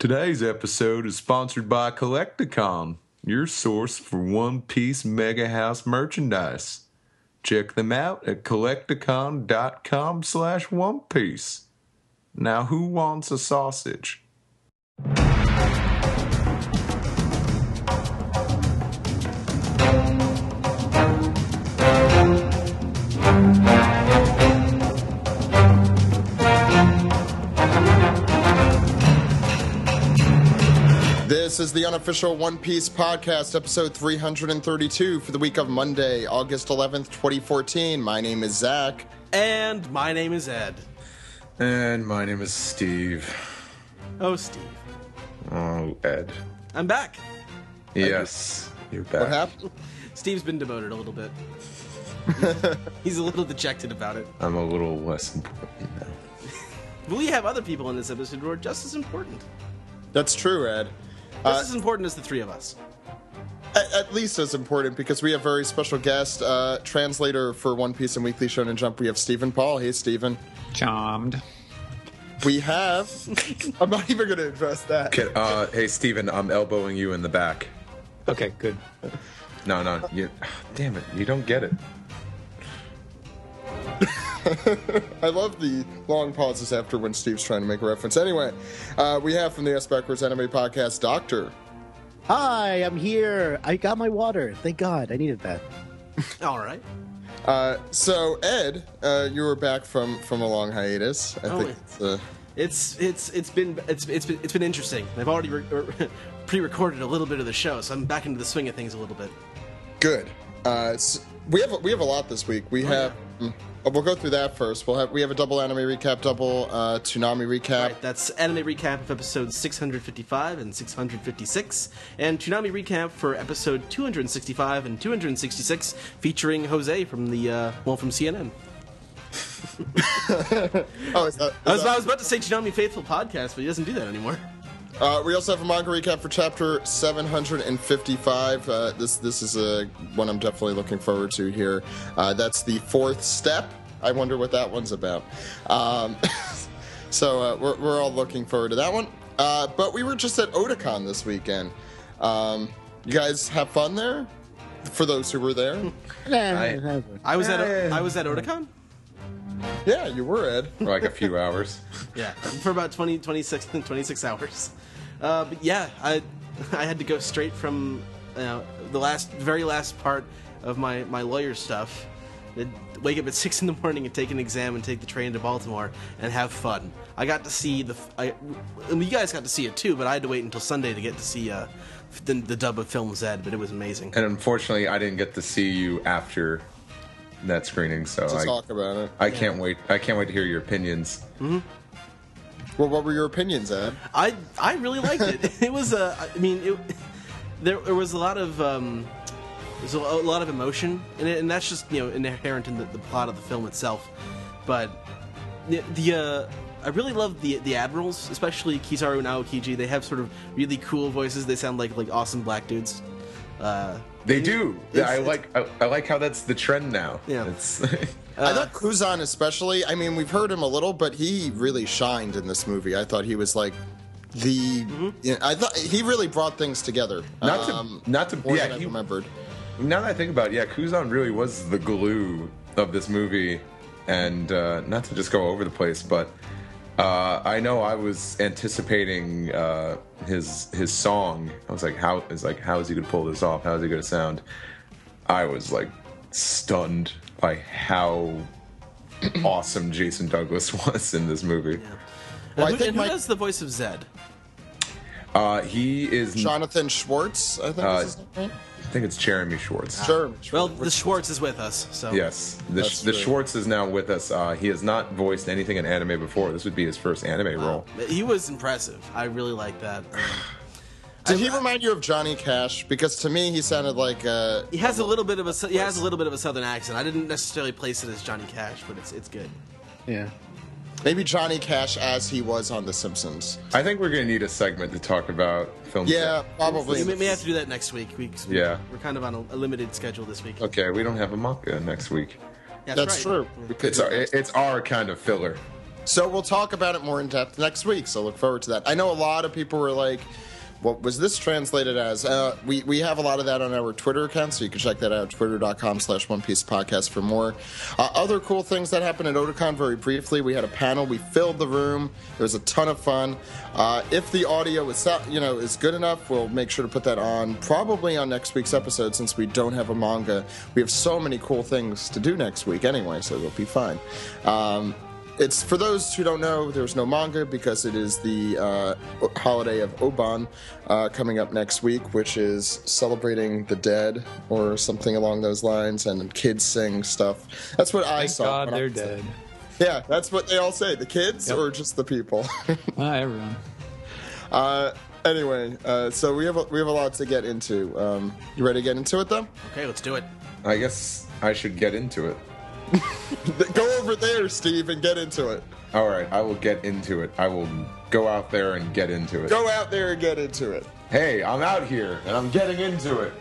Today's episode is sponsored by Kolektakon, your source for One Piece Mega House merchandise. Check them out at kolektakon.com/OnePiece. Now, who wants a sausage? This is the unofficial One Piece podcast, episode 332 for the week of Monday, August 11th, 2014. My name is Zach. And my name is Ed. And my name is Steve. Oh, Steve. Oh, Ed. I'm back. Yes, you're back. What happened? Steve's been demoted a little bit. He's a little dejected about it. I'm a little less important now. We have other people in this episode who are just as important. That's true, Ed. Just as important as the three of us. At least as important, because we have a very special guest, translator for One Piece and Weekly Shonen Jump. We have Stephen Paul. Hey, Stephen. Charmed. We have... I'm not even going to address that. Hey, Steven, I'm elbowing you in the back. Okay, good. No, you... Damn it, you don't get it. I love the long pauses after when Steve's trying to make a reference. Anyway, we have from the S Backwards Anime Podcast, Doctor. Hi, I'm here. I got my water. Thank God. I needed that. All right. So, Ed, you were back from a long hiatus. I think it's been interesting. I've already pre-recorded a little bit of the show, so I'm back into the swing of things a little bit. Good. So we have a lot this week. We'll go through that first. We have a double anime recap, double Toonami recap. Right, that's anime recap of episodes 655 and 656, and Toonami recap for episode 265 and 266, featuring Jose from the from CNN. I was about to say Toonami Faithful Podcast, but he doesn't do that anymore. We also have a manga recap for chapter 755. This is one I'm definitely looking forward to here. That's the fourth step. I wonder what that one's about. So we're all looking forward to that one. But we were just at Otakon this weekend. You guys have fun there? For those who were there? I was at Otakon? Yeah, you were, Ed. For like a few hours. Yeah, for about 26 hours. But yeah, I had to go straight from the very last part of my lawyer stuff. I'd wake up at 6 in the morning and take an exam and take the train to Baltimore and have fun. I got to see you guys got to see it too, but I had to wait until Sunday to get to see the dub of Film Z. But it was amazing. And unfortunately, I didn't get to see you after that screening, so talk about it. I can't wait to hear your opinions. Mm-hmm. Well, what were your opinions, Ed? I really liked it. It was there was a lot of there's a lot of emotion in it, and that's just inherent in the plot of the film itself. But I really love the admirals, especially Kizaru and Aokiji. They have sort of really cool voices. They sound like awesome black dudes. They do. Yeah, I like how that's the trend now. Yeah. I thought Kuzan especially. I mean, we've heard him a little, but he really shined in this movie. I thought he was like I thought he really brought things together. Not to more than I remembered. Now that I think about it, Kuzan really was the glue of this movie, and not to just go over the place, but I know I was anticipating his song. I was like, how is he gonna pull this off? How is he gonna sound? I was like stunned by how awesome Jason Douglas was in this movie. Yeah. Well, who does the voice of Zed? He is Jonathan Schwartz, I think is his name. I think it's Jeremy Schwartz. Well, the Schwartz is with us, so... Yes, the Schwartz is now with us. He has not voiced anything in anime before. This would be his first anime role. He was impressive. I really like that. Did he remind you of Johnny Cash? Because to me, he sounded like he has a little bit of a southern accent. I didn't necessarily place it as Johnny Cash, but it's good. Yeah. Maybe Johnny Cash as he was on The Simpsons. I think we're going to need a segment to talk about film. Yeah, probably. We may have to do that next week. We're kind of on a limited schedule this week. Okay, we don't have a manga next week. That's right. true. It's our kind of filler. So we'll talk about it more in depth next week, so look forward to that. I know a lot of people were like, what was this translated as? We have a lot of that on our Twitter account, so you can check that out, twitter.com/OnePiecePodcast for more. Other cool things that happened at Otakon very briefly. We had a panel. We filled the room. It was a ton of fun. If the audio is good enough, we'll make sure to put that on probably on next week's episode since we don't have a manga. We have so many cool things to do next week anyway, so it'll be fine. It's for those who don't know, there's no manga because it is the holiday of Oban coming up next week, which is celebrating the dead or something along those lines, and kids sing stuff. That's what I saw. God, they're dead. Yeah, that's what they all say. The kids or just the people? Everyone. Anyway, so we have a lot to get into. You ready to get into it, though? Okay, let's do it. I guess I should get into it. Go over there, Steve, and get into it. All right, I will get into it. I will go out there and get into it. Go out there and get into it. Hey, I'm out here, and I'm getting into it.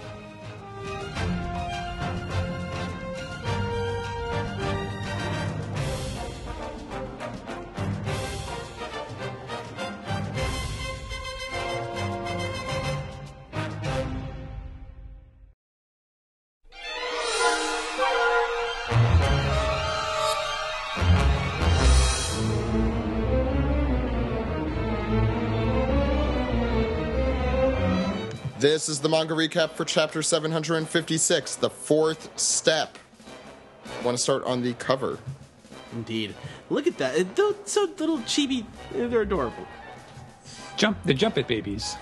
This is the manga recap for chapter 756, the fourth step. I want to start on the cover. Indeed. Look at that. They're so little chibi. They're adorable. Jump it, babies.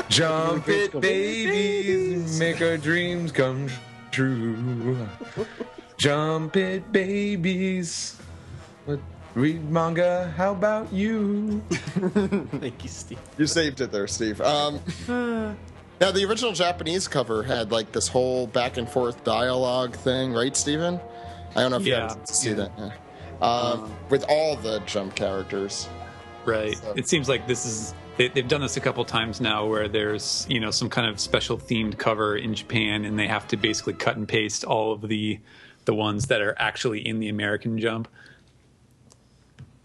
Jump it, babies, make our dreams come true. Jump it, babies. Read manga, how about you? Thank you, Steve. You saved it there, Steve. Now, the original Japanese cover had like this whole back and forth dialogue thing, right, Steven? I don't know if you had to see that. Yeah. With all the jump characters. Right. So. It seems like this is... They've done this a couple times now where there's, some kind of special themed cover in Japan and they have to basically cut and paste all of the ones that are actually in the American Jump.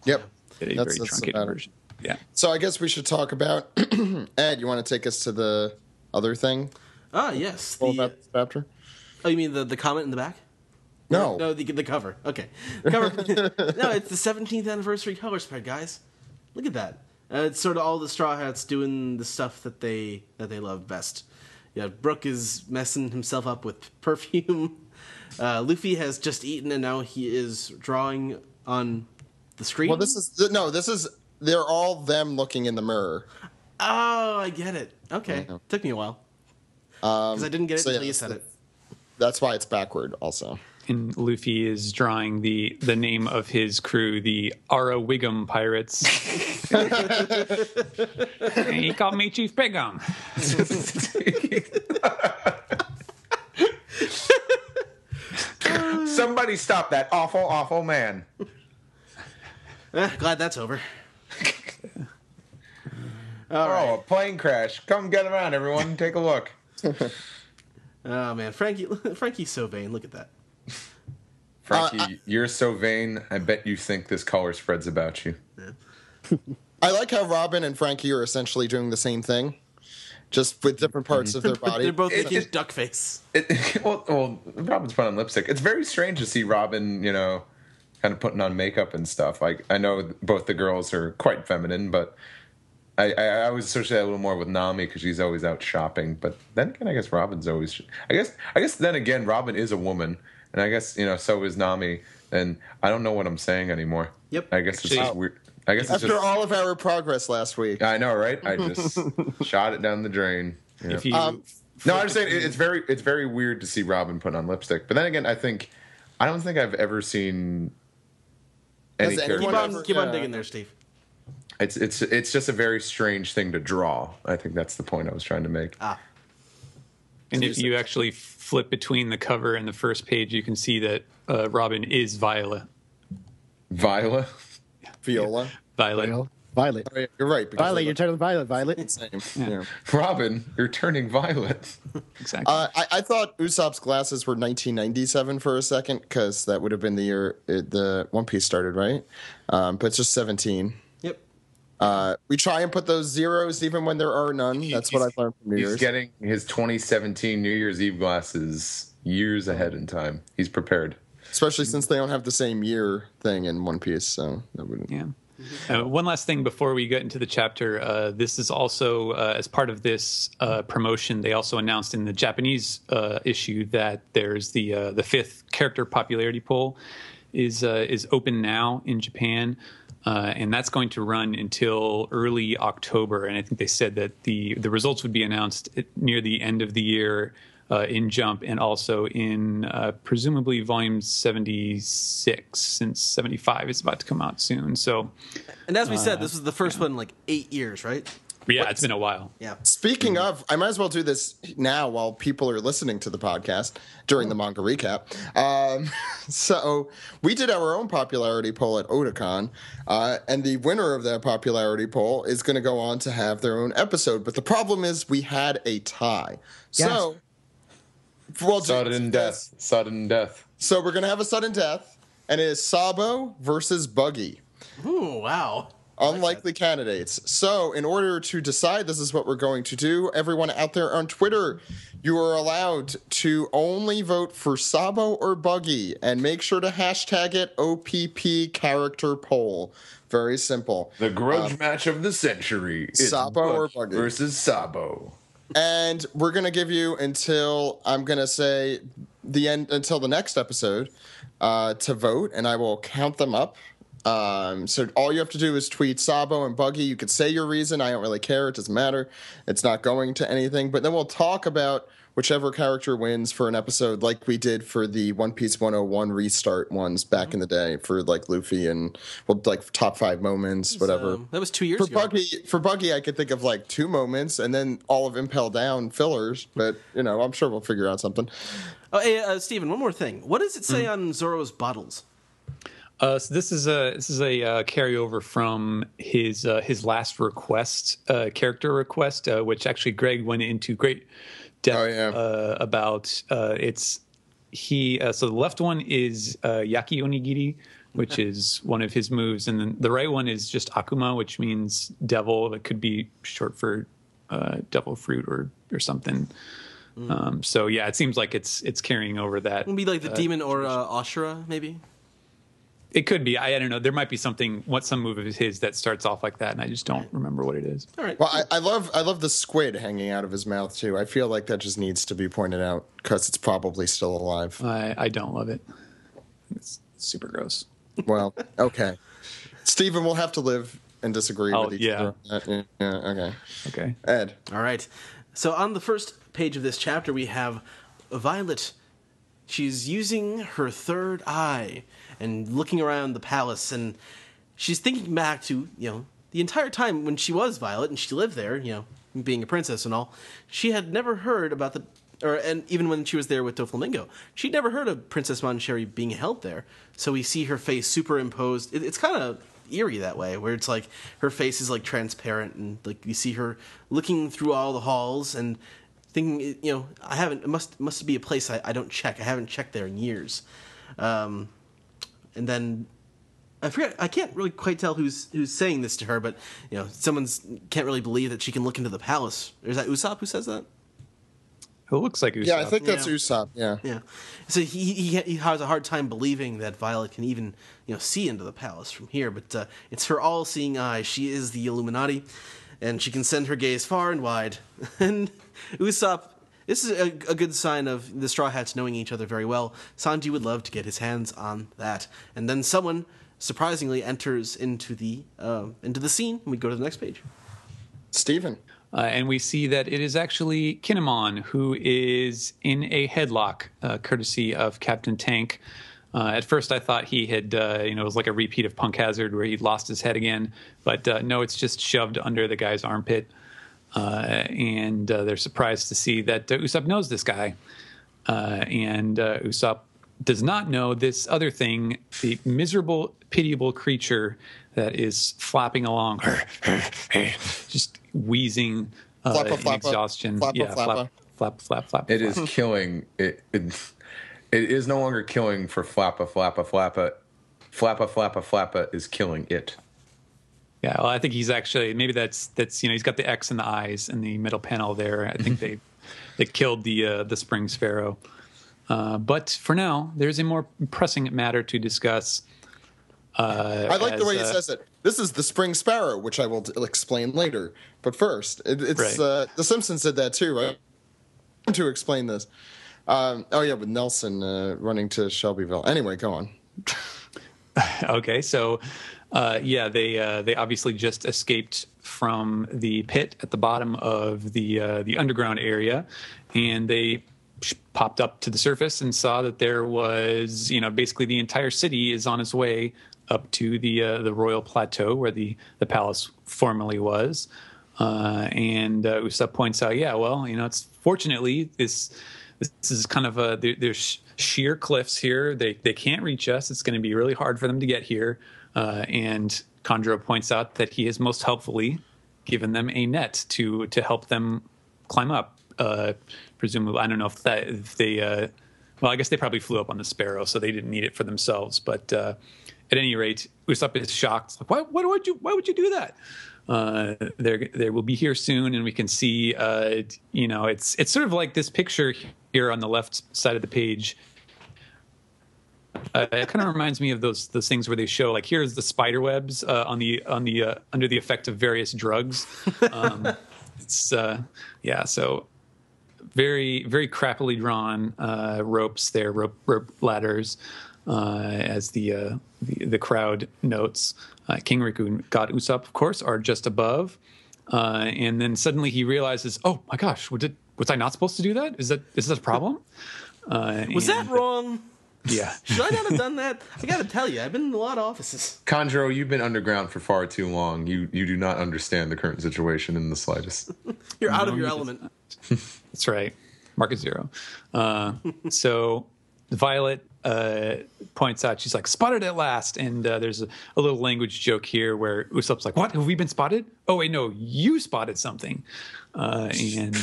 Yep. Get a very truncated version. Yeah. So I guess we should talk about... Ed, you want to take us to the other thing? Yes. About this chapter? Oh, you mean the comment in the back? No. No, the cover. Okay. The cover. No, it's the 17th anniversary color spread, guys. Look at that. It's sort of all the Straw Hats doing the stuff that they love best. Yeah, Brooke is messing himself up with perfume. Luffy has just eaten, and now he is drawing on the screen. Well, this is they're all them looking in the mirror. Oh, I get it. Okay. Yeah. Took me a while. Because I didn't get it until you said it. That's why it's backward, also. And Luffy is drawing the name of his crew, the Ara Wiggum Pirates. He called me Chief Bigham. Somebody stop that awful, awful man. Glad that's over. A plane crash. Come get around, everyone. Take a look. Oh, man. Frankie's so vain. Look at that. Frankie, you're so vain. I bet you think this color spread's about you. Yeah. I like how Robin and Frankie are essentially doing the same thing, just with different parts of their body. They're both making duck face. Well, Robin's putting on lipstick. It's very strange to see Robin, kind of putting on makeup and stuff. Like, I know both the girls are quite feminine, but I always associate that a little more with Nami because she's always out shopping. But then again, I guess Robin's always... I guess then again, Robin is a woman. And I guess, so is Nami. And I don't know what I'm saying anymore. Yep. I guess it's just weird. I guess After all of our progress last week. I know, right? I just shot it down the drain. If you... No, I'm just saying it's very weird to see Robin put on lipstick. But then again, I don't think I've ever seen any character. Keep on digging there, Steve. It's just a very strange thing to draw. I think that's the point I was trying to make. And if you actually flip between the cover and the first page, you can see that Robin is Viola. Viola? Viola. Violet. Violet. Oh, yeah, you're right. because Violet, they you're look turning violet. Violet. the same. Yeah. Robin, you're turning violet. Exactly. I thought Usopp's glasses were 1997 for a second because that would have been the year the One Piece started, right? But it's just 17. Yep. We try and put those zeros even when there are none. That's what I've learned from New He's Year's. getting his 2017 New Year's Eve glasses years ahead in time. He's prepared. Especially since they don't have the same year thing in One Piece, so that wouldn't. Yeah. One last thing before we get into the chapter. This is also, as part of this promotion, they also announced in the Japanese issue that there's the 5th character popularity poll is open now in Japan. And that's going to run until early October. And I think they said that the results would be announced near the end of the year in Jump and also in presumably volume 76, since 75 is about to come out soon. So, And as we said, this was the first one in like 8 years, right? yeah, it's been a while. Yeah. Speaking of, I might as well do this now while people are listening to the podcast during the manga recap. So we did our own popularity poll at Otakon, and the winner of that popularity poll is going to go on to have their own episode. But the problem is we had a tie. Yes. So, well, Sudden death. Sudden death. So we're going to have a sudden death, and it is Sabo versus Buggy. Ooh, wow. Unlikely candidates. So, in order to decide, this is what we're going to do. Everyone out there on Twitter, you are allowed to only vote for Sabo or Buggy, and make sure to hashtag it OPP character poll. Very simple. The grudge match of the century. It's Sabo or Butch Buggy? versus Sabo. And we're going to give you until, I'm going to say, the end, until the next episode to vote, and I will count them up. So all you have to do is tweet Sabo and Buggy. You could say your reason. I don't really care. It doesn't matter. It's not going to anything. But then we'll talk about whichever character wins for an episode like we did for the One Piece 101 restart ones back in the day for like Luffy and like top 5 moments, whatever. That was 2 years ago. For Buggy, I could think of like 2 moments and then all of Impel Down fillers. But, I'm sure we'll figure out something. Oh, hey, Steven, one more thing. What does it say on Zoro's bottles? So this is a carryover from his last request, character request, which actually Greg went into great depth about. So the left one is Yaki Onigiri, which is one of his moves, and then the right one is just Akuma, which means devil. It could be short for devil fruit or something. So yeah, it seems like it's carrying over that. It would be like the demon or Ashura, maybe. It could be. I don't know. There might be some move of his that starts off like that, and I just don't remember what it is. All right. Well, I love the squid hanging out of his mouth too. I feel like that just needs to be pointed out because it's probably still alive. I don't love it. It's super gross. Well, okay. Stephen will have to live and disagree with each other. Okay. Okay. Ed. All right. So on the first page of this chapter, we have Violet. She's using her third eye and looking around the palace, and she's thinking back to, the entire time when she was Violet and she lived there, being a princess and all, she had never heard about and even when she was there with Doflamingo, she'd never heard of Princess Montcherry being held there. So we see her face superimposed. It's kind of eerie that way, where it's like her face is like transparent, and like you see her looking through all the halls and thinking, it must be a place I don't check. I haven't checked there in years. And then I forget. I can't really quite tell who's saying this to her, but someone's can't really believe that she can look into the palace. Is that Usopp who says that? It looks like Usopp. Yeah, I think that's Usopp. Yeah. Yeah. So he has a hard time believing that Violet can even see into the palace from here. But it's her all-seeing eye. She is the Illuminati, and she can send her gaze far and wide. And Usopp. This is a good sign of the Straw Hats knowing each other very well. Sanji would love to get his hands on that. And then someone, surprisingly, enters into the scene. And we go to the next page. Stephen. And we see that it is actually Kinemon, who is in a headlock, courtesy of Captain Tank. At first, I thought he had, it was like a repeat of Punk Hazard where he lost his head again. But no, it's just shoved under the guy's armpit. And they're surprised to see that Usopp knows this guy. And Usopp does not know this other thing, the miserable, pitiable creature that is flapping along, just wheezing in exhaustion. Flappa. Flap. It is killing. It is no longer killing for Flappa. Flappa is killing it. Yeah, well, I think he's actually, maybe that's he's got the X in the eyes in the middle panel there. I think they killed the spring sparrow. But for now, there's a more pressing matter to discuss. I like the way he says it. This is the spring sparrow, which I will explain later. But first, it's right. The Simpsons did that too, right? To explain this. With Nelson running to Shelbyville. Anyway, go on. Okay, so they obviously just escaped from the pit at the bottom of the underground area, and they popped up to the surface and saw that there was, basically the entire city is on its way up to the royal plateau where the palace formerly was. And Usopp points out, it's fortunately this is kind of there's sheer cliffs here. They can't reach us. It's going to be really hard for them to get here. And Kanjuro points out that he has most helpfully given them a net to help them climb up. Presumably, I don't know if they I guess they probably flew up on the Sparrow, so they didn't need it for themselves. But at any rate, Usopp is shocked. Like, why would you do that? They will be here soon, and we can see. It's sort of like this picture here on the left side of the page. It kind of reminds me of those things where they show, like, here's the spider webs on the under the effect of various drugs. So very, very crappily drawn ropes there, rope ladders, as the crowd notes. King Riku and God Usopp, of course, are just above, and then suddenly he realizes, oh my gosh, was I not supposed to do that? Is that a problem? Was that wrong? Yeah. Should I not have done that? I got to tell you, I've been in a lot of offices. Kanjuro, you've been underground for far too long. You do not understand the current situation in the slightest. You're out of your element. That's right. Market zero. So Violet points out, she's like, spotted at last. And there's a little language joke here where Usopp's like, what? Have we been spotted? Oh, wait, no, you spotted something. And...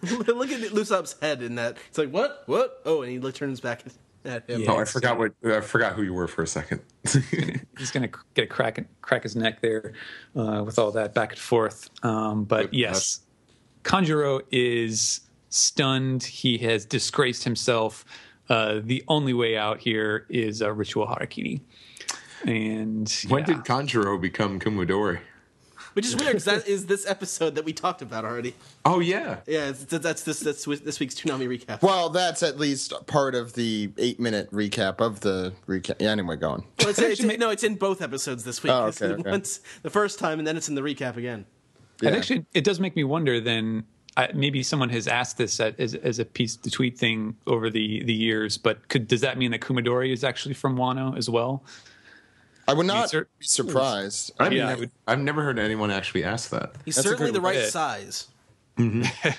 Look at Usopp's head in that. It's like, what? Oh, and he turns back at him. Yeah, I forgot who you were for a second. He's going to get a crack his neck there with all that back and forth. But yes, Kanjuro is stunned. He has disgraced himself. The only way out here is a ritual harakiri. And when did Kanjuro become Kumodori? Which is weird, because that is this episode that we talked about already. Oh, yeah. Yeah, that's this week's Toonami recap. Well, that's at least part of the 8-minute recap of the recap. Yeah, anyway, go on. Well, it's in both episodes this week. Oh, okay. Once the first time, and then it's in the recap again. Yeah. And actually, it does make me wonder then, maybe someone has asked this as a piece to tweet thing over the years, but does that mean that Kumodori is actually from Wano as well? I would not be surprised. I've never heard anyone actually ask that. He's certainly the right size. Mm-hmm. Yeah,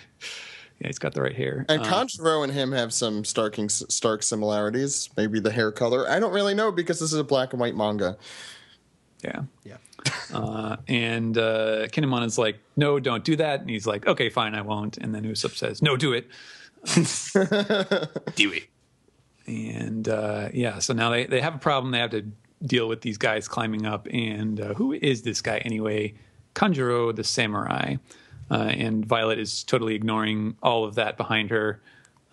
he's got the right hair. And Kanjuro and him have some stark similarities. Maybe the hair color. I don't really know because this is a black and white manga. Yeah. Yeah. And Kinemon's like, no, don't do that. And he's like, okay, fine, I won't. And then Usopp says, no, do it. Do it. And so now they have a problem. They have to deal with these guys climbing up. And who is this guy anyway? Kanjuro the samurai. And Violet is totally ignoring all of that behind her.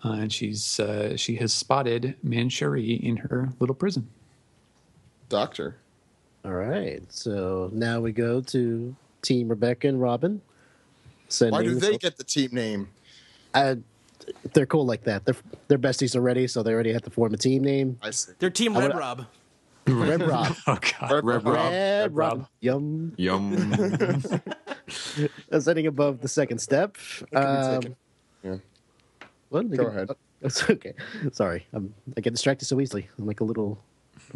And she has spotted Manchuri in her little prison. Doctor. All right. So now we go to Team Rebecca and Robin. Why do they get the team name? They're cool like that. They're besties already, so they already have to form a team name. I see. They're Team RebRob. RebRob. Oh, God. RebRob. Yum. Ascending above the second step. Yeah. What? Go ahead. It's okay. Sorry. I get distracted so easily. I'm like a little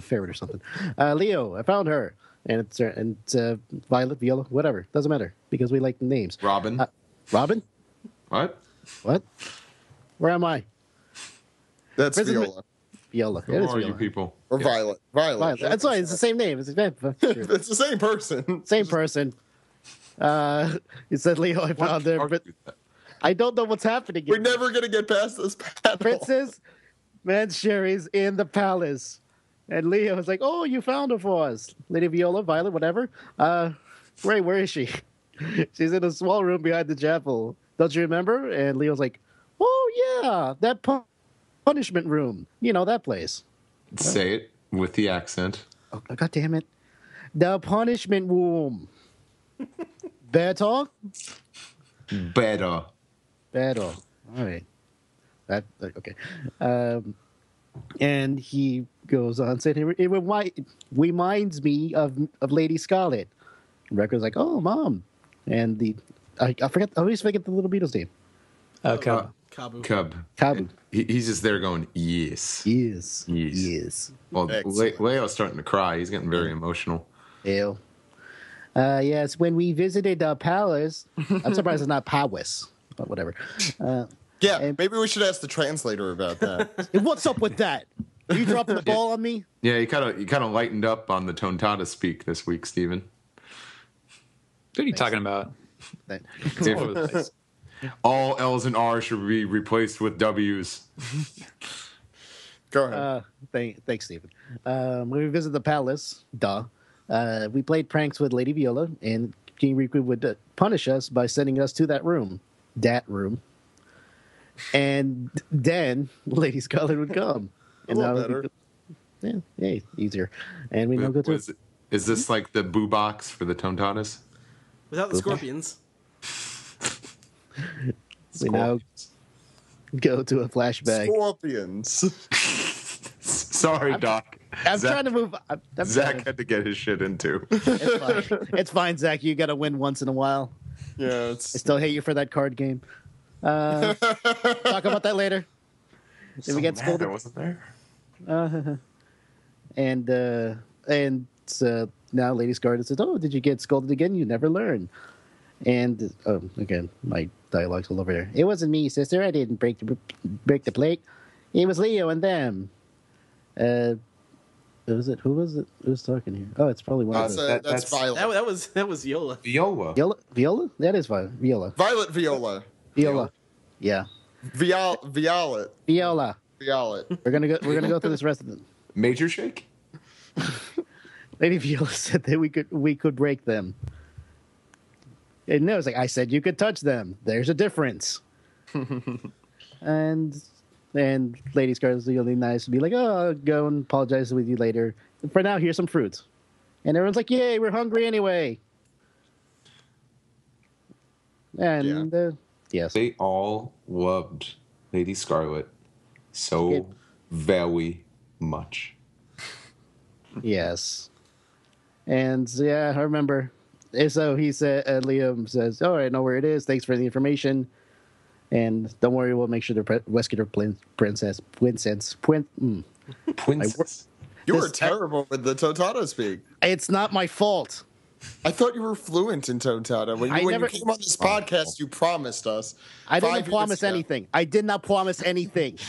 ferret or something. Leo, I found her. And it's Violet, Viola, whatever. Doesn't matter because we like the names. Robin. Robin? What? Where am I? That's Prison- Viola. Viola. Who It is are you Viola. people? Or Violet. Violet. That's why it's the same name. It's It's the same person. same person. He said, Leo, I found there, but I don't know what's happening. We're never going to get past this panel. Princess Mancheri's in the palace. And Leo was like, oh, you found her for us. Lady Viola, Violet, whatever. Ray, where is she? She's in a small room behind the chapel. Don't you remember? And Leo's like, oh, yeah, that punishment room. You know, that place. Say it with the accent. Oh, God damn it. The punishment room. Better? Better. Better. All right. Okay. And he goes on saying, it reminds me of Lady Scarlet. And Record's like, oh, Mom. And I always forget the little Beatles name. Cub. Kabu. He's just there going, yes. Yes. Well, Excellent. Leo's starting to cry. He's getting very emotional. Ew. Yes, when we visited the palace, I'm surprised it's not Palace, but whatever. Yeah, maybe we should ask the translator about that. What's up with that? Are you dropping the ball on me? Yeah, you kind of lightened up on the Tontata speak this week, Steven. What are you talking about? It's all over the place. All L's and R's should be replaced with W's. Go ahead. Thanks, Stephen. When we visited the palace, we played pranks with Lady Viola, and King Riku would punish us by sending us to that room. And then Lady Scarlet would come. And A little better. Yeah, easier. And we now go to... Is this like the boo box for the Tontatas? Without the scorpions. We now go to a flashback. Scorpions. Sorry, Doc. I'm Zach, trying to move... Zach had to get his shit into. It's fine. It's fine, Zach. You got to win once in a while. Yeah, I still hate you for that card game. Talk about that later. Did we get scolded? I wasn't there. And now Lady Scarlet says, "Oh, did you get scolded again? You never learn." And again, my dialogue's all over there. It wasn't me, sister. I didn't break the plate. It was Leo and them. Who was it? Who's talking here? Oh, it's probably one of the... That's Violet. That was Yola. Viola. Viola? That is Viola. Violet Viola. Viola. Yeah. Violet. Viola. Violet. We're gonna go through this rest of it. Major shake? Lady Viola said that we could break them. And no, it's like, I said you could touch them. There's a difference. and Lady Scarlet's really nice to be like, oh, I'll go and apologize with you later. For now, here's some fruits. And everyone's like, yay, we're hungry anyway. And yes. They all loved Lady Scarlet so very much. Yes. And yeah, I remember. And so he said, Liam says, "All right, I know where it is. Thanks for the information. And don't worry, we'll make sure to rescue the princess. Princess. You were terrible with the Tontata speak. It's not my fault. I thought you were fluent in Tontata. When you came on this podcast, you promised us. I didn't promise anything. I did not promise anything.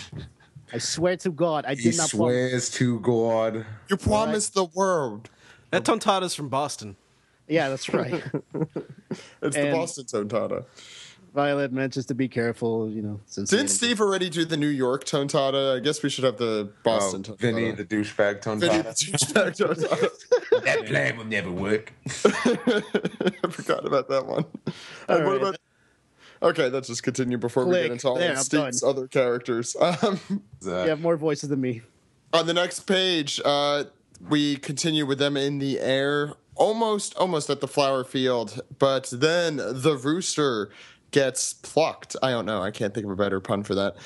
I swear to God, I did not promise. He swears to God. You promised the world. That Tontata's from Boston. Yeah, that's right. It's the Boston Tontata. Violet mentions to be careful, since... Didn't Steve already do the New York Tontata? I guess we should have the Boston Tontata. Vinny, the douchebag Tontata. Vinny, the douchebag Tontata. That plan will never work. I forgot about that one. And what about... Okay, let's just continue before we get into all of Steve's other characters. You have more voices than me. On the next page, we continue with them in the air, almost at the flower field, but then the rooster gets plucked. I don't know. I can't think of a better pun for that.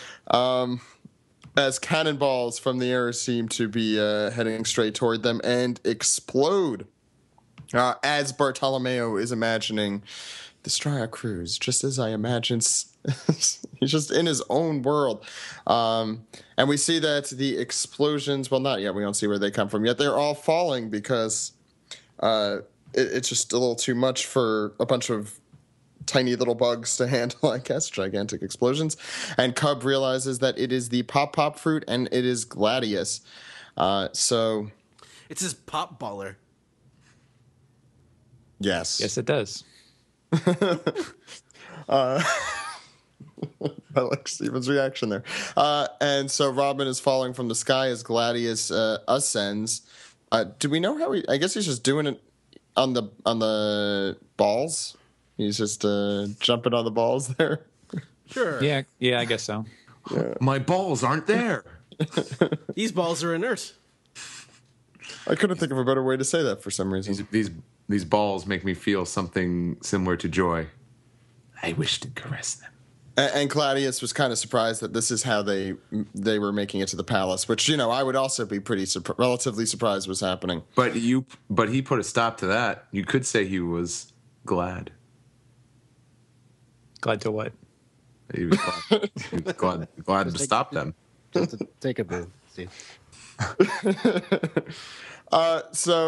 As cannonballs from the air seem to be heading straight toward them and explode. As Bartolomeo is imagining the Straya Cruise, just as I imagined. He's just in his own world. And we see that the explosions, well, not yet. We don't see where they come from yet. They're all falling because it's just a little too much for a bunch of tiny little bugs to handle, I guess, gigantic explosions. And Cub realizes that it is the pop fruit and it is Gladius. So It's his pop baller. yes. Yes, it does. I like Steven's reaction there. And so Robin is falling from the sky as Gladius ascends. Do we know how I guess he's just doing it on the balls. He's just jumping on the balls there. Sure. Yeah, I guess so. My balls aren't there. These balls are inert. I couldn't think of a better way to say that for some reason. These balls make me feel something similar to joy. I wish to caress them. And Gladius was kind of surprised that this is how they were making it to the palace, which, you know, I would also be relatively surprised was happening. But he put a stop to that. You could say he was glad. Glad to what? He was glad, glad to stop them. Just to take a boo. See. Now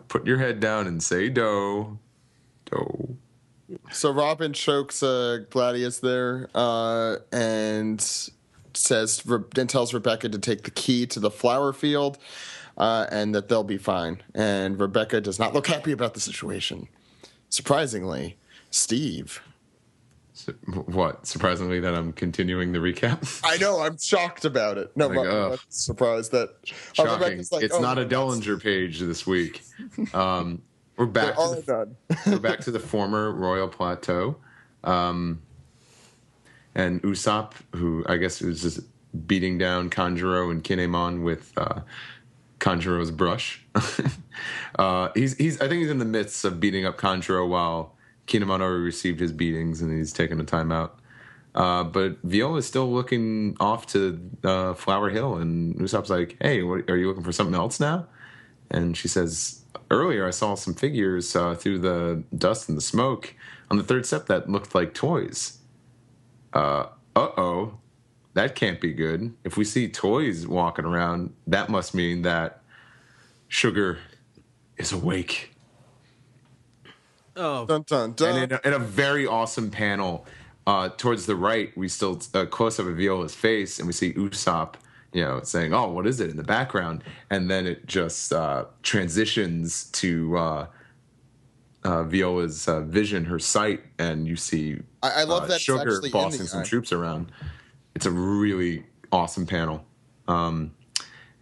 put your head down and say do. Do. So Robin chokes Gladius there and tells Rebecca to take the key to the flower field and that they'll be fine. And Rebecca does not look happy about the situation. Surprisingly, Steve. What? Surprisingly that I'm continuing the recap? I know, I'm shocked about it. No, I'm not surprised that... Shocking. Like, it's not a Dellinger page this week. We're back. We're back to the former Royal Plateau, and Usopp, who I guess was just beating down Kanjuro and Kinemon with Kanjuro's brush. He's I think he's in the midst of beating up Kanjuro while Kinemon already received his beatings and he's taking a timeout. But Viola is still looking off to Flower Hill, and Usopp's like, "Hey, are you looking for something else now?" And she says, "Earlier I saw some figures through the dust and the smoke on the third step that looked like toys. Uh-oh, that can't be good. If we see toys walking around, that must mean that Sugar is awake." Oh. Dun, dun, dun. And in a very awesome panel, towards the right, we still close up of Viola's face, and we see Usopp, saying, "Oh, what is it?" in the background, and then it just transitions to Viola's vision, her sight, and you see I love that Sugar it's actually bossing in the some eye. troops around. It's a really awesome panel, and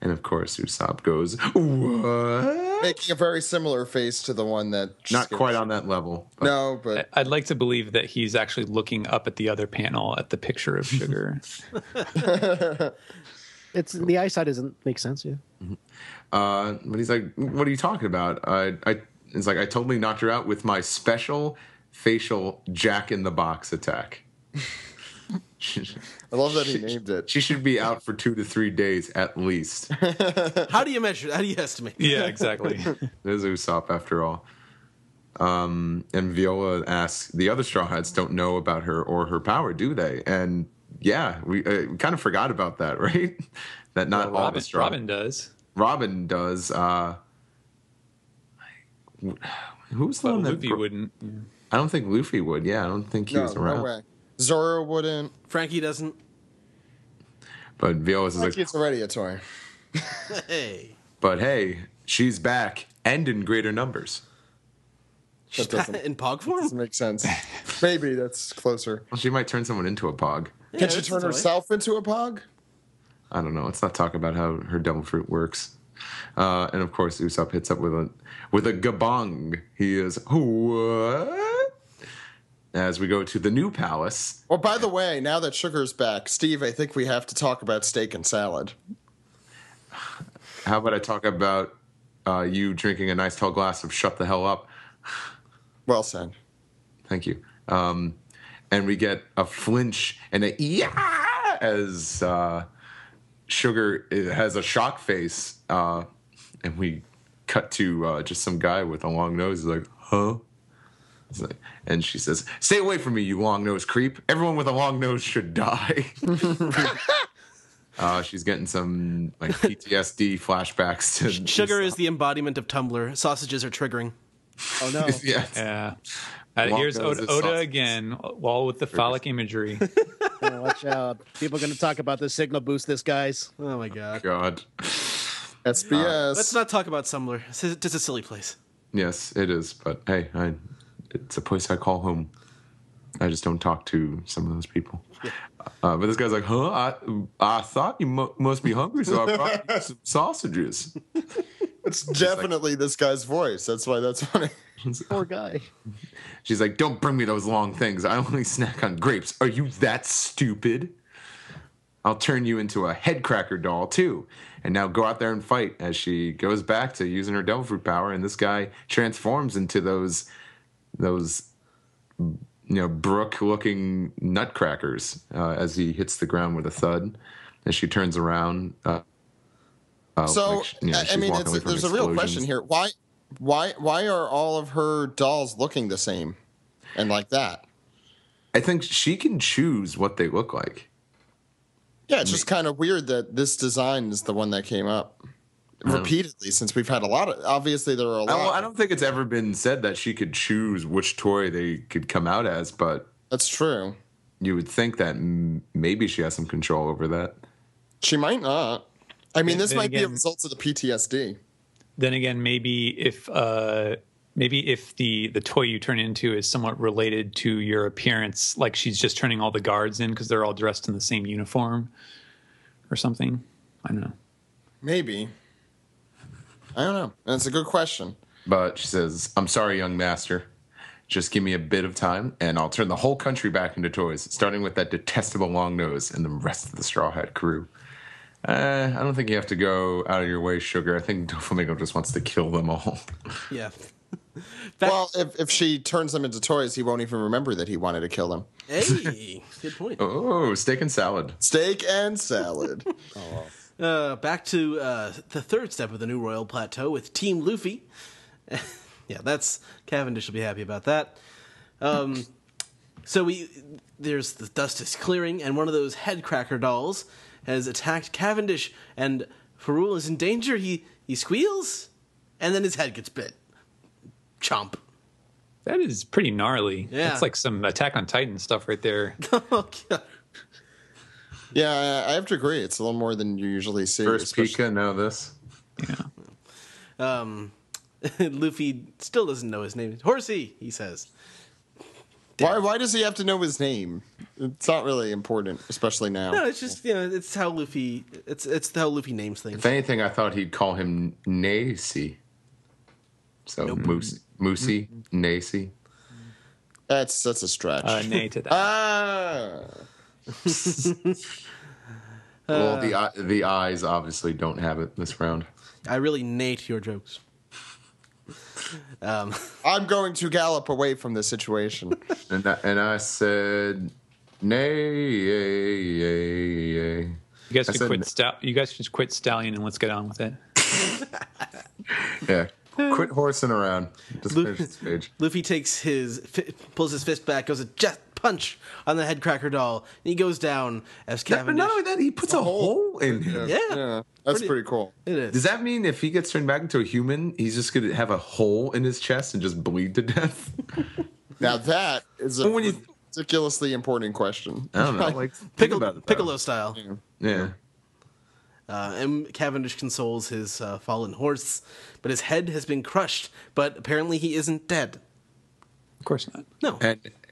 of course Usopp goes, "What?" Making a very similar face to the one that... Not quite on that level. But No, but... I'd like to believe that he's actually looking up at the other panel at the picture of Sugar. It's the eyesight doesn't make sense. Yeah. But he's like, "What are you talking about?" It's like, "I totally knocked her out with my special facial Jack in the Box attack." I love that he named it. She should be out for 2 to 3 days at least. How do you measure? How do you estimate? Yeah, exactly. There's Usopp after all. And Viola asks, "The other Straw Hats don't know about her or her power, do they?" And yeah, we kind of forgot about that, right? That not all the Straw Robin does. Robin does. Who's the But one that Luffy wouldn't. Yeah. I don't think Luffy would. Yeah, I don't think he was around. No way. Zoro wouldn't. Frankie doesn't. But Viola's is like, It's already a toy. Hey. "But hey, she's back and in greater numbers." She's doesn't- in pog form? Doesn't make sense. Maybe that's closer. Well, she might turn someone into a pog. Can she that's turn the toy. herself into a pog? I don't know. Let's not talk about how her devil fruit works. And of course, Usopp hits up with a gabong. He is, "What?" As we go to the new palace. Well, by the way, now that Sugar's back, Steve, I think we have to talk about steak and salad. How about I talk about you drinking a nice tall glass of Shut the Hell Up? Well said. Thank you. And we get a flinch and a yeah as Sugar has a shock face. And we cut to just some guy with a long nose. He's like, "Huh?" And she says, "Stay away from me, you long-nosed creep. Everyone with a long nose should die." She's getting some like PTSD flashbacks to Sugar is the embodiment of Tumblr. Sausages are triggering. Oh no. yeah. Yeah. Here's Long nose is Oda sausage. again, all with the phallic imagery. Watch out. People are going to talk about the signal boost this, guys. Oh my god. God. SBS. Let's not talk about Sumler. It's a silly place. Yes, it is. But hey, it's a place I call home. I just don't talk to some of those people. Yeah. But this guy's like, huh? I thought you must be hungry, so I brought you some sausages. It's definitely this guy's voice. That's why that's funny. Poor guy. She's like, don't bring me those long things. I only snack on grapes. Are you that stupid? I'll turn you into a head cracker doll, too. And now go out there and fight as she goes back to using her devil fruit power. And this guy transforms into those Brook-looking nutcrackers as he hits the ground with a thud. As she turns around. There's a real question here. Why are all of her dolls looking the same and like that? I think she can choose what they look like. Yeah, it's just kind of weird that this design is the one that came up repeatedly since we've had a lot of. Obviously, there are a lot. I don't think it's ever been said that she could choose which toy they could come out as, but That's true. you would think that maybe she has some control over that. She might not. I mean, this Then might be a again- result of the PTSD. Then again, maybe if the toy you turn into is somewhat related to your appearance, like she's just turning all the guards in because they're all dressed in the same uniform or something. I don't know. Maybe. I don't know. That's a good question. But she says, I'm sorry, young master. Just give me a bit of time, and I'll turn the whole country back into toys, starting with that detestable long nose and the rest of the Straw Hat crew. I don't think you have to go out of your way, Sugar. I think Doflamingo just wants to kill them all. Yeah. Well, if she turns them into toys, he won't even remember that he wanted to kill them. Hey, good point. Oh, steak and salad. Steak and salad. Back to the third step of the New Royal Plateau with Team Luffy. Yeah, that's Cavendish will be happy about that. There's the dust is clearing, and one of those head cracker dolls has attacked Cavendish, and Ferrul is in danger. He squeals, and then his head gets bit. Chomp. That is pretty gnarly. Yeah. That's like some Attack on Titan stuff right there. Oh, God. Yeah, I have to agree. It's a little more than you usually see. First Pika, now this. Yeah. Luffy still doesn't know his name. Horsey, he says. Why does he have to know his name? It's not really important, especially now. No, it's just it's how Luffy. It's how Luffy names things. If anything, I thought he'd call him Nacy. So Moosey, Nacy. That's a stretch. Nay to that. Well, the eyes obviously don't have it this round. I really nate your jokes. I'm going to gallop away from this situation. And I said, nay. You guys should quit Stallion and let's get on with it. Yeah. Quit horsing around. Just finish this page. Luffy pulls his fist back, goes a jet punch on the head cracker doll, and he goes down as But Cavendish. not only that, he puts a hole in him. Yeah, That's pretty cool. it is. Does that mean if he gets turned back into a human, he's just going to have a hole in his chest and just bleed to death? Now that is a When you- ridiculously important question. I don't know. Like, think about it. though. Piccolo style. Yeah. And Cavendish consoles his fallen horse, but his head has been crushed. But apparently he isn't dead. Of course not. No.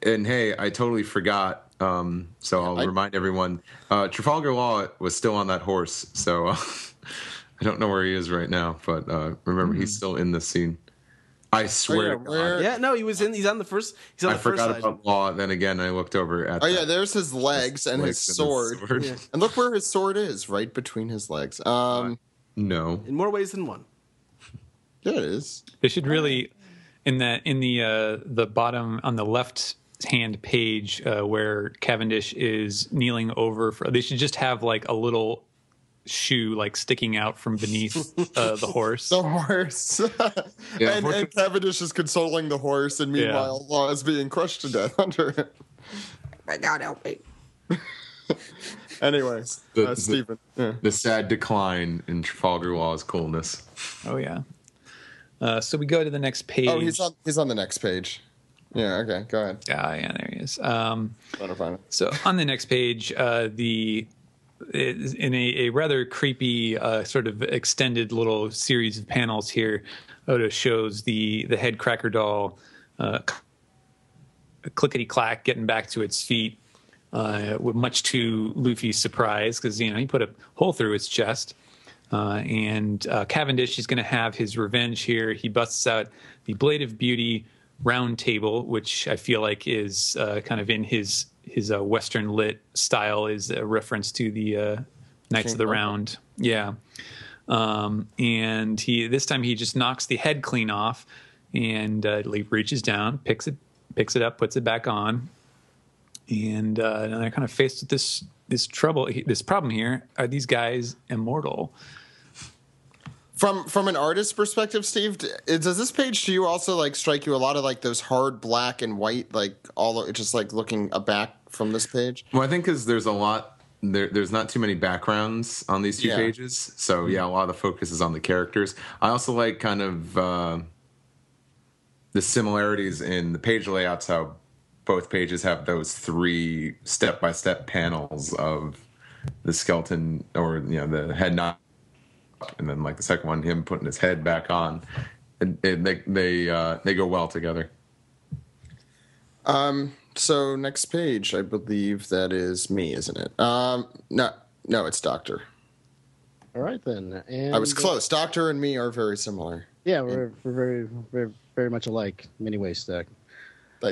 And hey, I totally forgot. So I'll remind everyone. Trafalgar Law was still on that horse, so I don't know where he is right now. But remember, he's still in the scene. I swear. to God. Yeah, no, he's on the first. He's on I the first forgot side. about Law. Then again, I looked over at. Oh yeah, there's his legs and his sword. Yeah. And look where his sword is, right between his legs. No. In more ways than one. Yeah, it is. They should really in the bottom on the left hand page where Cavendish is kneeling over. They should just have like a little shoe like sticking out from beneath the horse. The horse. Yeah, and Cavendish is consoling the horse, and meanwhile Law is being crushed to death under it. My God, help me. Anyways, Stephen. Yeah. The sad decline in Trafalgar Law's coolness. Oh yeah. So we go to the next page. Oh, he's on the next page. Yeah, okay, go ahead. Yeah, there he is. Trying to find it. So on the next page, in a rather creepy sort of extended little series of panels here, Oda shows the head cracker doll clickety clack getting back to its feet, much to Luffy's surprise, because he put a hole through its chest. And Cavendish is going to have his revenge here. He busts out the Blade of Beauty round table, which I feel like is kind of in his Western lit style, is a reference to the Knights of the Round. Yeah. And this time he just knocks the head clean off, and reaches down, picks it up, puts it back on, and they're kind of faced with this problem here. Are these guys immortal? From an artist's perspective, Steve, does this page to you also like strike you a lot of like those hard black and white, like all just like looking back from this page? Well, I think because there's a lot, there's not too many backgrounds on these two pages, so a lot of the focus is on the characters. I also like kind of the similarities in the page layouts, how both pages have those 3 step-by-step panels of the skeleton, or the head knot, and then like the second one, him putting his head back on, and they go well together. So next page, I believe that is me, isn't it? No, it's Doctor. All right then. And, I was close. Doctor and me are very similar. Yeah, we're very, very, very much alike in many ways. Thank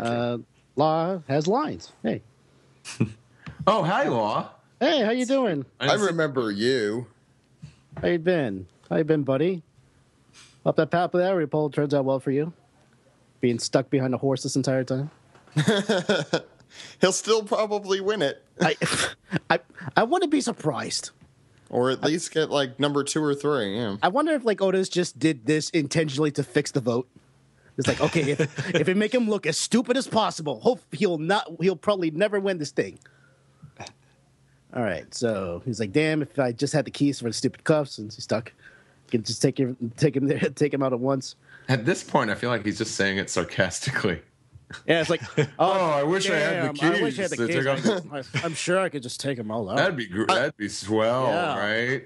you. Law has lines. Hey. Oh, hi, Law. Hey, how you doing? I remember you. How you been, buddy? Up that path there, Repole turns out well for you. Being stuck behind a horse this entire time. He'll still probably win it. I wouldn't be surprised. Or at least get like number 2 or 3. Yeah. I wonder if like Oda's just did this intentionally to fix the vote. It's like, okay, if it make him look as stupid as possible, he'll probably never win this thing. All right, so he's like, damn, if I just had the keys for the stupid cuffs, since he's stuck, I can just take him out at once. At this point, I feel like he's just saying it sarcastically. Yeah, it's like, I wish I had the keys. I wish I had the keys. I'm sure I could just take them all out. That'd be swell, right?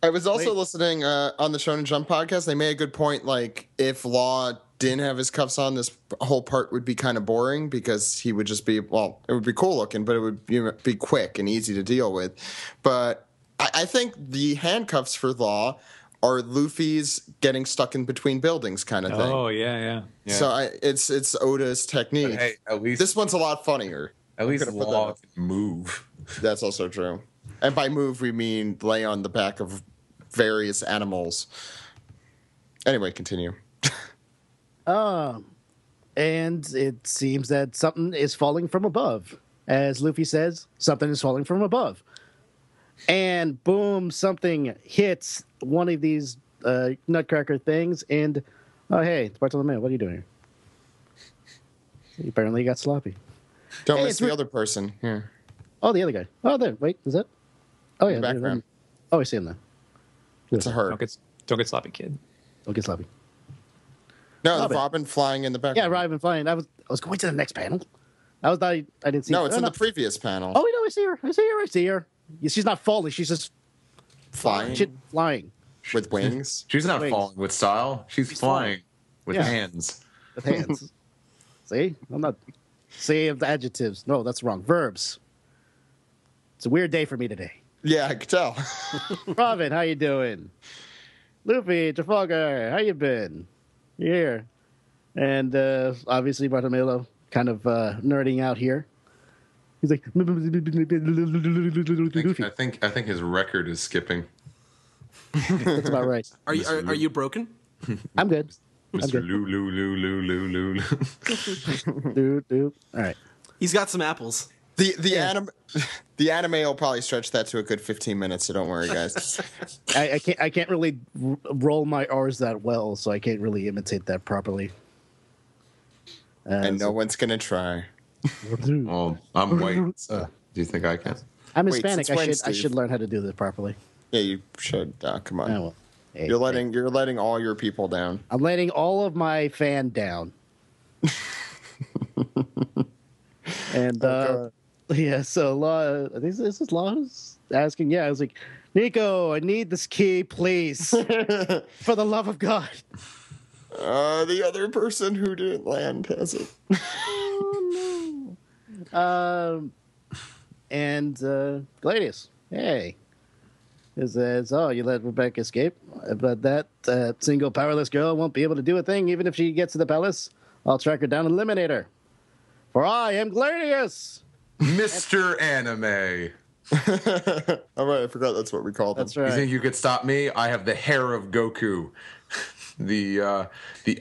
I was also listening on the Shonen Jump podcast. They made a good point. Like, if Law didn't have his cuffs on, this whole part would be kind of boring, because he would just be, it would be cool looking, but it would be quick and easy to deal with. But I think the handcuffs for Law are Luffy's getting stuck in between buildings kind of thing. Oh, yeah. So it's Oda's technique. But hey, at least this one's a lot funnier. At least Law can move. That's also true. And by move, we mean lay on the back of various animals. Anyway, continue. And it seems that something is falling from above. As Luffy says, something is falling from above. And boom, something hits one of these nutcracker things, and oh, hey, it's Bartolomeo, what are you doing here? Apparently you got sloppy. Don't miss the other person here. Oh, the other guy. Oh, there. Wait, is that? Oh, yeah. Background. Oh, I see him now. It's a her. Don't get sloppy, kid. Don't get sloppy. No, Robin flying in the background. Yeah, Robin flying. I was going to the next panel. I didn't see. No, it's in the previous panel. Oh, no, I see her. She's not falling. She's just flying. Flying with wings. She's not falling with style. She's flying with hands. With hands. See, I'm not saying adjectives. No, that's wrong. Verbs. It's a weird day for me today. Yeah, I could tell. Robin, how you doing? Luffy, Trafalgar, how you been? You're here. And obviously Bartolomeo kind of nerding out here. He's like, I think his record is skipping. That's about right. Are you broken? I'm good. Mr. Lou. All right. He's got some apples. The anime will probably stretch that to a good 15 minutes, so don't worry, guys. I can't really roll my R's that well, so I can't really imitate that properly. And no one's gonna try. Well, I'm white. So do you think I can? I'm Hispanic. I should learn how to do this properly. Yeah, you should. Come on. Oh, well. Hey, you're letting all your people down. I'm letting all of my fan down. And yeah, so Law, I think this is Law who's asking. Yeah, I was like, Nico, I need this key, please, for the love of God. The other person who didn't land has it. Oh no. And Gladius, hey. It says, oh, you let Rebecca escape, but that single powerless girl won't be able to do a thing even if she gets to the palace. I'll track her down and eliminate her. For I am Gladius! Mr. Anime. All right, I forgot that's what we called him. That's right. You think you could stop me? I have the hair of Goku. The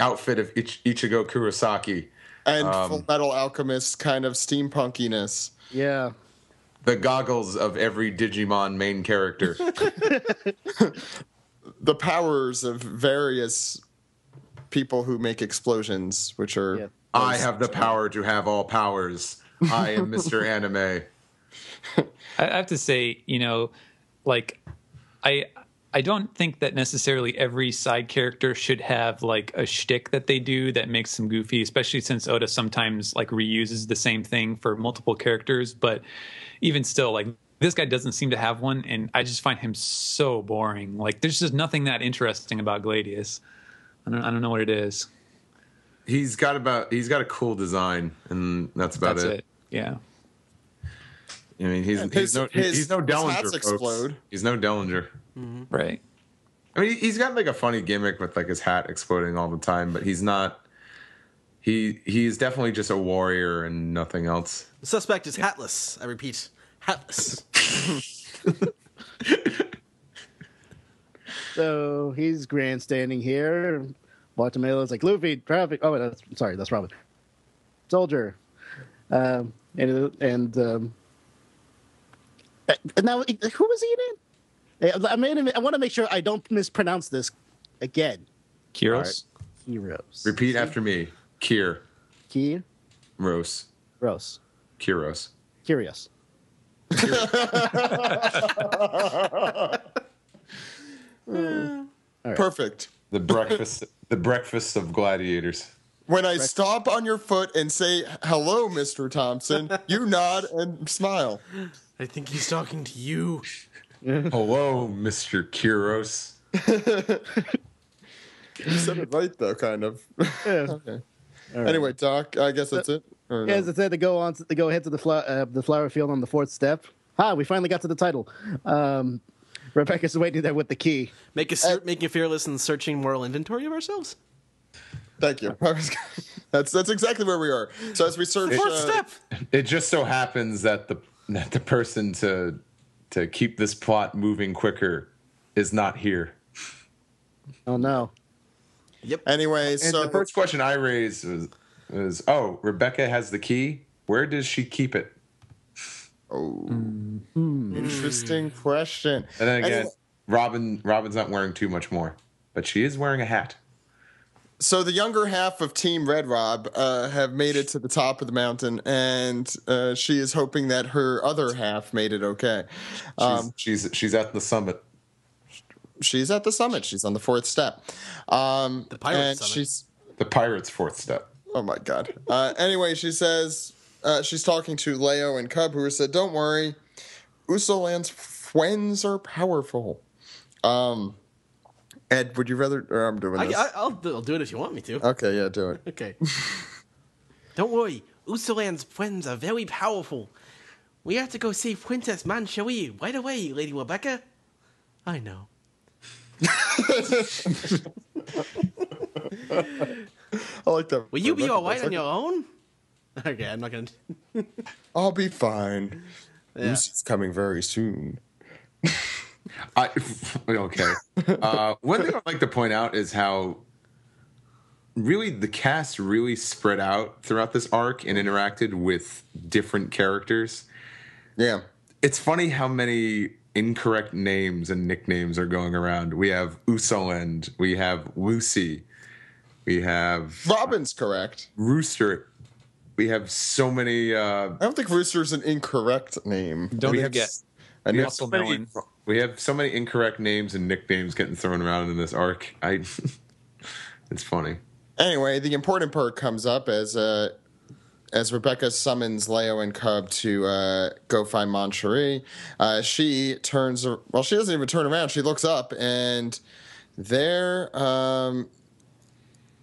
outfit of Ichigo Kurosaki. And Full Metal Alchemist kind of steampunkiness. Yeah. The goggles of every Digimon main character. The powers of various people who make explosions, which are... Yeah. I have the power to have all powers. I am Mr. Anime. I have to say, like, I don't think that necessarily every side character should have like a shtick that they do that makes them goofy, especially since Oda sometimes like reuses the same thing for multiple characters. But even still, like, this guy doesn't seem to have one, and I just find him so boring. Like, there's just nothing that interesting about Gladius. I don't know what it is. He's got a cool design, and that's about it. Yeah. I mean, he's no Dellinger. Hats Folks. explode. He's no Dellinger. Mm-hmm. Right. I mean, he's got like a funny gimmick with like his hat exploding all the time, but he's not. He's definitely just a warrior and nothing else. The suspect is hatless. I repeat, hatless. So he's grandstanding here. Guatemala's like, Luffy, traffic. Oh, that's Robin. Soldier. And now, who was he in? I want to make sure I don't mispronounce this again. Kyros? Heroes. Repeat after me. Kier. Key. Rose. Rose. Kyros. Curious. Perfect. The breakfast of gladiators. When I stomp on your foot and say, hello, Mr. Thompson, you nod and smile. I think he's talking to you. Hello, Mr. Kyros. You said it right, though, kind of. Yeah. Okay. Right. Anyway, Doc, I guess that's it. Or no? As it said, to go ahead to the flower field on the fourth step. We finally got to the title. Rebecca's waiting there with the key. Making fearless and searching moral inventory of ourselves. Thank you. That's exactly where we are. So as we search, Fourth step. It just so happens that the person to keep this plot moving quicker is not here. Oh no. Yep. Anyway, And so the first question I raised was, Rebecca has the key. Where does she keep it? Interesting question. And then again, Anyway, Robin's not wearing too much more, but she is wearing a hat. so the younger half of Team Red Rob have made it to the top of the mountain, and she is hoping that her other half made it okay. She's at the summit. She's at the summit. She's on the fourth step. The pirate and summit. she's The pirate's fourth step. oh my god. Anyway, she says she's talking to Leo and Cub, who said, "Don't worry, Usoland's friends are powerful." Ed, would you rather? Or I'm doing this. I'll do it if you want me to. Okay, yeah, do it. Okay. Don't worry, Usoland's friends are very powerful. We have to go save Princess Manchuri right away, Lady Rebecca. I know. I like that. Will you be Rebecca all right voice. on your own? Okay, I'm not gonna. I'll be fine. Yeah. Lucy's coming very soon. Okay. One thing I'd like to point out is how really the cast really spread out throughout this arc and interacted with different characters. Yeah. It's funny how many incorrect names and nicknames are going around. We have Usoland, we have Lucy, we have Robin's correct. Rooster. We have so many. I don't think Rooster's an incorrect name. Don't we have forget. And we have, it's- so many, we have so many incorrect names and nicknames getting thrown around in this arc. It's funny. Anyway, the important part comes up as as Rebecca summons Leo and Cub to go find Moncherie, she turns. Well, she doesn't even turn around. She looks up, and there.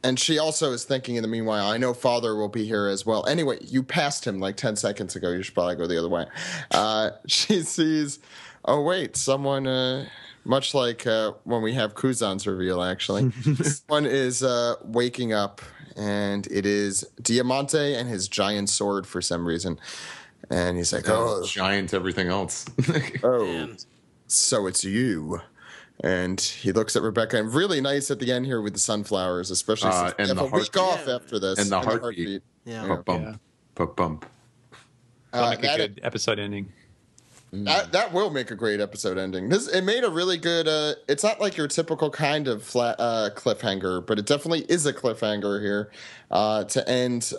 And she also is thinking in the meanwhile, I know Father will be here as well. Anyway, you passed him like 10 seconds ago. You should probably go the other way. She sees, oh, wait, someone, much like when we have Kuzan's reveal, actually. Someone is waking up, and it is Diamante and his giant sword for some reason. And he's like, oh. Giant everything else. Oh, Man. so it's you. And he looks at Rebecca, and really nice at the end here with the sunflowers, especially since we and have the a week off after this. And the heartbeat. Yeah. Bump. Bump. That'll make a good episode ending. That will make a great episode ending. It made a really good. It's not like your typical kind of flat cliffhanger, but it definitely is a cliffhanger here to end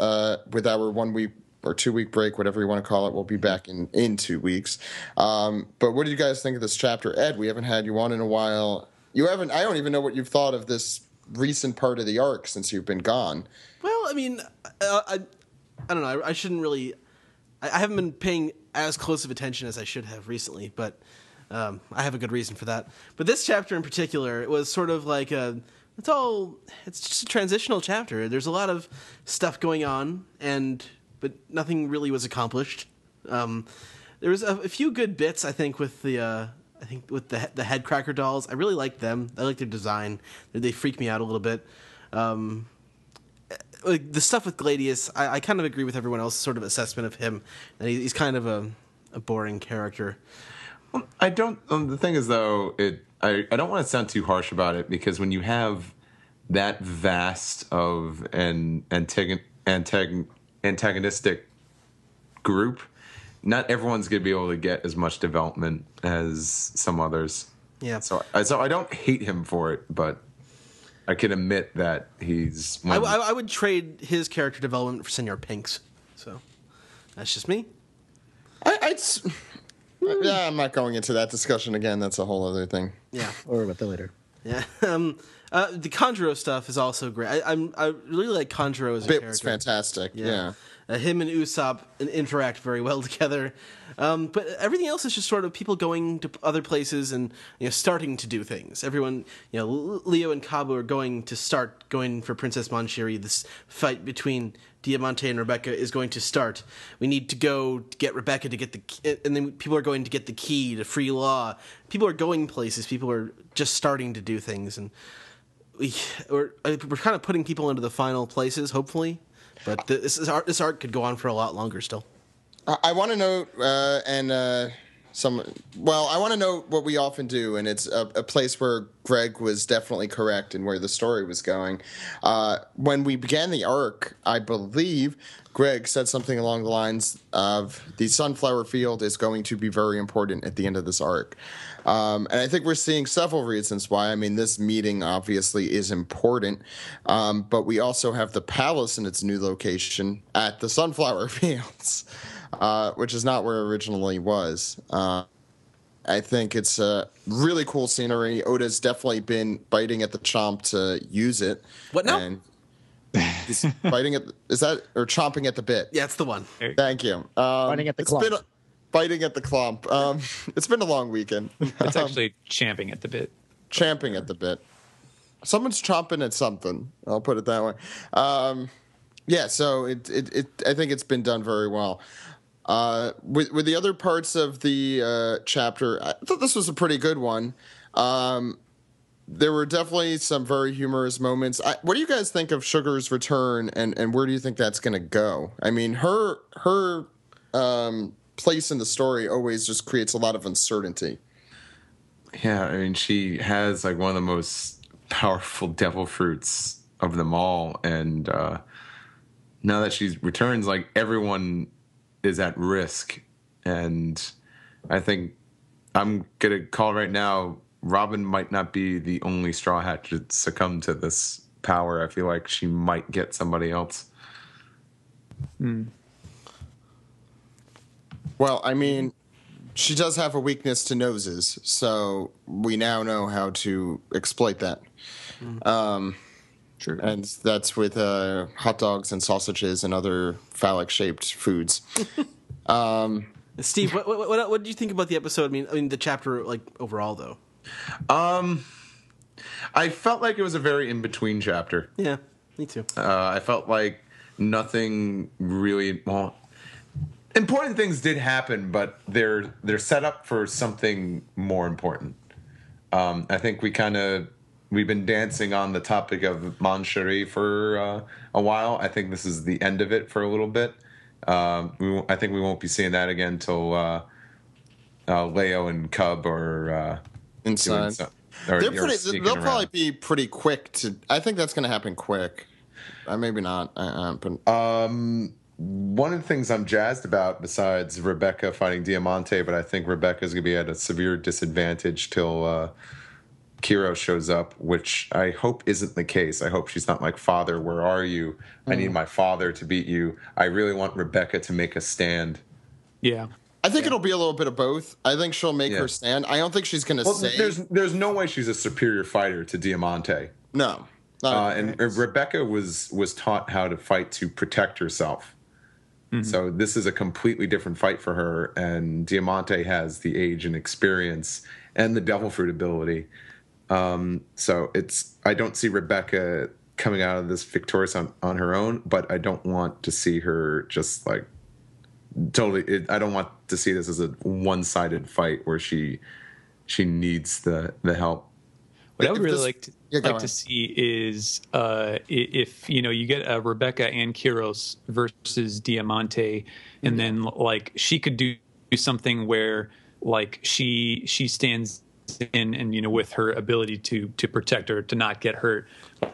with our 1 week or 2 week break, whatever you want to call it. We'll be back in 2 weeks. But what do you guys think of this chapter, Ed? We haven't had you on in a while. You haven't. I don't even know what you've thought of this recent part of the arc since you've been gone. Well, I mean, I don't know. I shouldn't really. I haven't been paying as close of attention as I should have recently, but I have a good reason for that. But this chapter in particular, it was sort of like it's just a transitional chapter. There's a lot of stuff going on, but nothing really was accomplished. There was a few good bits, I think, with the headcracker dolls. I really liked them. I like their design. They freak me out a little bit. Like the stuff with Gladius, I kind of agree with everyone else's sort of assessment of him. And he's kind of a boring character. Well, I don't. The thing is, though, I don't want to sound too harsh about it, because when you have that vast of an antagonistic group, not everyone's going to be able to get as much development as some others. Yeah. So I don't hate him for it, but I can admit that he's. I would trade his character development for Senor Pink's. So that's just me. Yeah, I'm not going into that discussion again. That's a whole other thing. Yeah. Or about that later. Yeah. The Conjuro stuff is also great. I really like Conjuro as a character. It's fantastic. Yeah. Him and Usopp interact very well together. But everything else is just sort of people going to other places and starting to do things. Everyone, Leo and Kabu are going for Princess Moncherie. This fight between Diamante and Rebecca is going to start. We need to go to get Rebecca to get the key, and then people are going to get the key to free Law. People are going places. People are just starting to do things, and we're kind of putting people into the final places, hopefully. But this arc could go on for a lot longer still. I want to note, I want to note what we often do, and it's a place where Greg was definitely correct in where the story was going. When we began the arc, I believe Greg said something along the lines of the sunflower field is going to be very important at the end of this arc. And I think we're seeing several reasons why. I mean, this meeting obviously is important, but we also have the palace in its new location at the sunflower fields, which is not where it originally was. I think it's a really cool scenery. Oda's definitely been biting at the chomp to use it. What now? And he's biting at, is that, or chomping at the bit? Yeah, it's the one. Thank you. Biting at the clump. Biting at the clump. It's been a long weekend. It's actually champing at the bit. Champing at the bit. Someone's chomping at something. I'll put it that way. Yeah, so I think it's been done very well. With the other parts of the chapter, I thought this was a pretty good one. There were definitely some very humorous moments. What do you guys think of Sugar's return, and where do you think that's going to go? I mean, her place in the story always just creates a lot of uncertainty. Yeah, I mean, she has like one of the most powerful devil fruits of them all, and now that she returns, like everyone is at risk, and I think I'm gonna call right now. Robin might not be the only Straw Hat to succumb to this power. I feel like she might get somebody else. Well, I mean, she does have a weakness to noses, so we now know how to exploit that. True. And that's with hot dogs and sausages and other phallic-shaped foods. Steve, what did you think about the episode? I mean, the chapter, like, overall, though. I felt like it was a very in-between chapter. Yeah, me too. I felt like nothing really... Well, important things did happen, but they're set up for something more important. I think we've been dancing on the topic of Mancherie for a while. I think this is the end of it for a little bit. I think we won't be seeing that again until Leo and Cub are inside. They'll probably be pretty quick to. I think that's going to happen quick. Maybe not. But one of the things I'm jazzed about, besides Rebecca fighting Diamante, but I think Rebecca's going to be at a severe disadvantage till Kiro shows up, which I hope isn't the case. I hope she's not like, Father, where are you? I need my father to beat you. I really want Rebecca to make a stand. Yeah. I think it'll be a little bit of both. I think she'll make her stand. I don't think she's going to say... There's no way she's a superior fighter to Diamante. No. And Rebecca was taught how to fight to protect herself. Mm-hmm. So this is a completely different fight for her, and Diamante has the age and experience and the devil fruit ability. So I don't see Rebecca coming out of this victorious on her own, but I don't want to see her just like totally. I don't want to see this as a one-sided fight where she needs the help. What I would really like to see is if you get Rebecca and Kyros versus Diamante, and then like she could do something where like she stands in and with her ability to protect her, to not get hurt,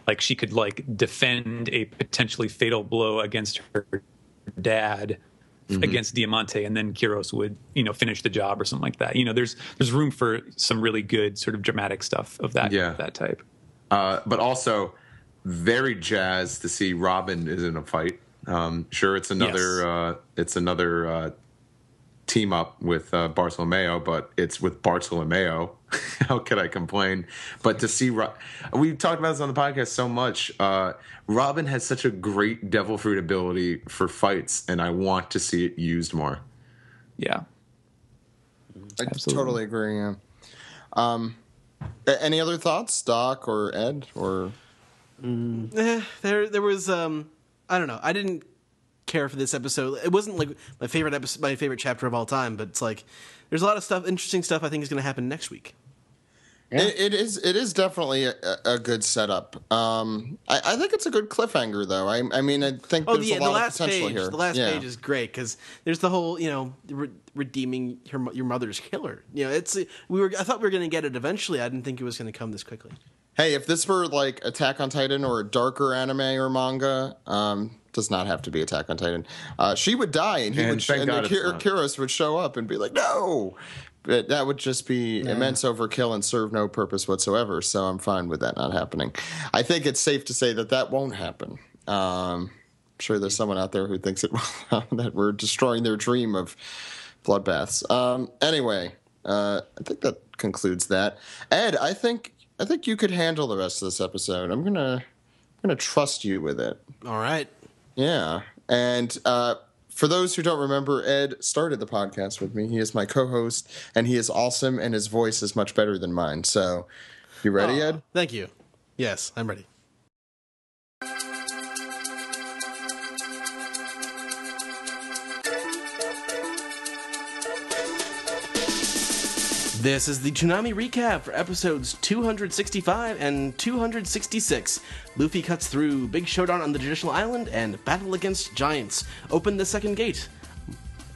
like she could like defend a potentially fatal blow against her dad. Mm-hmm. Against Diamante, and then Kyros would, finish the job or something like that. There's room for some really good sort of dramatic stuff of that type. But also very jazzed to see Robin is in a fight. Sure, it's another team up with Bartolomeo, but it's with Bartolomeo. How could I complain? But to see, we've talked about this on the podcast so much. Robin has such a great devil fruit ability for fights, and I want to see it used more. Yeah, I totally agree. Yeah. Any other thoughts, Doc or Ed? Or there was I don't know. I didn't care for this episode. It wasn't like my favorite chapter of all time, but it's like there's a lot of interesting stuff I think is going to happen next week. Yeah. It is definitely a good setup. I think it's a good cliffhanger, though. I mean, I think there's a lot of potential here. The last page is great because there's the whole, redeeming your mother's killer. I thought we were going to get it eventually. I didn't think it was going to come this quickly. Hey, if this were like Attack on Titan or a darker anime or manga, does not have to be Attack on Titan, she would die, and Kyros would show up and be like, no. But that would just be immense overkill and serve no purpose whatsoever, so I'm fine with that not happening. I think it's safe to say that won't happen. I'm sure there's someone out there who thinks that we're destroying their dream of bloodbaths. Anyway, I think that concludes that. Ed, I think you could handle the rest of this episode. I'm gonna trust you with it. All right. Yeah, and for those who don't remember, Ed started the podcast with me. He is my co-host, and he is awesome, and his voice is much better than mine. So, you ready, Ed? Thank you. Yes, I'm ready. This is the Toonami Recap for episodes 265 and 266. Luffy cuts through, big showdown on the Judicial Island, and battle against giants. Open the second gate.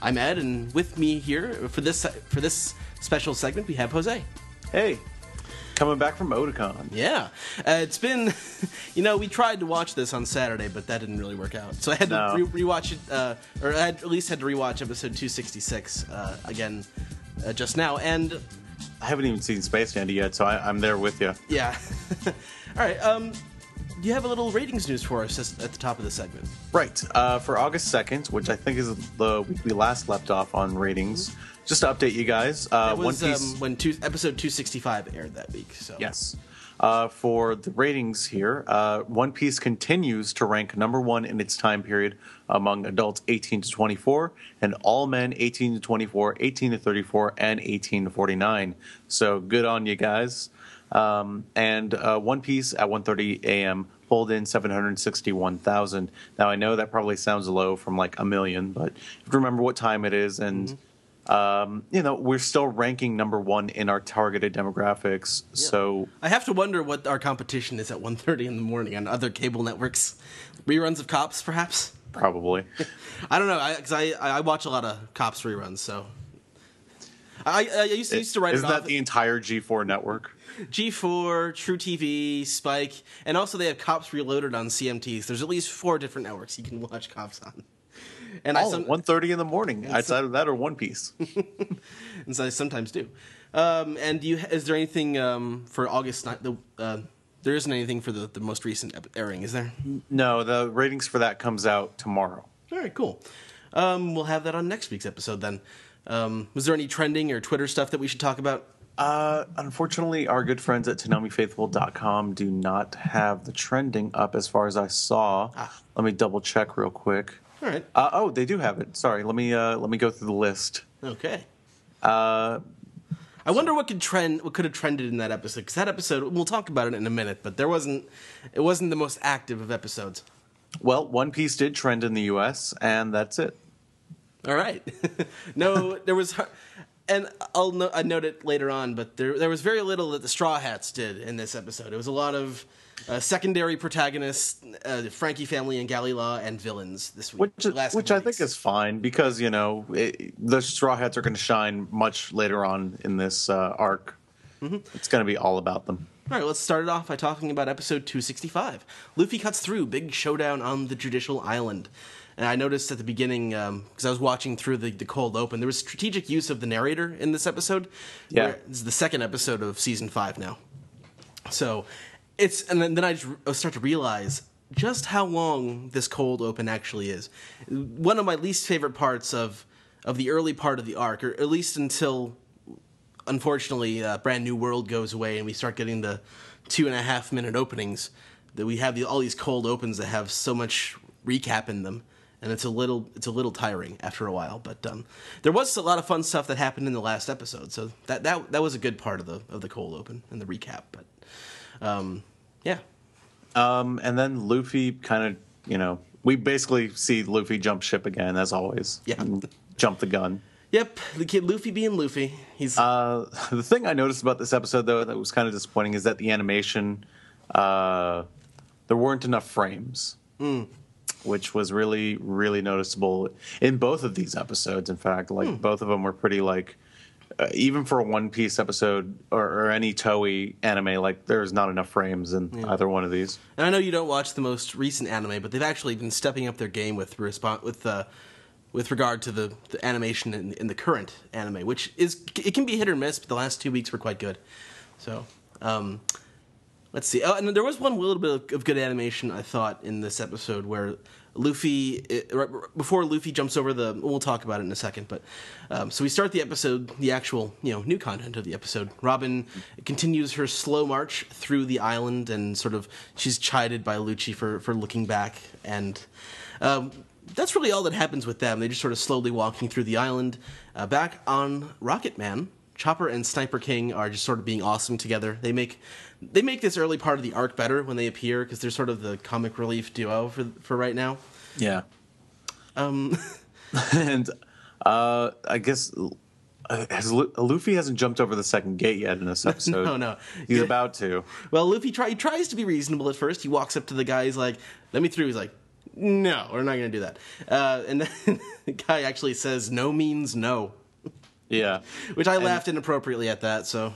I'm Ed, and with me here for this special segment, we have Jose. Hey, coming back from Otakon. Yeah. It's been, we tried to watch this on Saturday, but that didn't really work out. So I had to rewatch it, or I at least had to rewatch episode 266 again. Just now, and I haven't even seen Space Dandy yet, so I'm there with you. Yeah. All right. You have a little ratings news for us at the top of the segment. Right. For August 2nd, which I think is the week we last left off on ratings, just to update you guys. That was One Piece, when episode 265 aired that week. So yes. For the ratings here, One Piece continues to rank number one in its time period among adults 18 to 24 and all men 18 to 24, 18 to 34, and 18 to 49. So good on you guys. And One Piece at 1:30 a.m. pulled in 761,000. Now I know that probably sounds low from like a million, but you have to remember what time it is, and we're still ranking number one in our targeted demographics. Yeah. So I have to wonder what our competition is at 1:30 in the morning on other cable networks. Reruns of Cops, perhaps. Probably. I don't know, because I watch a lot of Cops reruns, so I used to write. Isn't that the entire G4 network? G4, True TV, Spike, and also they have Cops Reloaded on CMTs. There's at least 4 different networks you can watch Cops on. And at 1:30 in the morning, outside of that, or One Piece. And so I sometimes do. And is there anything for August 9th? There isn't anything for the most recent airing, is there? No, the ratings for that comes out tomorrow. All right, cool. We'll have that on next week's episode then. Was there any trending or Twitter stuff that we should talk about? Unfortunately, our good friends at ToonamiFaithful.com do not have the trending up as far as I saw. Let me double check real quick. All right. They do have it. Sorry, let me go through the list. Okay. I wonder what could have trended in that episode, because that episode, we'll talk about it in a minute, but it wasn't the most active of episodes. Well, One Piece did trend in the U.S., and that's it. All right. No, there was, and I note it later on, but there was very little that the Straw Hats did in this episode. It was a lot of secondary protagonists, Frankie family and Galila, and villains this week. Which I think is fine, because the Straw Hats are going to shine much later on in this arc. Mm-hmm. It's going to be all about them. All right, let's start it off by talking about episode 265. Luffy cuts through, big showdown on the Judicial Island. And I noticed at the beginning, because I was watching through the cold open, there was strategic use of the narrator in this episode. Yeah. This is the second episode of season 5 now. So and then I start to realize just how long this cold open actually is. One of my least favorite parts of the early part of the arc, or at least until, unfortunately, Brand New World goes away and we start getting the 2.5-minute openings, that we have all these cold opens that have so much recap in them. And it's a little tiring after a while, but there was a lot of fun stuff that happened in the last episode, so that was a good part of the cold open and the recap. But yeah. And then Luffy kind of, we basically see Luffy jump ship again, as always. Yeah. Jump the gun. Yep, the kid Luffy being Luffy. He's the thing I noticed about this episode, though, that was kind of disappointing is that the animation, there weren't enough frames. Which was really, really noticeable in both of these episodes. In fact, both of them were pretty even for a One Piece episode or any Toei anime, there's not enough frames in either one of these. And I know you don't watch the most recent anime, but they've actually been stepping up their game with regard to the animation in the current anime, which it can be hit or miss, but the last 2 weeks were quite good. So. Let's see. Oh, and there was one little bit of good animation, I thought, in this episode where Luffy, before Luffy jumps over we'll talk about it in a second, but so we start the episode, the actual, new content of the episode. Robin continues her slow march through the island, and sort of she's chided by Lucci for looking back, and that's really all that happens with them. They just sort of slowly walking through the island. Back on Rocket Man, Chopper and Sniper King are just sort of being awesome together. They make this early part of the arc better when they appear, because they're sort of the comic relief duo for right now. Yeah. And I guess Luffy hasn't jumped over the second gate yet in this episode. No. He's about to. Well, Luffy tries to be reasonable at first. He walks up to the guy. He's like, "Let me through." He's like, "No, we're not going to do that." And then the guy actually says, "No means no." Yeah. Which I laughed inappropriately at that, so.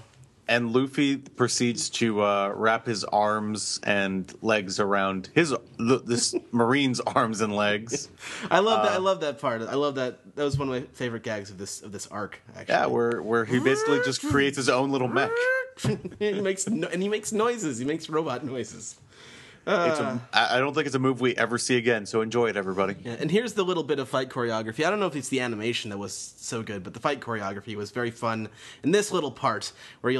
And Luffy proceeds to wrap his arms and legs around this Marine's arms and legs. I love that. I love that part. I love that. That was one of my favorite gags of this arc. Actually. Yeah, where he basically just creates his own little mech. he makes noises. He makes robot noises. I don't think it's a move we ever see again, so enjoy it, everybody. Yeah, and here's the little bit of fight choreography. I don't know if it's the animation that was so good, but the fight choreography was very fun in this little part where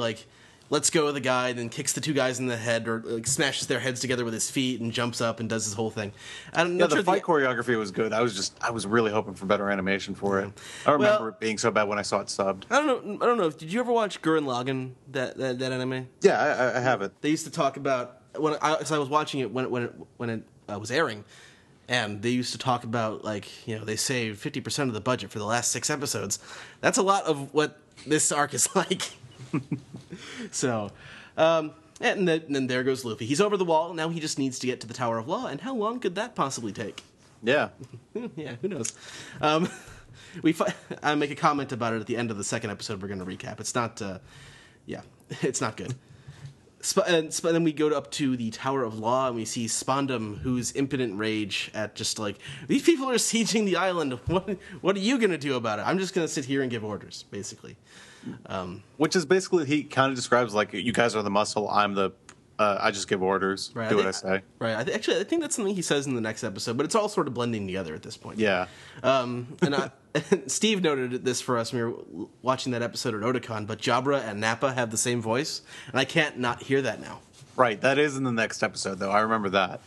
lets go of the guy, then kicks the two guys in the head, or like, smashes their heads together with his feet, and jumps up and does his whole thing. The fight choreography was good. I was really hoping for better animation for it. I remember it being so bad when I saw it subbed. I don't know. Did you ever watch Gurren Lagann, that anime? Yeah, I have it. They used to talk about so I was watching it when it was airing, and they used to talk about, like, they saved 50% of the budget for the last 6 episodes. That's a lot of what this arc is like. So, and then there goes Luffy. He's over the wall. Now he just needs to get to the Tower of Law. And how long could that possibly take? Yeah. Yeah, who knows? I make a comment about it at the end of the second episode we're going to recap. It's not, it's not good. And then we go up to the Tower of Law, and we see Spondum, who's impotent rage at just like, these people are sieging the island. What are you going to do about it? I'm just going to sit here and give orders, basically. Which is basically, he kind of describes like, you guys are the muscle, I'm the I just give orders, right, do what I say. Right. I think that's something he says in the next episode, but it's all sort of blending together at this point. Yeah. And Steve noted this for us when we were watching that episode at Otakon, but Jabra and Nappa have the same voice, and I can't not hear that now. Right. That is in the next episode, though. I remember that.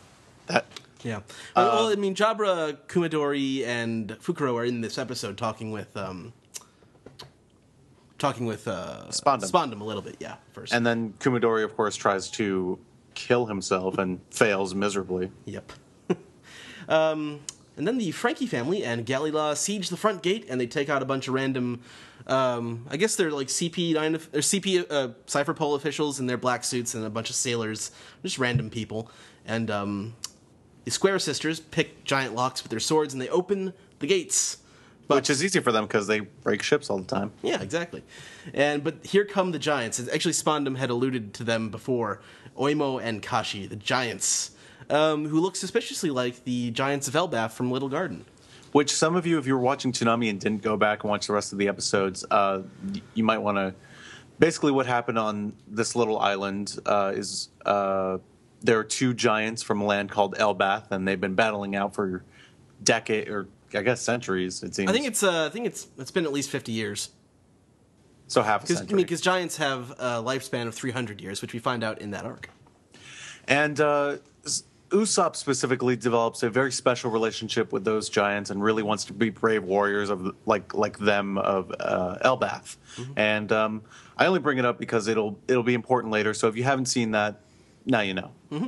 Yeah. Well, I mean, Jabra, Kumadori, and Fukuro are in this episode talking with Spondum a little bit, yeah, first. And then Kumadori, of course, tries to kill himself and fails miserably. Yep. And then the Frankie family and Galila siege the front gate, and they take out a bunch of random, I guess they're like CP Cypherpol officials in their black suits, and a bunch of sailors, just random people. And the Square Sisters pick giant locks with their swords, and they open the gates. Which is easy for them because they break ships all the time. Yeah, exactly. But here come the giants. Actually, Spondum had alluded to them before. Oimo and Kashi, the giants, who look suspiciously like the giants of Elbaf from Little Garden. Which some of you, if you were watching Toonami and didn't go back and watch the rest of the episodes, you might want to... Basically what happened on this little island is there are 2 giants from a land called Elbath, and they've been battling out for decades, or I guess centuries, it seems. I think it's been at least 50 years. So half a century. Because giants have a lifespan of 300 years, which we find out in that arc. And Usopp specifically develops a very special relationship with those giants and really wants to be brave warriors of like them of Elbath. Mm-hmm. And I only bring it up because it'll be important later. So if you haven't seen that, now you know. Mm-hmm.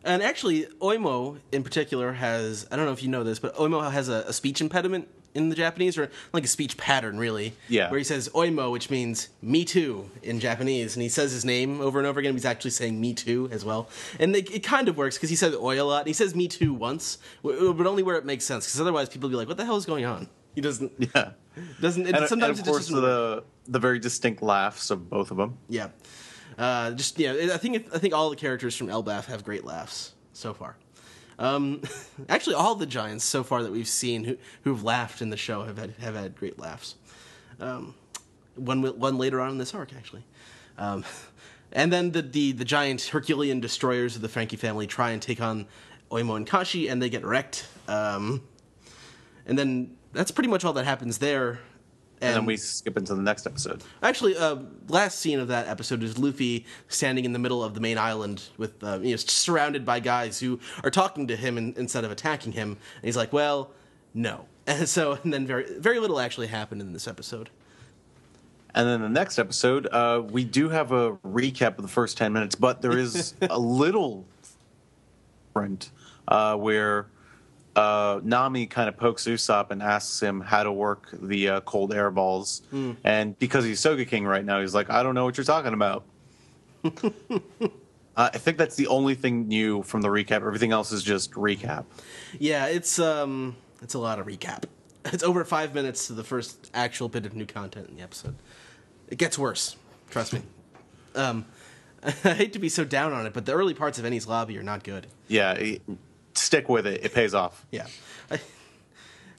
And actually, Oimo in particular has, I don't know if you know this, but Oimo has a speech impediment in the Japanese, or like a speech pattern, really. Yeah. Where he says Oimo, which means me too in Japanese, and he says his name over and over again. He's actually saying me too as well. And it kind of works because he says oi a lot, and he says me too once, but only where it makes sense, because otherwise people will be like, what the hell is going on? He doesn't. Yeah. Doesn't. And sometimes and of course, the very distinct laughs of both of them. Yeah. I think all the characters from Elbaf have great laughs so far. Actually, all the giants so far that we've seen who've laughed in the show have had great laughs. One later on in this arc, actually. And then the giant Herculean destroyers of the Frankie family try and take on Oimo and Kashi, and they get wrecked. And then that's pretty much all that happens there. And then we skip into the next episode. Actually, last scene of that episode is Luffy standing in the middle of the main island with, surrounded by guys who are talking to him instead of attacking him. And he's like, well, no. And then very, very little actually happened in this episode. And then the next episode, we do have a recap of the first 10 minutes, but there is a little different where... Nami kind of pokes Usopp and asks him how to work the cold air balls. Mm. And because he's Sogeking right now, he's like, I don't know what you're talking about. I think that's the only thing new from the recap. Everything else is just recap. Yeah, it's a lot of recap. It's over 5 minutes to the first actual bit of new content in the episode. It gets worse. Trust me. I hate to be so down on it, but the early parts of Eni's Lobby are not good. Yeah, stick with it. It pays off. Yeah. The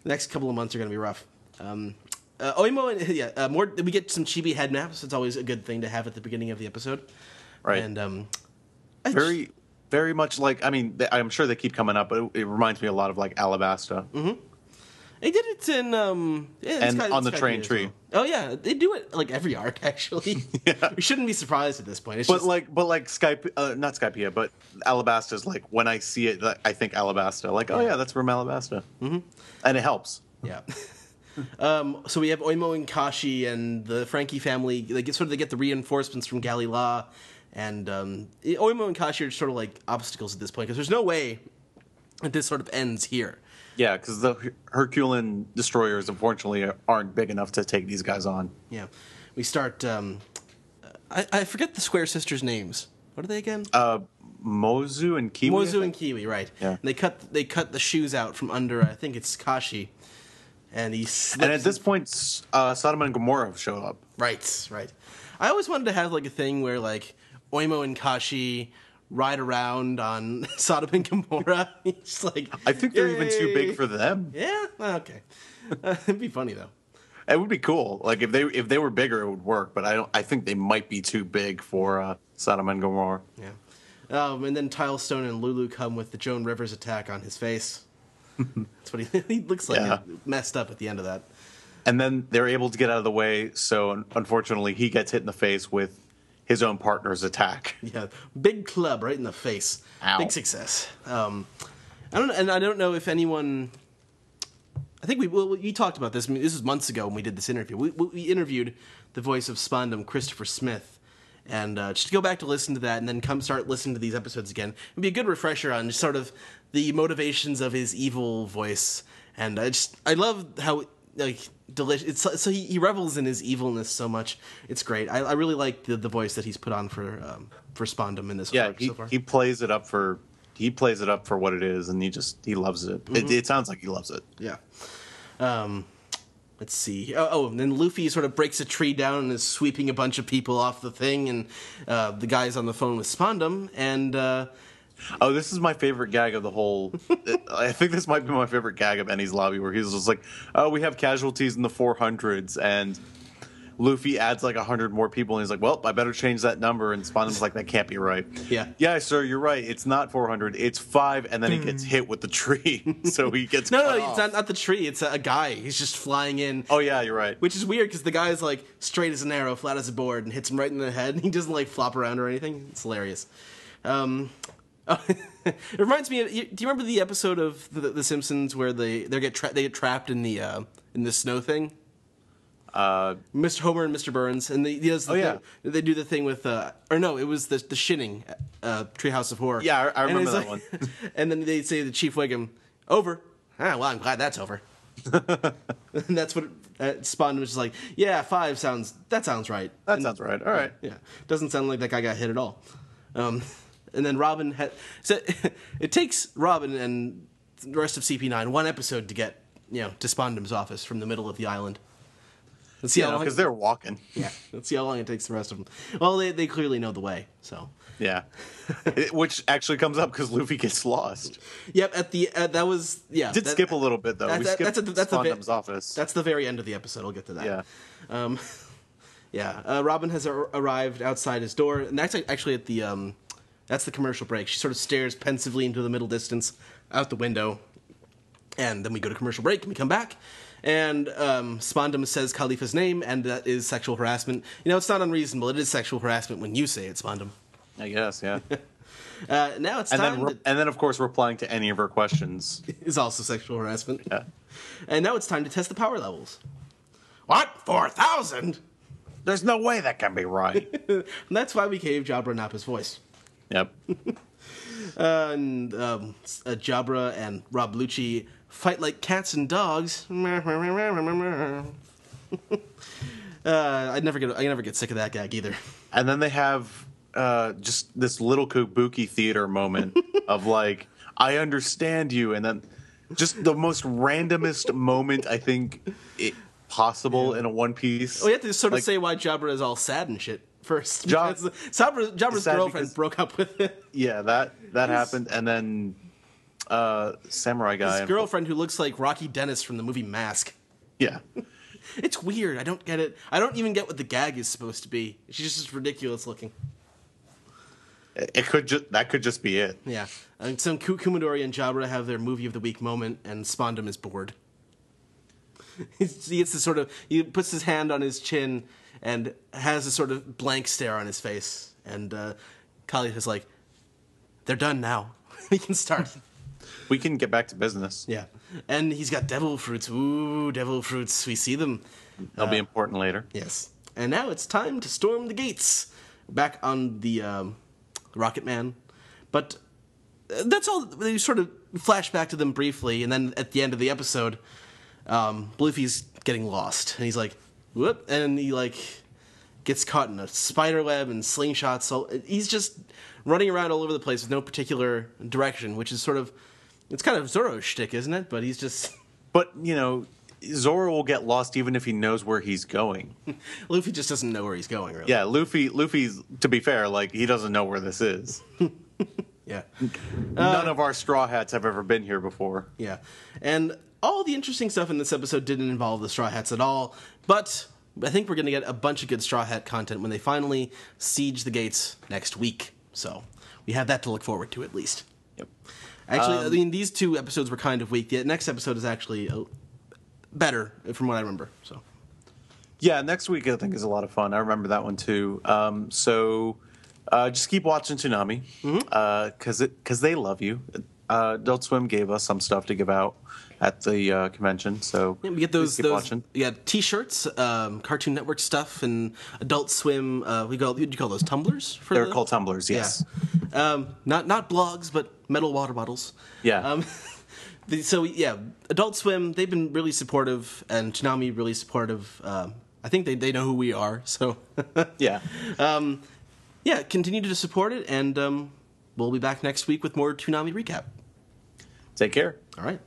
next couple of months are going to be rough. Oimo, more. We get some chibi head maps. It's always a good thing to have at the beginning of the episode. Right. And very, very much like, I mean, I'm sure they keep coming up, but it reminds me a lot of like Alabasta. Mm-hmm. They did it in and on the train tree. Well. Oh yeah, they do it like every arc actually. Yeah. We shouldn't be surprised at this point. It's But just, like Skype, not Skypea, but Alabasta's like when I see it, I think Alabasta. Like, oh yeah, that's from Alabasta, and it helps. yeah. So we have Oimo and Kashi and the Frankie family. They get the reinforcements from Galila, and Oimo and Kashi are sort of like obstacles at this point because there's no way that this sort of ends here. Yeah, because the Herculean destroyers, unfortunately, aren't big enough to take these guys on. Yeah, we start. I forget the Square Sisters' names. What are they again? Mozu and Kiwi. Mozu and Kiwi, right? Yeah. And they cut the shoes out from under. I think it's Kashi, and he slips. And at this point, Sodom and Gomorrah show up. Right. I always wanted to have like a thing where like Oimo and Kashi ride around on Sodom and Gomorrah. It's like, I think they're even too big yay. for them. Yeah, okay. It'd be funny though. It would be cool. Like if they were bigger, it would work. But I think they might be too big for Sodom and Gomorrah. Yeah. And then Tilestone and Lulu come with the Joan Rivers attack on his face. That's what he looks like. Messed up at the end of that. And then they're able to get out of the way. So unfortunately, he gets hit in the face with his own partner's attack. Yeah, big club right in the face. Ow. Big success. I don't know if anyone. I think we talked about this. I mean, this was months ago when we did this interview. We interviewed the voice of Spondum, Christopher Smith, and just to go back to listen to that and then come start listening to these episodes again, it'd be a good refresher on just sort of the motivations of his evil voice. And I love how like delicious. So he revels in his evilness so much. It's great. I really like the voice that he's put on for Spondum in this arc so far. He plays it up for what it is, and he loves it. It sounds like he loves it. Yeah. Let's see. And then Luffy sort of breaks a tree down and is sweeping a bunch of people off the thing, and the guy's on the phone with Spondum, and this is my favorite gag of the whole. I think this might be my favorite gag of Ennie's Lobby, where he's just like, "Oh, we have casualties in the 400s," and Luffy adds like 100 more people, and he's like, "Well, I better change that number." And Spondum's like, "That can't be right." Yeah, sir, you're right. It's not 400. It's 5, and then he gets hit with the tree, so he gets no, it's not the tree. It's a guy. He's just flying in. Oh yeah, you're right. Which is weird because the guy's like straight as an arrow, flat as a board, and hits him right in the head. And he doesn't like flop around or anything. It's hilarious. It reminds me of. Do you remember the episode of the Simpsons where they get trapped in the snow thing? Mr. Homer and Mr. Burns, and they do the thing with it was the Shinning Treehouse of Horror. Yeah, I remember that one. And then they say to Chief Wiggum, "Over." Well, I'm glad that's over. And that's what Spondum was just like. Yeah, 5 sounds right. Sounds right. All right. Yeah, doesn't sound like that guy got hit at all. And then Robin so it takes Robin and the rest of CP9 one episode to get to Spondum's office from the middle of the island. Let's see how long, because they're walking. Yeah, let's see how long it takes the rest of them. Well, they clearly know the way, so yeah. Which actually comes up because Luffy gets lost. Yep. At the that was skip a little bit though. We skipped Spondum's office. That's the very end of the episode. I'll get to that. Yeah. Robin has arrived outside his door, and that's actually at the that's the commercial break. She sort of stares pensively into the middle distance out the window, and then we go to commercial break, and we come back, and Spondum says Khalifa's name, and that is sexual harassment. It's not unreasonable. It is sexual harassment when you say it, Spondum. I guess, yeah. Now it's time. And then, of course, replying to any of her questions is also sexual harassment. Yeah. And now it's time to test the power levels. What? 4,000? There's no way that can be right. And that's why we gave Jabra Nappa's voice. Yep. And Jabra and Rob Lucci fight like cats and dogs. I never get sick of that gag either. And then they have just this little kabuki theater moment of like, I understand you, and then just the most randomest moment I think possible in a One Piece. Oh, you have to sort of say why Jabra is all sad and shit first. Jabra's girlfriend broke up with him. Yeah, that happened, and then samurai guy. His girlfriend who looks like Rocky Dennis from the movie Mask. Yeah. It's weird. I don't get it. I don't even get what the gag is supposed to be. She's just ridiculous looking. That could just be it. Yeah. And some Kumadori and Jabra have their movie of the week moment, and Spondum is bored. he gets this sort of, he puts his hand on his chin and has a sort of blank stare on his face. And Kali is like, they're done now. We can start. We can get back to business. Yeah. And he's got devil fruits. Ooh, devil fruits. We see them. They'll be important later. Yes. And now it's time to storm the gates. Back on the Rocket Man. But that's all. They sort of flash back to them briefly. And then at the end of the episode, Luffy's getting lost. And he's like, whoop. And he, like, gets caught in a spider web and slingshots. So he's just running around all over the place with no particular direction, which is sort of, it's kind of Zoro's shtick, isn't it? But he's just... But, you know, Zoro will get lost even if he knows where he's going. Luffy just doesn't know where he's going, really. Yeah, Luffy's, to be fair, like, he doesn't know where this is. Yeah. None of our Straw Hats have ever been here before. Yeah. And all the interesting stuff in this episode didn't involve the Straw Hats at all, but I think we're going to get a bunch of good Straw Hat content when they finally siege the gates next week. So we have that to look forward to, at least. Yep. Actually, I mean, these two episodes were kind of weak. The next episode is actually better, from what I remember. So, yeah, next week I think is a lot of fun. I remember that one too. So just keep watching Toonami because they love you. Adult Swim gave us some stuff to give out at the convention, so yeah, we get those watching. Yeah, T-shirts, Cartoon Network stuff, and Adult Swim. What do you call those, tumblers? They're called tumblers, yes. Yeah. Not blogs, but metal water bottles. Yeah. So yeah, Adult Swim, they've been really supportive, and Toonami really supportive. I think they know who we are, so Yeah. Yeah, continue to support it, and we'll be back next week with more Toonami Recap. Take care. All right.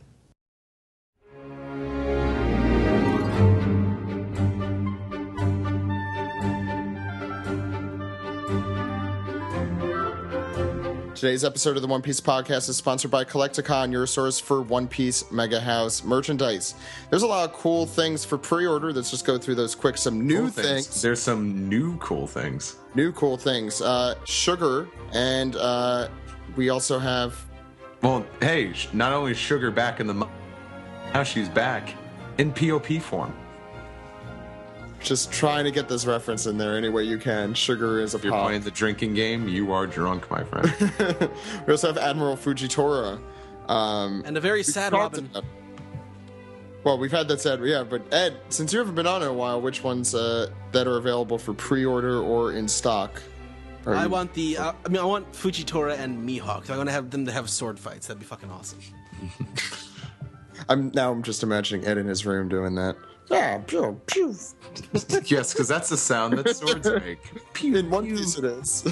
Today's episode of the One Piece Podcast is sponsored by Kolektakon, your source for One Piece Mega House merchandise. There's a lot of cool things for pre-order. Let's just go through those quick. Some new things. There's some new cool things. New cool things. Sugar, and we also have... Well, hey, not only Sugar back in the... Now she's back in POP form. Just trying to get this reference in there any way you can. Sugar is a If you're pop. playing the drinking game, you are drunk, my friend. We also have Admiral Fujitora. And a very sad Robin. Well, we've had that said, yeah, but Ed, since you haven't been on in a while, which ones that are available for pre-order or in stock? I want I want Fujitora and Mihawk. I want to have them to have sword fights. That'd be fucking awesome. I'm just imagining Ed in his room doing that. Yeah, pew, pew. Yes, because that's the sound that swords make. Pew, In One pew. Piece it is.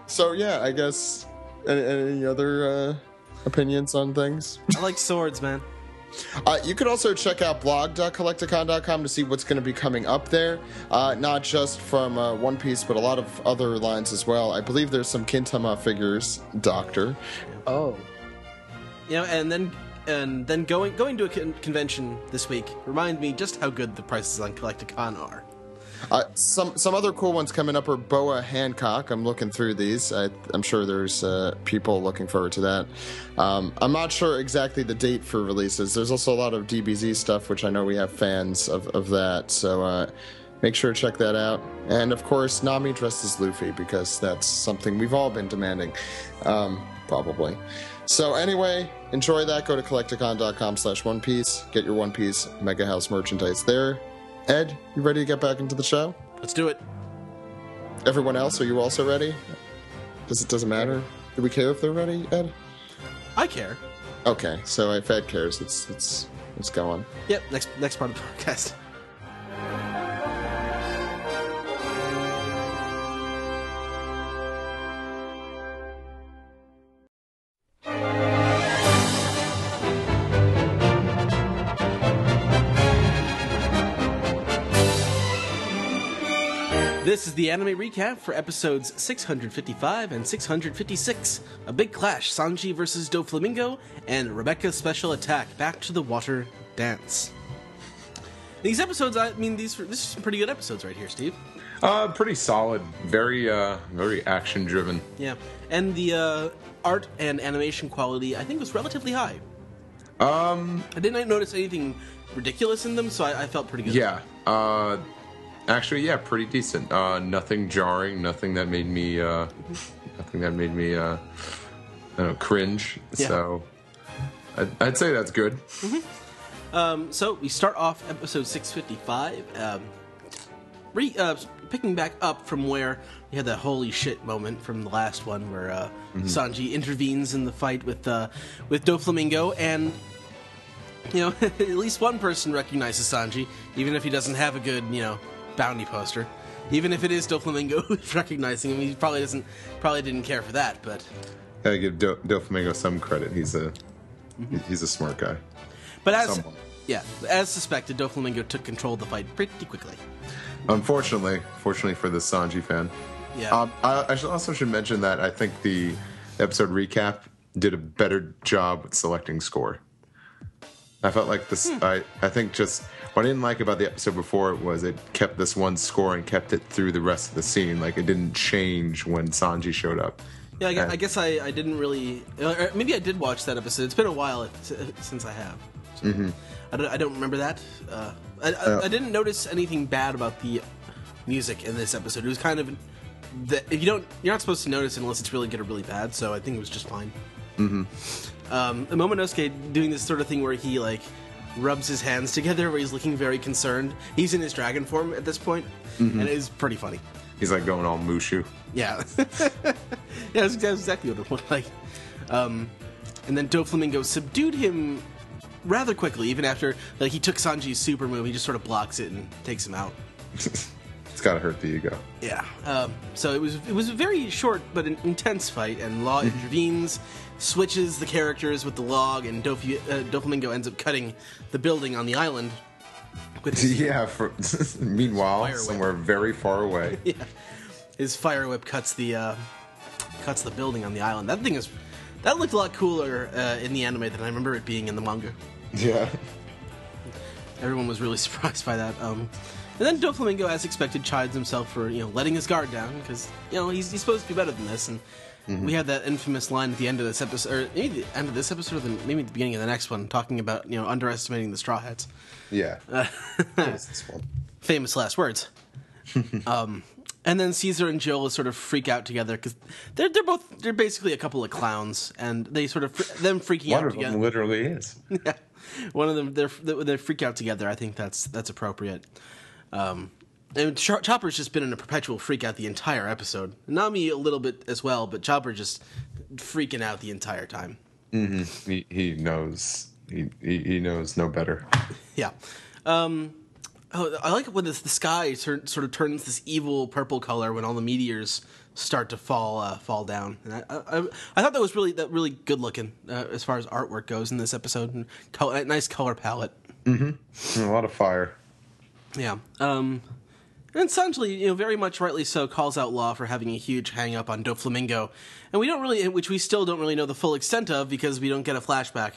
So yeah, I guess any other opinions on things? I like swords, man. You could also check out blog.kolektakon.com to see what's going to be coming up there, not just from One Piece, but a lot of other lines as well. I believe there's some Kintama figures, Doctor. Oh. You know, and then going to a convention this week remind me just how good the prices on Kolektakon are. Some other cool ones coming up are Boa Hancock. I'm looking through these. I'm sure there's people looking forward to that. I'm not sure exactly the date for releases. There's also a lot of DBZ stuff, which I know we have fans of that. So make sure to check that out. And of course, Nami dressed as Luffy, because that's something we've all been demanding, probably. So anyway, enjoy that. Go to kolektakon.com/One Piece. Get your One Piece Mega House merchandise there. Ed, you ready to get back into the show? Let's do it. Everyone else, are you also ready? Doesn't matter? Do we care if they're ready, Ed? I care. Okay, so if Ed cares, let's go on. Yep, next part of the podcast. This is the anime recap for episodes 655 and 656. A big clash, Sanji versus Doflamingo, and Rebecca's special attack, Back to the Water Dance. These episodes, this is some pretty good episodes right here, Steve. Pretty solid. Very action driven. Yeah, and the art and animation quality, I think, was relatively high. I didn't notice anything ridiculous in them, so I felt pretty good. Yeah. Actually, yeah, pretty decent. Nothing jarring. Nothing that made me. Cringe. Yeah. So, I'd say that's good. So we start off episode 655, picking back up from where we had that holy shit moment from the last one, where Sanji intervenes in the fight with Doflamingo, and at least one person recognizes Sanji, even if he doesn't have a good bounty poster. Even if it is Doflamingo who's recognizing him, he probably didn't care for that. But Gotta give Doflamingo some credit. He's a smart guy. But as suspected, Doflamingo took control of the fight pretty quickly. Fortunately for the Sanji fan. Yeah. I should mention that I think the episode recap did a better job with selecting score. I felt like this. I think just what I didn't like about the episode before was it kept this one score and kept it through the rest of the scene. Like, it didn't change when Sanji showed up. Yeah, I guess I didn't really. Or maybe I did watch that episode. It's been a while since I have. So I don't remember that. I didn't notice anything bad about the music in this episode. It was kind of you're not supposed to notice it unless it's really good or really bad. So I think it was just fine. Momonosuke doing this sort of thing where he rubs his hands together, where he's looking very concerned. He's in his dragon form at this point, and it is pretty funny. He's like going all Mushu. Yeah. Yeah, that's exactly what it looked like. And then Doflamingo subdued him rather quickly, even after he took Sanji's super move. He just sort of blocks it and takes him out. It's gotta hurt the ego. Yeah. So it was a very short but an intense fight, and Law intervenes, switches the characters with the log, and Doflamingo ends up cutting the building on the island. With his meanwhile, somewhere very far away. Yeah. His fire whip cuts the building on the island. That looked a lot cooler in the anime than I remember it being in the manga. Yeah. Everyone was really surprised by that. And then Doflamingo, as expected, chides himself for letting his guard down, because he's supposed to be better than this. And we had that infamous line at the end of this episode, or maybe the end of this episode, or maybe the beginning of the next one, talking about underestimating the Straw Hats. Yeah. Famous last words. And then Caesar and Jill sort of freak out together because they're basically a couple of clowns, and they sort of them freaking out together. One of them literally is. Yeah, one of them they freak out together. I think that's appropriate. And Chopper's just been in a perpetual freak out the entire episode. Nami a little bit as well, but Chopper just freaking out the entire time. Mm-hmm. He knows he knows no better. Yeah. I like it when the sky sort of turns this evil purple color when all the meteors start to fall down. And I thought that was really good looking as far as artwork goes in this episode. And nice color palette. Mm-hmm. A lot of fire. Yeah. And Sanji, very much rightly so, calls out Law for having a huge hang up on Doflamingo, and which we still don't really know the full extent of because we don't get a flashback.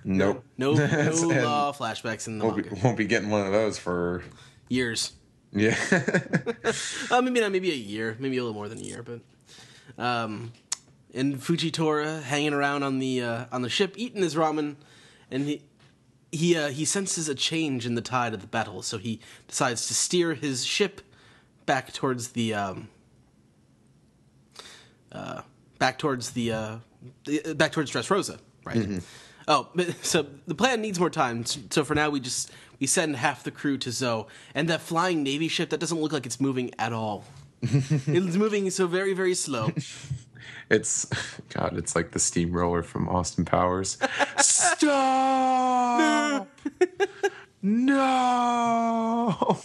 Nope. No Law flashbacks in the manga. Won't be getting one of those for years. Yeah. Maybe a year, maybe a little more than a year, but and Fujitora hanging around on the ship eating his ramen, and he senses a change in the tide of the battle, so he decides to steer his ship back towards Dressrosa, right? Mm-hmm. Oh, so the plan needs more time. So for now, we send half the crew to Zoe, and that flying Navy ship that doesn't look like it's moving at all. It's moving so very, very slow. It's like the steamroller from Austin Powers. Stop! No!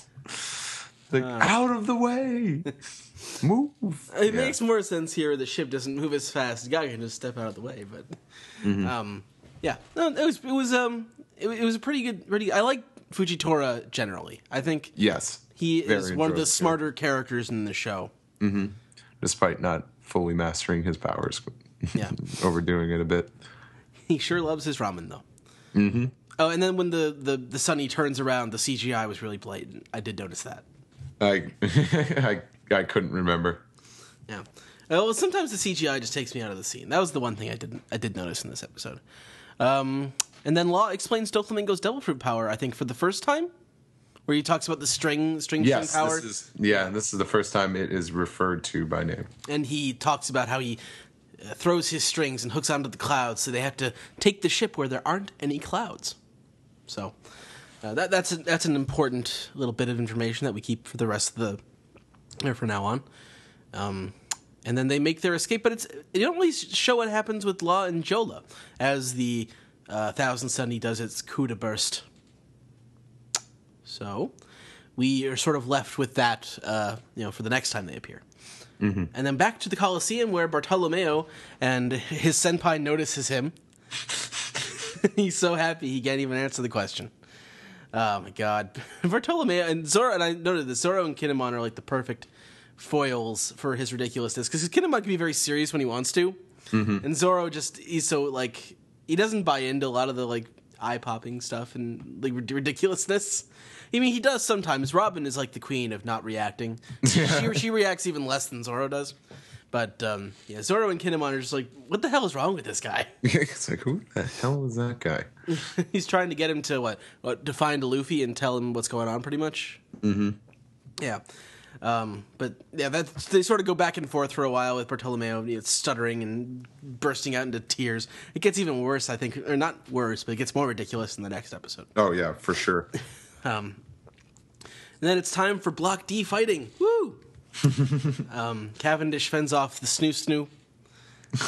Out of the way! Move! It makes more sense here. The ship doesn't move as fast. The guy can just step out of the way, but yeah, no, it was a pretty good. I like Fujitora generally. I think he is one of the smarter characters in the show. Mm-hmm. Despite not fully mastering his powers, yeah, overdoing it a bit. He sure loves his ramen though. Mm-hmm. Oh, and then when the Sunny turns around, the CGI was really blatant. I did notice that. I couldn't remember. Yeah. Well, sometimes the CGI just takes me out of the scene. That was the one thing I did notice in this episode. And then Law explains Doflamingo's Devil Fruit power, I think, for the first time, where he talks about the string power. This is the first time it is referred to by name. And he talks about how he throws his strings and hooks onto the clouds, so they have to take the ship where there aren't any clouds. So that's an important little bit of information that we keep for the rest of from now on. And then they make their escape, but it don't really show what happens with Law and Jola as the Thousand Sunny does its coup de burst. So we are sort of left with that, for the next time they appear. Mm-hmm. And then back to the Colosseum where Bartolomeo and his senpai notices him. He's so happy he can't even answer the question. Oh my god. Bartolomeo and Zoro, and I noted that Zoro and Kinemon are like the perfect foils for his ridiculousness, because Kinemon can be very serious when he wants to, and Zoro he's so like, he doesn't buy into a lot of the like eye-popping stuff and like ridiculousness. I mean, he does sometimes. Robin is like the queen of not reacting. She reacts even less than Zoro does. But Zoro and Kinemon are just like, what the hell is wrong with this guy? It's like, who the hell is that guy? He's trying to get him to to find Luffy and tell him what's going on, pretty much. Mm-hmm. Yeah. But yeah, they sort of go back and forth for a while with Bartolomeo stuttering and bursting out into tears. It gets even worse, I think, or not worse, but it gets more ridiculous in the next episode. Oh yeah, for sure. And then it's time for Block D fighting. Woo! Cavendish fends off the Snoo.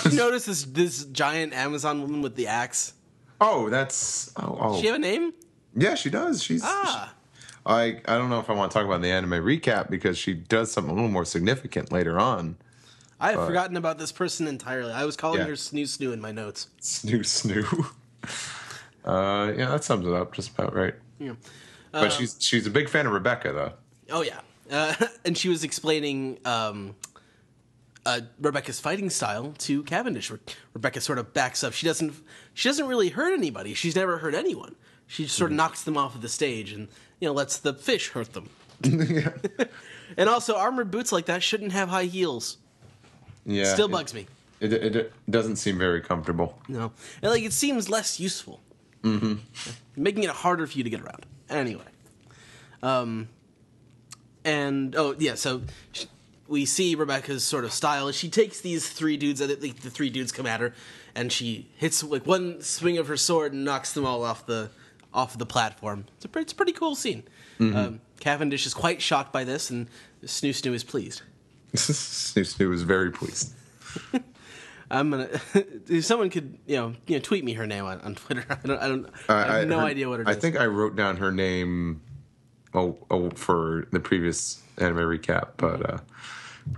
Did you notice this giant Amazon woman with the axe? Oh, that's Does she have a name? Yeah, she does. I don't know if I want to talk about the anime recap because she does something a little more significant later on. I have forgotten about this person entirely. I was calling her Snoo in my notes. Snoo. Yeah, that sums it up just about right. Yeah. But she's a big fan of Rebecca, though. Oh, yeah. And she was explaining Rebecca's fighting style to Cavendish. Rebecca sort of backs up. She doesn't really hurt anybody. She's never hurt anyone. She just sort of knocks them off of the stage and lets the fish hurt them. Yeah. And also, armored boots like that shouldn't have high heels. Yeah, still bugs me. It doesn't seem very comfortable. No, and it seems less useful. Mm-hmm. Making it harder for you to get around. Anyway, so we see Rebecca's sort of style. She takes these three dudes, the three dudes come at her, and she hits one swing of her sword and knocks them all off the platform. It's a pretty cool scene. Mm-hmm. Cavendish is quite shocked by this, and Snoo is pleased. Snoo is very pleased. I'm gonna. If someone could, tweet me her name on Twitter. I have no idea what it is. I think I wrote down her name. For the previous anime recap, but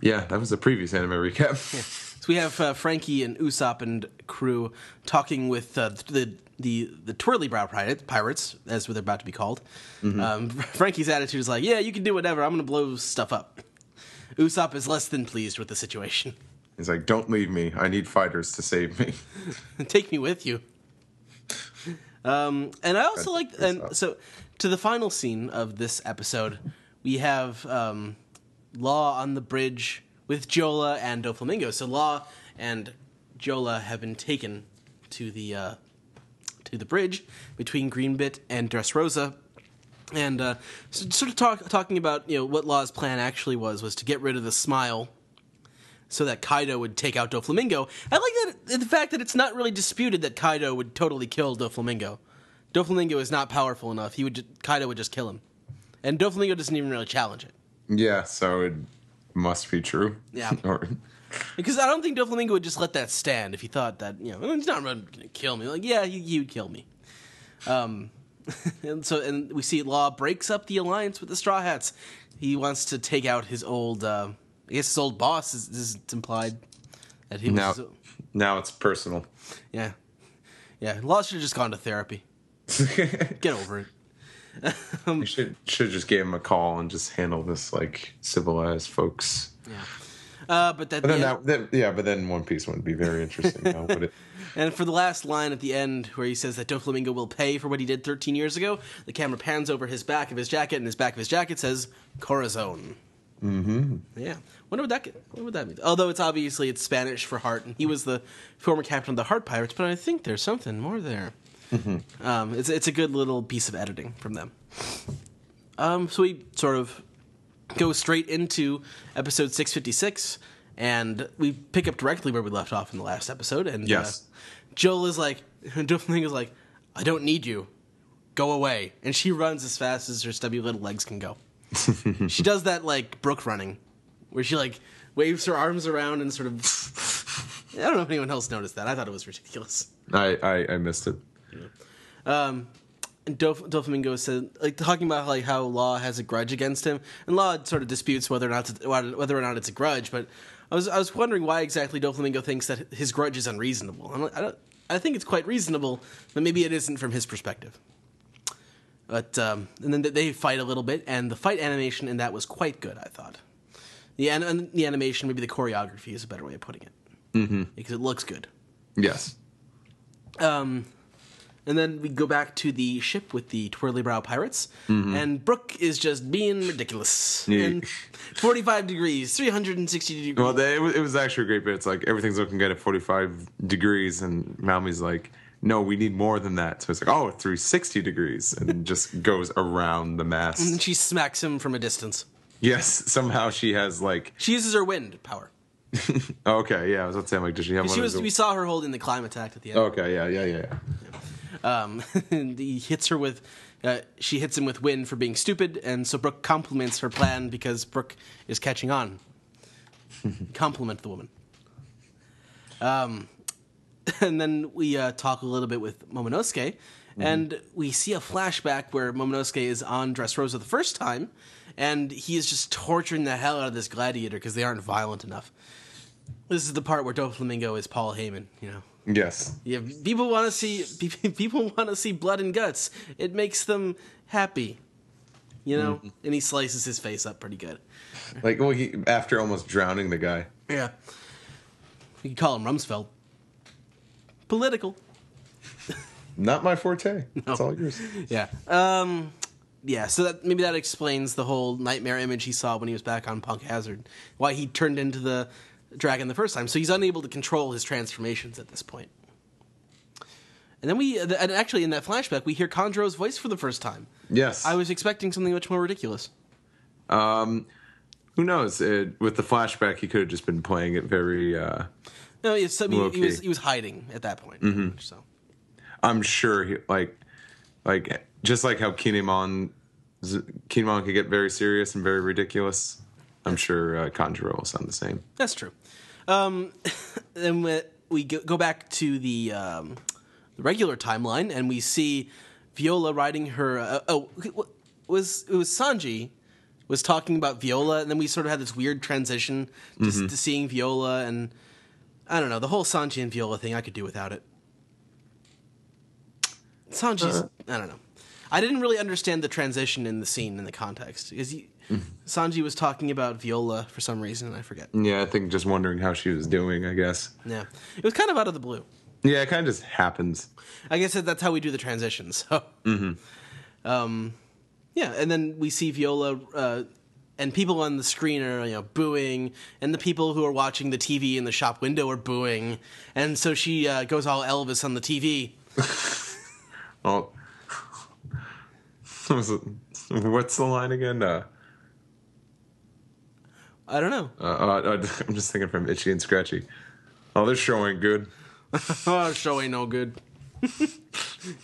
yeah, that was the previous anime recap. Yeah. So we have Frankie and Usopp and crew talking with the Twirly Brow Pirates, as they're about to be called. Mm-hmm. Frankie's attitude is like, "Yeah, you can do whatever. I'm going to blow stuff up." Usopp is less than pleased with the situation. He's like, "Don't leave me. I need fighters to save me. Take me with you." And I also like, and so to the final scene of this episode, we have Law on the bridge with Jola and Doflamingo. So Law and Jola have been taken to the bridge between Greenbit and Dressrosa, and sort of talking about what Law's plan actually was to get rid of the smile, so that Kaido would take out Doflamingo. I like that the fact that it's not really disputed that Kaido would totally kill Doflamingo. Doflamingo is not powerful enough. Kaido would just kill him, and Doflamingo doesn't even really challenge it. Yeah, so it must be true. Yeah. Because I don't think Doflamingo would just let that stand if he thought that, he's not going to kill me. Like, yeah, he would kill me. And we see Law breaks up the alliance with the Straw Hats. He wants to take out his old, I guess his old boss is implied. That he was now it's personal. Yeah. Yeah, Law should have just gone to therapy. Get over it. You should just give him a call and just handle this like civilized folks. Yeah. But then One Piece wouldn't be very interesting, now, would it? And for the last line at the end, where he says that Doflamingo will pay for what he did 13 years ago, the camera pans over his back of his jacket, and his back of his jacket says Corazon. Yeah. What would that mean? Although it's Spanish for heart, and he was the former captain of the Heart Pirates, but I think there's something more there. It's a good little piece of editing from them. So we sort of go straight into episode 656, and we pick up directly where we left off in the last episode. And Yes. Joel is like, Doflamingo is like, I don't need you. Go away. And she runs as fast as her stubby little legs can go. She does that like Brooke running, where she like waves her arms around and sort of. I don't know if anyone else noticed that. I thought it was ridiculous. I missed it. And Doflamingo said, like, talking about like how Law has a grudge against him, and Law sort of disputes whether or not it's a grudge. But I was wondering why exactly Doflamingo thinks that his grudge is unreasonable. I think it's quite reasonable, but maybe it isn't from his perspective. But and then they fight a little bit, and the fight animation in that was quite good, I thought. The animation, maybe the choreography is a better way of putting it, because it looks good. Yes. And then we go back to the ship with the twirly brow pirates, and Brooke is just being ridiculous. Yeah. And 45 degrees, 360 degrees. Well, it was actually a great bit. It's like everything's looking good at 45 degrees, and Malmi's like, no, we need more than that. So it's like, 360 degrees, and just goes around the mast. And she smacks him from a distance. Yes, somehow she has like. She uses her wind power. Okay, yeah, I was about to say, I'm like, does she have one? We saw her holding the climb attack at the end. Okay, yeah. And he hits her with. She hits him with wind for being stupid, and so Brooke compliments her plan because Brooke is catching on. Compliment the woman. And then we talk a little bit with Momonosuke, and we see a flashback where Momonosuke is on Dressrosa the first time, and he is just torturing the hell out of this gladiator because they aren't violent enough. This is the part where Doflamingo is Paul Heyman, you know. Yes. Yeah, people want to see blood and guts. It makes them happy, you know. And he slices his face up pretty good. Like, well, after almost drowning the guy. Yeah, you could call him Rumsfeld. Political. Not my forte. That's all yours. Yeah. Yeah. So maybe that explains the whole nightmare image he saw when he was back on Punk Hazard. Why he turned into the dragon the first time. So he's unable to control his transformations at this point. And then and actually in that flashback, we hear Kondro's voice for the first time. Yes. I was expecting something much more ridiculous. Who knows? With the flashback, he could have just been playing it very. No, he was hiding at that point. So I'm sure he like just like how Kinemon could get very serious and very ridiculous. I'm sure Kondro will sound the same. That's true. Then we go back to the regular timeline, and we see Viola riding her. It was Sanji was talking about Viola, and then we sort of had this weird transition to seeing Viola, and I don't know, the whole Sanji and Viola thing. I could do without it. Sanji's, I don't know. I didn't really understand the transition in the scene in the context because Sanji was talking about Viola for some reason, and I forget. Yeah, I think just wondering how she was doing, I guess. Yeah, it was kind of out of the blue. Yeah, it kind of just happens. I guess that's how we do the transitions. So. Yeah, and then we see Viola, and people on the screen are booing, and the people who are watching the TV in the shop window are booing, and so she goes all Elvis on the TV. Oh, what's the line again? I don't know. I'm just thinking from Itchy and Scratchy. Oh, this show ain't good. Oh, show ain't no good.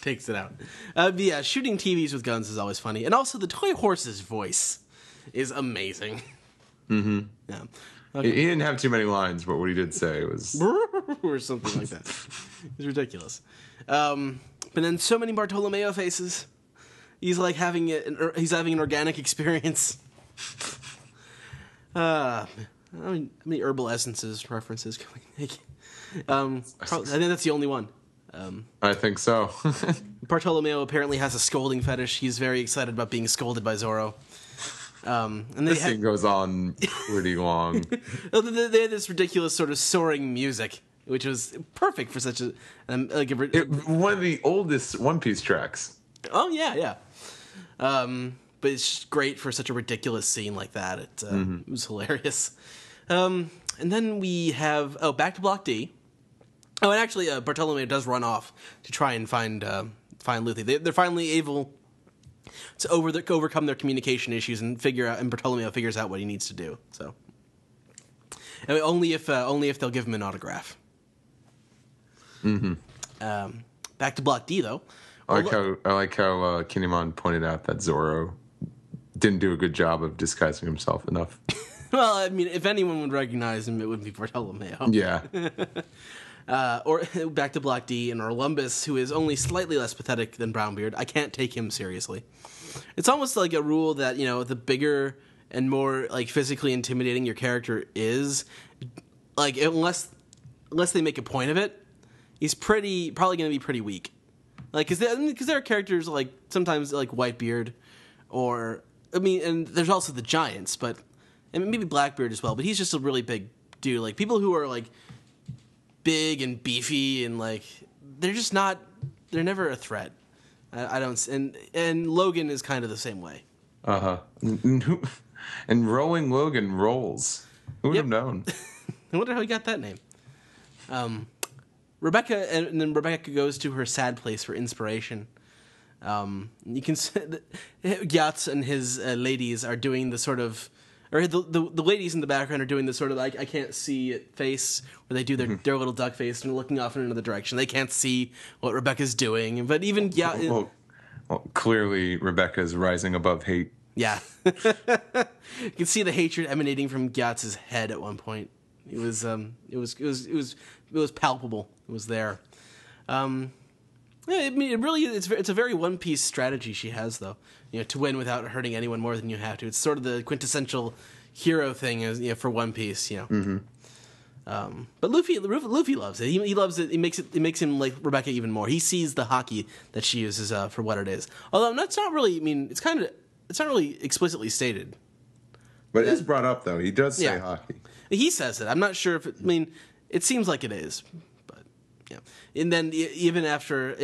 Takes it out. But yeah, shooting TVs with guns is always funny. And also, the toy horse's voice is amazing. Yeah. Okay. He didn't have too many lines, but what he did say was... or something like that. It's ridiculous. But then so many Bartolomeo faces. He's like having an organic experience. How many herbal essences references can we make? I think that's the only one. I think so. Bartolomeo apparently has a scolding fetish. He's very excited about being scolded by Zoro. And this thing goes on pretty long. They had this ridiculous sort of soaring music, which was perfect for such one of the oldest One Piece tracks. Oh yeah. But but it's just great for such a ridiculous scene like that. It was hilarious. And then we have back to Block D. Oh, and actually, Bartolomeo does run off to try and find Luffy. They're finally able to overcome their communication issues and Bartolomeo figures out what he needs to do. So, and only if they'll give him an autograph. Back to Block D, though. I like how Kinemon pointed out that Zoro didn't do a good job of disguising himself enough. Well, I mean, if anyone would recognize him, it would be Bartolomeo. Yeah. Or back to Block D and Orlumbus, who is only slightly less pathetic than Brownbeard. I can't take him seriously. It's almost like a rule that, the bigger and more like physically intimidating your character is, like unless they make a point of it, he's probably going to be pretty weak. Like, because there are characters like sometimes like Whitebeard, and there's also the Giants, and maybe Blackbeard as well. But he's just a really big dude. Like people who are like big and beefy and like they're just not. They're never a threat. I don't. And Logan is kind of the same way. And Rolling Logan rolls. Who would have known? I wonder how he got that name. Rebecca, and then Rebecca goes to her sad place for inspiration. You can see Gyatso and his ladies are doing the sort of, or the ladies in the background are doing the sort of like I can't see it face where they do their little duck face and looking off in another direction. They can't see what Rebecca's doing, but even well, clearly Rebecca's rising above hate. Yeah, you can see the hatred emanating from Gyatso's head at one point. It was palpable. It was there. It's a very One Piece strategy she has, though. To win without hurting anyone more than you have to. It's sort of the quintessential hero thing, for One Piece. But Luffy loves it. He loves it. It makes him like Rebecca even more. He sees the hockey that she uses for what it is. Although that's not really. I mean, it's not really explicitly stated. But it is brought up, though. He does say hockey. He says it. I'm not sure if it seems like it is, but yeah. And then even after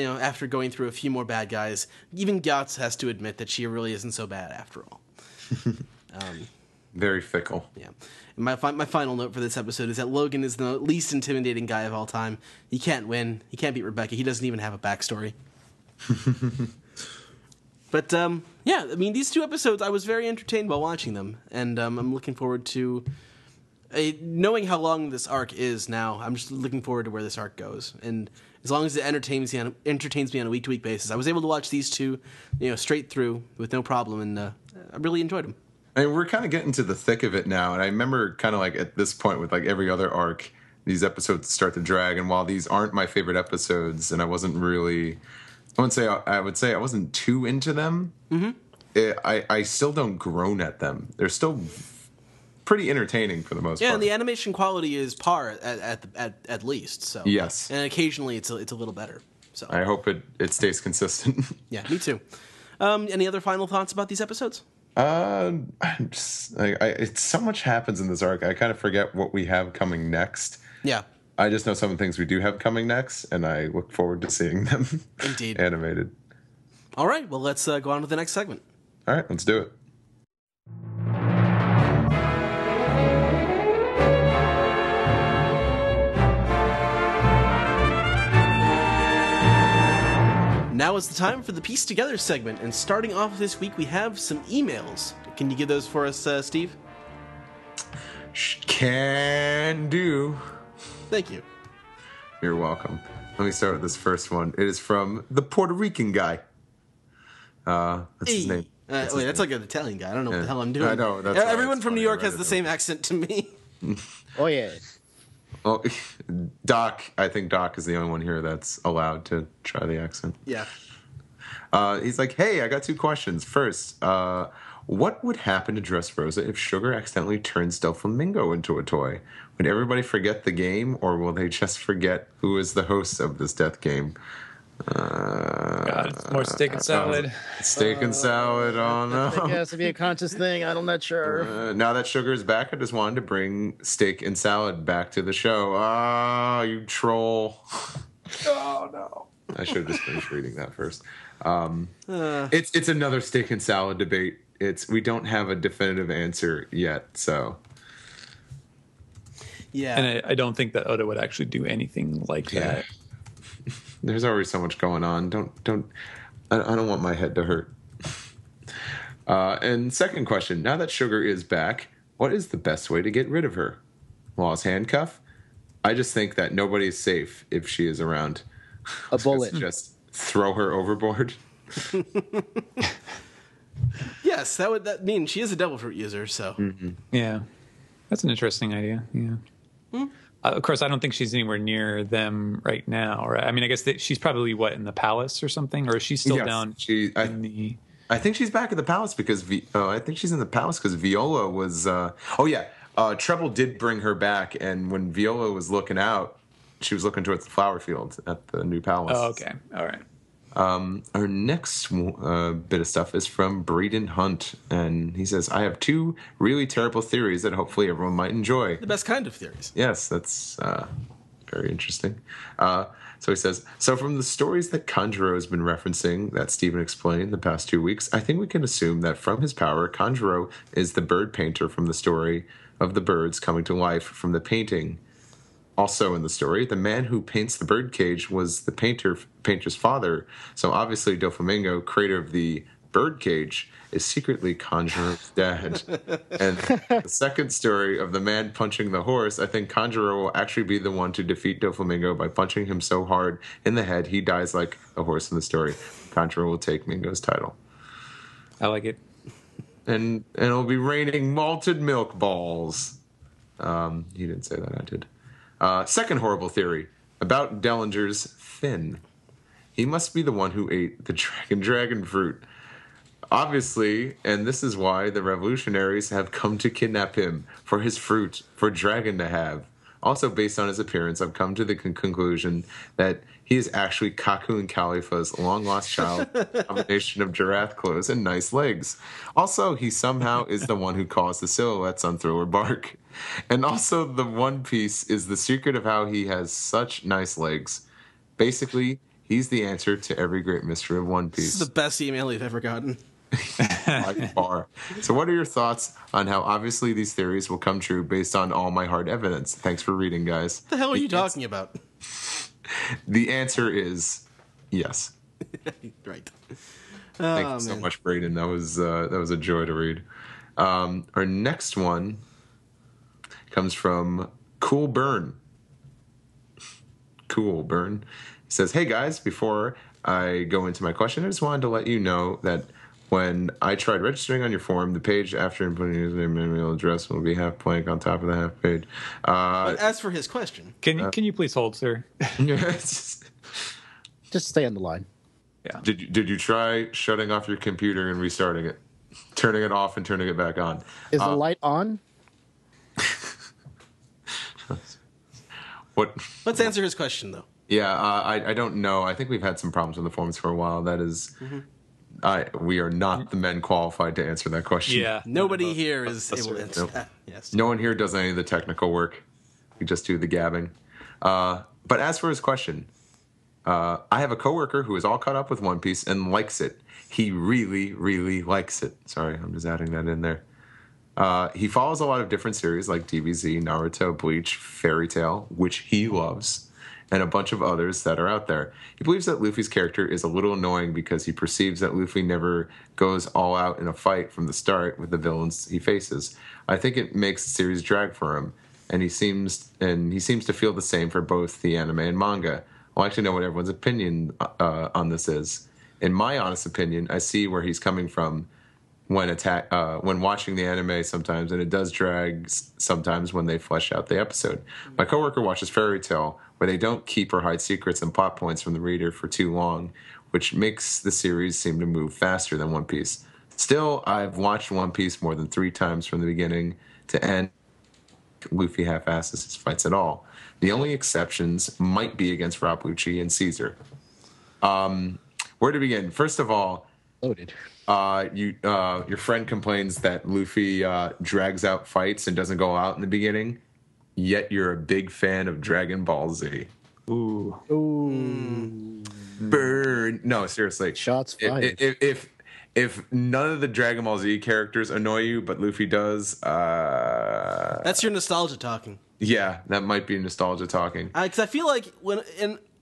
going through a few more bad guys, even Gyatso has to admit that she really isn't so bad after all. Very fickle. Yeah. And my final note for this episode is that Logan is the least intimidating guy of all time. He can't win. He can't beat Rebecca. He doesn't even have a backstory. But these two episodes, I was very entertained while watching them, and I'm looking forward to. Knowing how long this arc is now, I'm just looking forward to where this arc goes. And as long as it entertains me on a week-to-week basis, I was able to watch these two, straight through with no problem, and I really enjoyed them. I mean, we're kind of getting to the thick of it now, and I remember kind of like at this point with like every other arc, these episodes start to drag. And while these aren't my favorite episodes, and I would say I wasn't too into them. I still don't groan at them. They're still pretty entertaining for the most part. Yeah, and the animation quality is par at least. So yes, and occasionally it's a little better. So I hope it stays consistent. Yeah, me too. Any other final thoughts about these episodes? It's so much happens in this arc. I kind of forget what we have coming next. Yeah. I just know some of the things we do have coming next, and I look forward to seeing them Indeed. animated. All right, well, let's go on to the next segment. All right, let's do it. Now is the time for the Piece Together segment, and starting off this week, we have some emails. Can you give those for us, Steve? Can do. Thank you. You're welcome. Let me start with this first one. It is from the Puerto Rican guy. That's his name. That's like an Italian guy. I don't know what the hell I'm doing. I know. Everyone from New York has the same accent to me. Oh, yeah. Oh, Doc. I think Doc is the only one here that's allowed to try the accent. Yeah. He's like, hey, I got two questions. First, what would happen to Dressrosa if Sugar accidentally turns Doflamingo into a toy? Would everybody forget the game, or will they just forget who is the host of this death game? God, it's more steak and salad. Steak and salad, oh no. I think it has to be a conscious thing. I'm not sure. Now that Sugar is back, I just wanted to bring steak and salad back to the show. Ah, you troll. Oh no. I should have just finished reading that first. It's another steak and salad debate we don't have a definitive answer yet. So Yeah. And I don't think that Oda would actually do anything like that. there's already so much going on. I don't want my head to hurt. And second question: now that Sugar is back, what is the best way to get rid of her? Law's handcuff? I just think that nobody is safe if she is around. A bullet. Just throw her overboard. Yes, that mean she is a devil fruit user, so. Yeah. That's an interesting idea. Yeah. Of course, I don't think she's anywhere near them right now. Right? I mean, I guess she's probably, in the palace or something? Or is she still down in the... I think she's back at the palace because... I think she's in the palace because Viola was... Treble did bring her back, and when Viola was looking out, she was looking towards the flower field at the new palace. Oh, okay. All right. Our next bit of stuff is from Braden Hunt, and he says, I have 2 really terrible theories that hopefully everyone might enjoy. The best kind of theories. Yes, that's very interesting. So he says, so from the stories that Kanjuro has been referencing that Stephen explained the past 2 weeks, I think we can assume that from his power, Kanjuro is the bird painter from the story of the birds coming to life from the painting. Also in the story, the man who paints the birdcage was the painter's father. So obviously Doflamingo, creator of the birdcage, is secretly Kanjuro's dad. And the second story of the man punching the horse, I think Kanjuro will actually be the one to defeat Doflamingo by punching him so hard in the head he dies like a horse in the story. Kanjuro will take Mingo's title. I like it. And it'll be raining malted milk balls. He didn't say that, I did. Second horrible theory about Dellinger's fin. He must be the one who ate the dragon fruit. Obviously, and this is why the revolutionaries have come to kidnap him, for his fruit, for Dragon to have. Also, based on his appearance, I've come to the conclusion that he is actually Kaku and Khalifa's long-lost child, a combination of giraffe clothes and nice legs. Also, he somehow is the one who caused the silhouettes on Thriller Bark. And also, the One Piece is the secret of how he has such nice legs. Basically, he's the answer to every great mystery of One Piece. This is the best email you've ever gotten. By far. So what are your thoughts on how obviously these theories will come true based on all my hard evidence? Thanks for reading, guys. What the hell are you talking about? The answer is yes. Right. Thank you so much, Braden. That was a joy to read. Our next one comes from Cool Burn. Cool Burn. He says, hey guys, before I go into my question, I just wanted to let you know that when I tried registering on your form, the page after inputting your username and email address will be half blank on top of the half page. But as for his question, can you please hold, sir? Just stay on the line. Yeah. Did you try shutting off your computer and restarting it, turning it off and turning it back on? Is the light on? What? Let's answer his question though. Yeah, I don't know. I think we've had some problems with the forms for a while. That is. We are not the men qualified to answer that question. Yeah. Nobody here is able to answer Nope. that. Yes. No one here does any of the technical work. We just do the gabbing. But as for his question, I have a coworker who is all caught up with One Piece and likes it. He really, really likes it. Sorry, I'm just adding that in there. He follows a lot of different series like DBZ, Naruto, Bleach, Fairy Tail, which he loves, and a bunch of others that are out there. He believes that Luffy's character is a little annoying because he perceives that Luffy never goes all out in a fight from the start with the villains he faces. I think it makes the series drag for him, and he seems to feel the same for both the anime and manga. I'd like to know what everyone's opinion on this is. In my honest opinion, I see where he's coming from when watching the anime sometimes, and it does drag sometimes when they flesh out the episode. My coworker watches Fairy Tail, where they don't keep or hide secrets and plot points from the reader for too long, which makes the series seem to move faster than One Piece. Still, I've watched One Piece more than 3 times from the beginning to end. Luffy half-asses his fights at all. The only exceptions might be against Rob Lucci and Caesar. Where to begin? First of all, Loaded. Your friend complains that Luffy drags out fights and doesn't go out in the beginning, yet you're a big fan of Dragon Ball Z. Ooh. Burn. No, seriously. Shots fired. if none of the Dragon Ball Z characters annoy you, but Luffy does, That's your nostalgia talking. yeah, that might be nostalgia talking. Because I feel like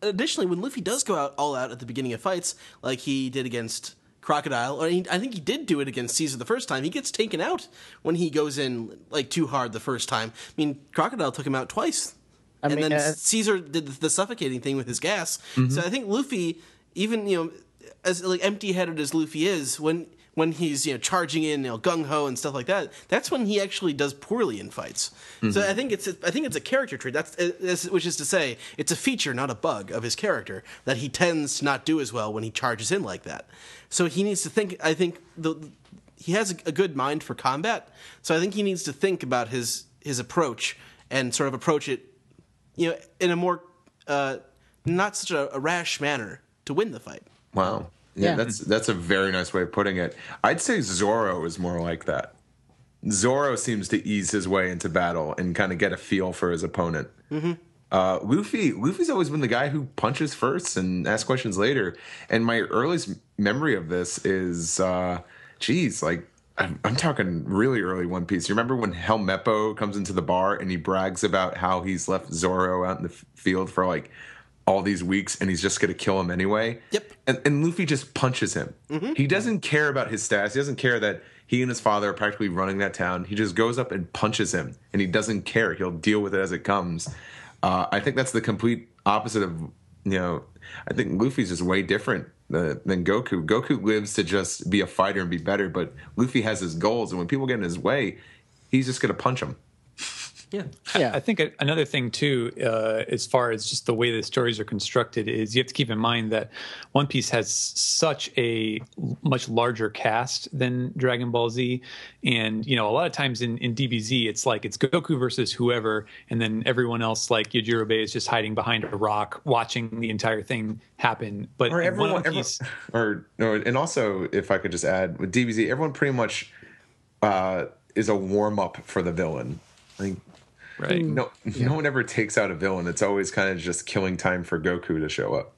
additionally, when Luffy does go all out at the beginning of fights, like he did against Crocodile, I think he did do it against Caesar the first time. He gets taken out when he goes in like too hard the first time. I mean, Crocodile took him out twice. And then Caesar did the suffocating thing with his gas. Mm-hmm. So I think Luffy, even as like empty-headed as Luffy is, when he's charging in gung ho and stuff like that, that's when he actually does poorly in fights. Mm-hmm. So I think it's a character trait. Which is to say, it's a feature, not a bug, of his character that he tends to not do as well when he charges in like that. So he needs to think. I think he has a good mind for combat. So I think he needs to think about his approach and sort of approach it, in a more not such a rash manner to win the fight. Wow. Yeah, that's a very nice way of putting it. I'd say Zoro is more like that. Zoro seems to ease his way into battle and kind of get a feel for his opponent. Mm-hmm. Luffy's always been the guy who punches first and asks questions later. And my earliest memory of this is, I'm talking really early One Piece. You remember when Helmeppo comes into the bar and he brags about how he's left Zoro out in the field for like all these weeks and he's just going to kill him anyway? Yep. And Luffy just punches him. Mm-hmm. He doesn't care about his stats. He doesn't care that he and his father are practically running that town. He just goes up and punches him, and he doesn't care. He'll deal with it as it comes. I think that's the complete opposite of, I think Luffy's just way different than Goku. Goku lives to just be a fighter and be better, but Luffy has his goals, and when people get in his way, he's just going to punch them. Yeah. I think another thing too, as far as just the way the stories are constructed, is you have to keep in mind that One Piece has such a much larger cast than Dragon Ball Z, and a lot of times in DBZ it's like it's Goku versus whoever, and then everyone else like Yajirobe is just hiding behind a rock watching the entire thing happen. But and also, if I could just add, with DBZ, everyone pretty much is a warm up for the villain. Like, right. No one ever takes out a villain. It's always kind of just killing time for Goku to show up.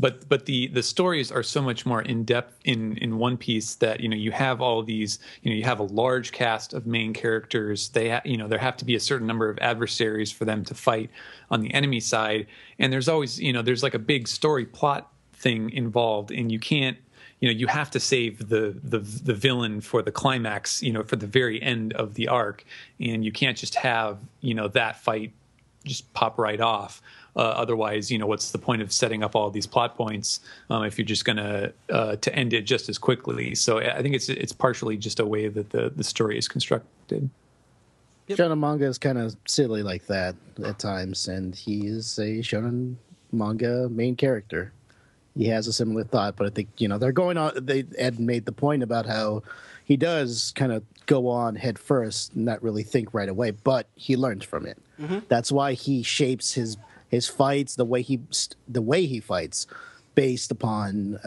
But the stories are so much more in depth in One Piece that you have all these you have a large cast of main characters. They there have to be a certain number of adversaries for them to fight on the enemy side, and there's always there's like a big story plot thing involved, and you can't. You have to save the villain for the climax, for the very end of the arc, and you can't just have that fight just pop right off. Otherwise, what's the point of setting up all these plot points if you're just gonna to end it just as quickly? So I think it's partially just a way that the story is constructed. Yep. Shonen manga is kind of silly like that at times, and he is a shonen manga main character. He has a similar thought, but I think they're going on. Ed made the point about how he does kind of go on head first, not really think right away, but he learns from it. Mm-hmm. That's why he shapes his fights the way he fights, based upon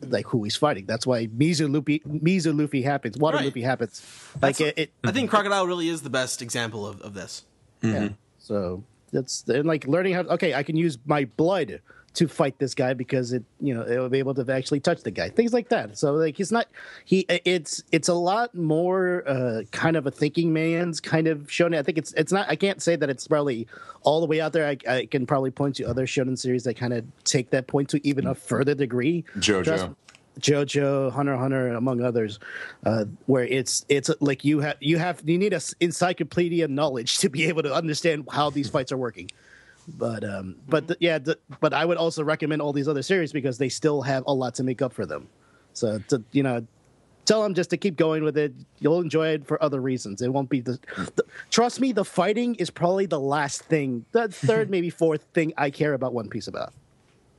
like who he's fighting. That's why Mizu Luffy happens. Water right. Luffy happens. I think Crocodile really is the best example of this. Mm-hmm. Yeah. So that's like learning how. Okay, I can use my blood to fight this guy because it'll be able to actually touch the guy, things like that. So like it's a lot more kind of a thinking man's kind of shonen. I think it's not. I can't say that it's probably all the way out there. I can probably point to other shonen series that kind of take that point to even a further degree. JoJo, Hunter x Hunter, among others, where it's like you need a encyclopedia knowledge to be able to understand how these fights are working. But I would also recommend all these other series because they still have a lot to make up for them. So tell them just to keep going with it. You'll enjoy it for other reasons. It won't be trust me, the fighting is probably the last thing, the third maybe fourth thing I care about One Piece about.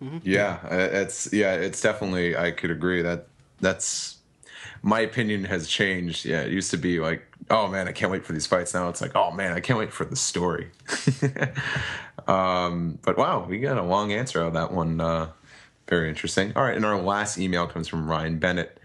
Mm-hmm. Yeah, it's definitely. I could agree that's my opinion has changed. Yeah, it used to be like, oh man, I can't wait for these fights. Now it's like, oh man, I can't wait for the story. But wow, we got a long answer out of that one. Very interesting. All right, and our last email comes from Ryan Bennett.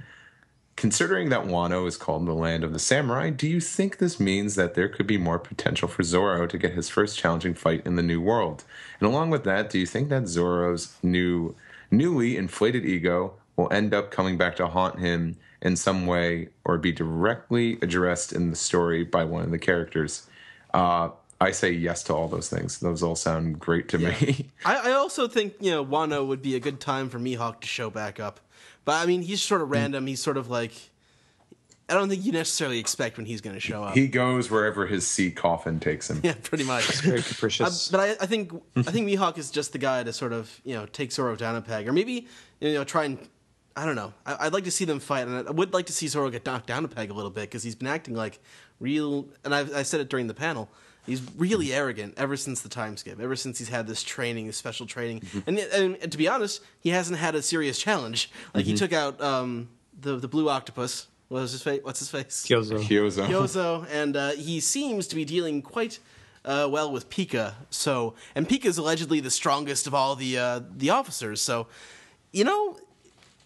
Considering that Wano is called the land of the samurai, do you think this means that there could be more potential for Zoro to get his first challenging fight in the new world? And along with that, do you think that Zoro's newly inflated ego will end up coming back to haunt him in some way or be directly addressed in the story by one of the characters. I say yes to all those things. Those all sound great to me. I also think, Wano would be a good time for Mihawk to show back up. But, I mean, he's sort of random. He's sort of like... I don't think you necessarily expect when he's going to show up. He goes wherever his sea coffin takes him. Yeah, pretty much. It's very capricious. But I think Mihawk is just the guy to sort of, take Zoro down a peg. Or maybe, try and... I don't know. I'd like to see them fight, and I would like to see Zoro get knocked down a peg a little bit, because he's been acting like real... And I said it during the panel. He's really arrogant ever since the time skip, ever since he's had this training, this special training. And to be honest, he hasn't had a serious challenge. Like, he took out the blue octopus. What's his face? Kyozo. And he seems to be dealing quite well with Pika. And Pika's allegedly the strongest of all the officers. So, and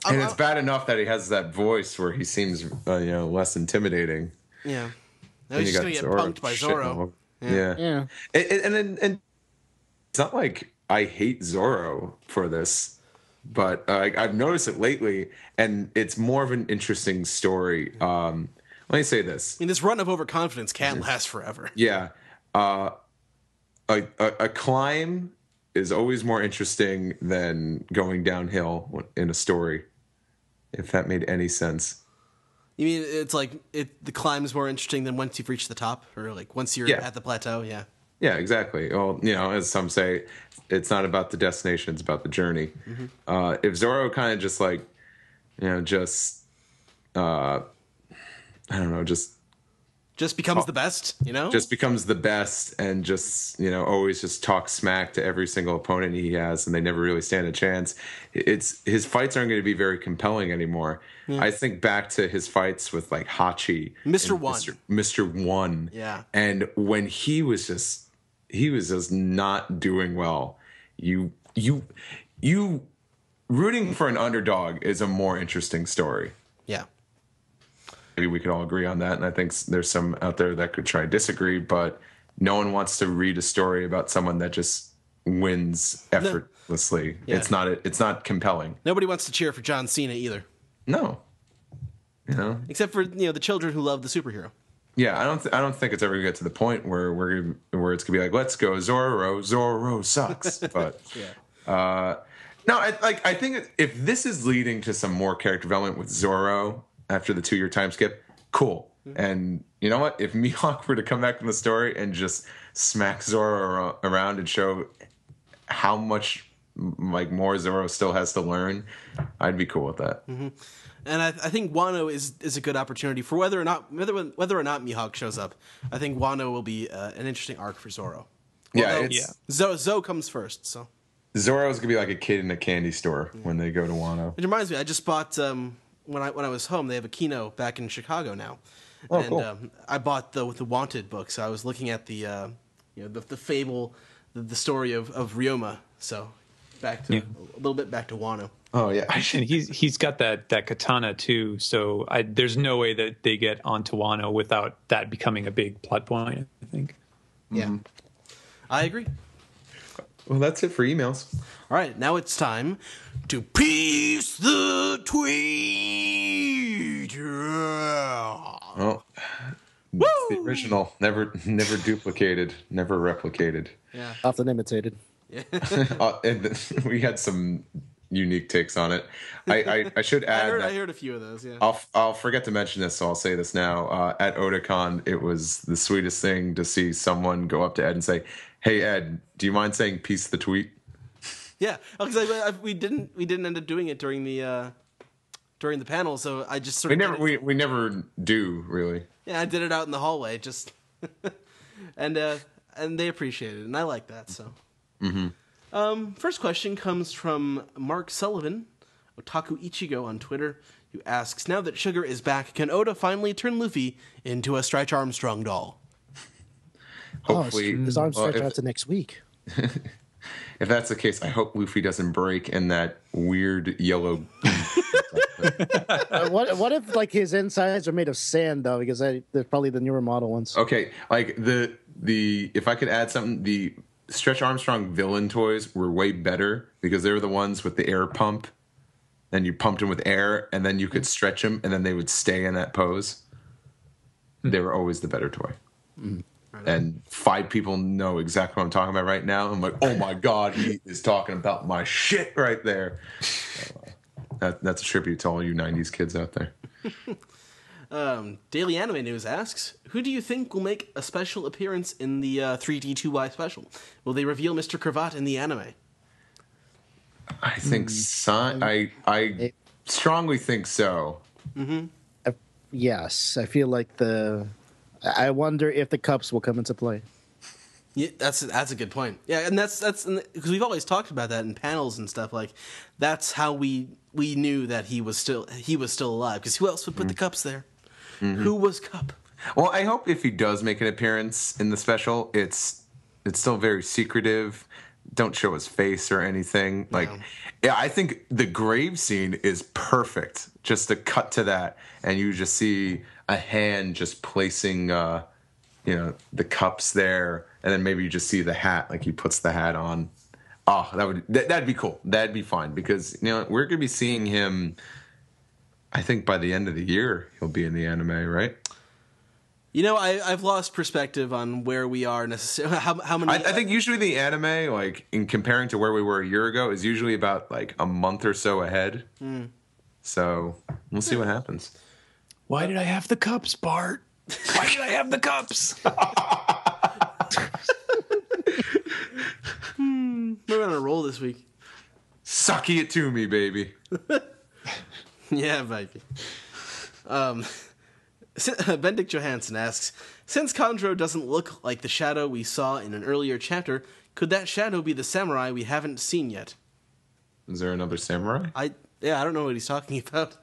it's bad enough that he has that voice where he seems less intimidating. Yeah. Now he's just going to get punked by Zoro. Yeah. And it's not like I hate Zoro for this, but I've noticed it lately, and it's more of an interesting story. Let me say this. I mean, this run of overconfidence can't last forever. Yeah. A climb is always more interesting than going downhill in a story, if that made any sense. You mean it's like the climb is more interesting than once you've reached the top, or like once you're at the plateau? Yeah. Yeah, exactly. Well, as some say, it's not about the destination; it's about the journey. If Zoro kind of just like, I don't know, just becomes the best, just becomes the best, and just always just talks smack to every single opponent he has, and they never really stand a chance. His fights aren't going to be very compelling anymore. Yeah. I think back to his fights with like Hachi, Mr. One, Mr. One, yeah, and when he was just not doing well. You rooting for an underdog is a more interesting story. Yeah. Maybe we could all agree on that, and I think there's some out there that could try and disagree, but no one wants to read a story about someone that just wins effortlessly. Yeah. It's not compelling. Nobody wants to cheer for John Cena either. No. Except for the children who love the superhero. Yeah, I don't think it's ever gonna get to the point where it's gonna be like, let's go Zoro sucks. But no, I think if this is leading to some more character development with Zoro after the 2-year time skip, cool. And you know what? If Mihawk were to come back in the story and just smack Zoro around and show how much more Zoro still has to learn, I'd be cool with that. And I think Wano is a good opportunity for whether or not Mihawk shows up. I think Wano will be an interesting arc for Zoro. Zo comes first, so Zoro's gonna be like a kid in a candy store when they go to Wano. It reminds me, I just bought when I was home. They have a Kino back in Chicago now, cool. I bought the Wanted book. So I was looking at the fable, the story of Ryoma. So a little bit back to Wano. Oh yeah, and he's got that katana too. So there's no way that they get onto Wano without that becoming a big plot point, I think. Yeah, I agree. Well, that's it for emails. All right, now it's time to piece the tweet. Oh, the original, never duplicated, never replicated. Yeah, often imitated. Yeah, and we had some unique takes on it. I should add. I heard a few of those. Yeah, I'll forget to mention this, so I'll say this now. At Otakon, it was the sweetest thing to see someone go up to Ed and say, "Hey Ed, do you mind saying piece the tweet?" Yeah, because we didn't end up doing it during the panel, so I just sort of we never do really. Yeah, I did it out in the hallway, just and they appreciated it, and I like that. So, first question comes from Mark Sullivan, Otaku Ichigo on Twitter, who asks, "Now that Sugar is back, can Oda finally turn Luffy into a Stretch Armstrong doll?" Hopefully, his arms stretch out to next week. If that's the case, I hope Luffy doesn't break in that weird yellow. What if like his insides are made of sand though? Because they're probably the newer model ones. Okay, like the if I could add something, the Stretch Armstrong villain toys were way better because they were the ones with the air pump and you pumped them with air, and then you could stretch them, and then they would stay in that pose. They were always the better toy. And 5 people know exactly what I'm talking about right now. I'm like, oh my God, he is talking about my shit right there. So, that's a tribute to all you 90s kids out there. Daily Anime News asks, who do you think will make a special appearance in the 3D2Y special? Will they reveal Mr. Cravat in the anime? I think I strongly think so. Yes, I feel like I wonder if the cups will come into play. Yeah, that's a good point. Yeah, and that's because we've always talked about that in panels and stuff. Like, that's how we knew that he was still alive. Because who else would put the cups there? Who was Cup? Well, I hope if he does make an appearance in the special, it's still very secretive. Don't show his face or anything. Like, yeah, I think the grave scene is perfect. Just to cut to that, and you just see a hand just placing, the cups there, and then maybe you just see the hat, like he puts the hat on. Oh, that'd be cool. That'd be fine because we're gonna be seeing him. I think by the end of the year he'll be in the anime, right? I've lost perspective on where we are necessarily. How many? I think usually the anime, like in comparing to where we were a year ago, is usually about like a month or so ahead. So we'll see what happens. Why did I have the cups, Bart? Why did I have the cups? We're on a roll this week. Sucky it to me, baby. Yeah, baby. Benedict Johansson asks, since Kandro doesn't look like the shadow we saw in an earlier chapter, could that shadow be the samurai we haven't seen yet? Is there another samurai? I don't know what he's talking about.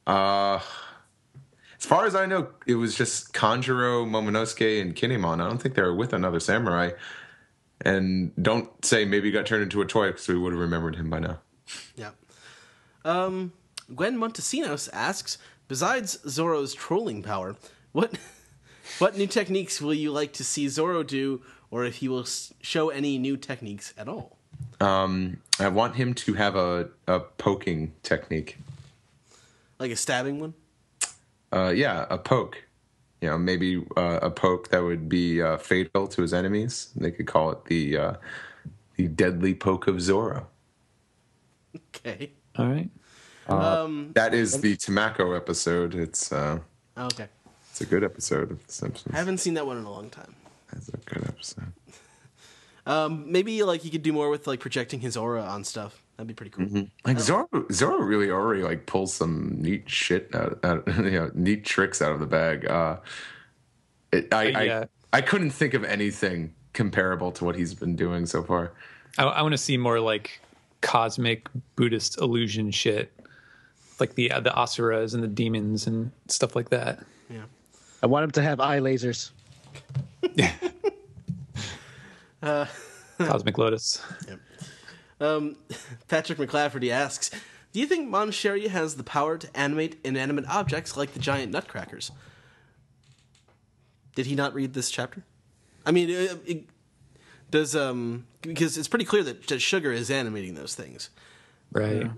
As far as I know, it was just Kanjuro, Momonosuke, and Kinemon. I don't think they were with another samurai. And don't say maybe he got turned into a toy because we would have remembered him by now. Yeah. Gwen Montesinos asks, besides Zoro's trolling power, what new techniques will you like to see Zoro do, or if he will show any new techniques at all? I want him to have a poking technique. Like a stabbing one? Yeah, a poke. Maybe a poke that would be fatal to his enemies. They could call it the deadly poke of Zoro. Okay. All right. That is the Tamako episode. It's okay. It's a good episode of The Simpsons. I haven't seen that one in a long time. That's a good episode. Maybe like you could do more with like projecting his aura on stuff. That'd be pretty cool. Like Zoro really already like pulls some neat shit out neat tricks out of the bag. I couldn't think of anything comparable to what he's been doing so far. I want to see more like cosmic Buddhist illusion shit, like the asuras and the demons and stuff like that. Yeah, I want him to have eye lasers. Cosmic Lotus. Yep. Patrick McClafferty asks, do you think Mon Cherie has the power to animate inanimate objects like the giant nutcrackers? Did he not read this chapter? I mean, it does because it's pretty clear that Sugar is animating those things, right?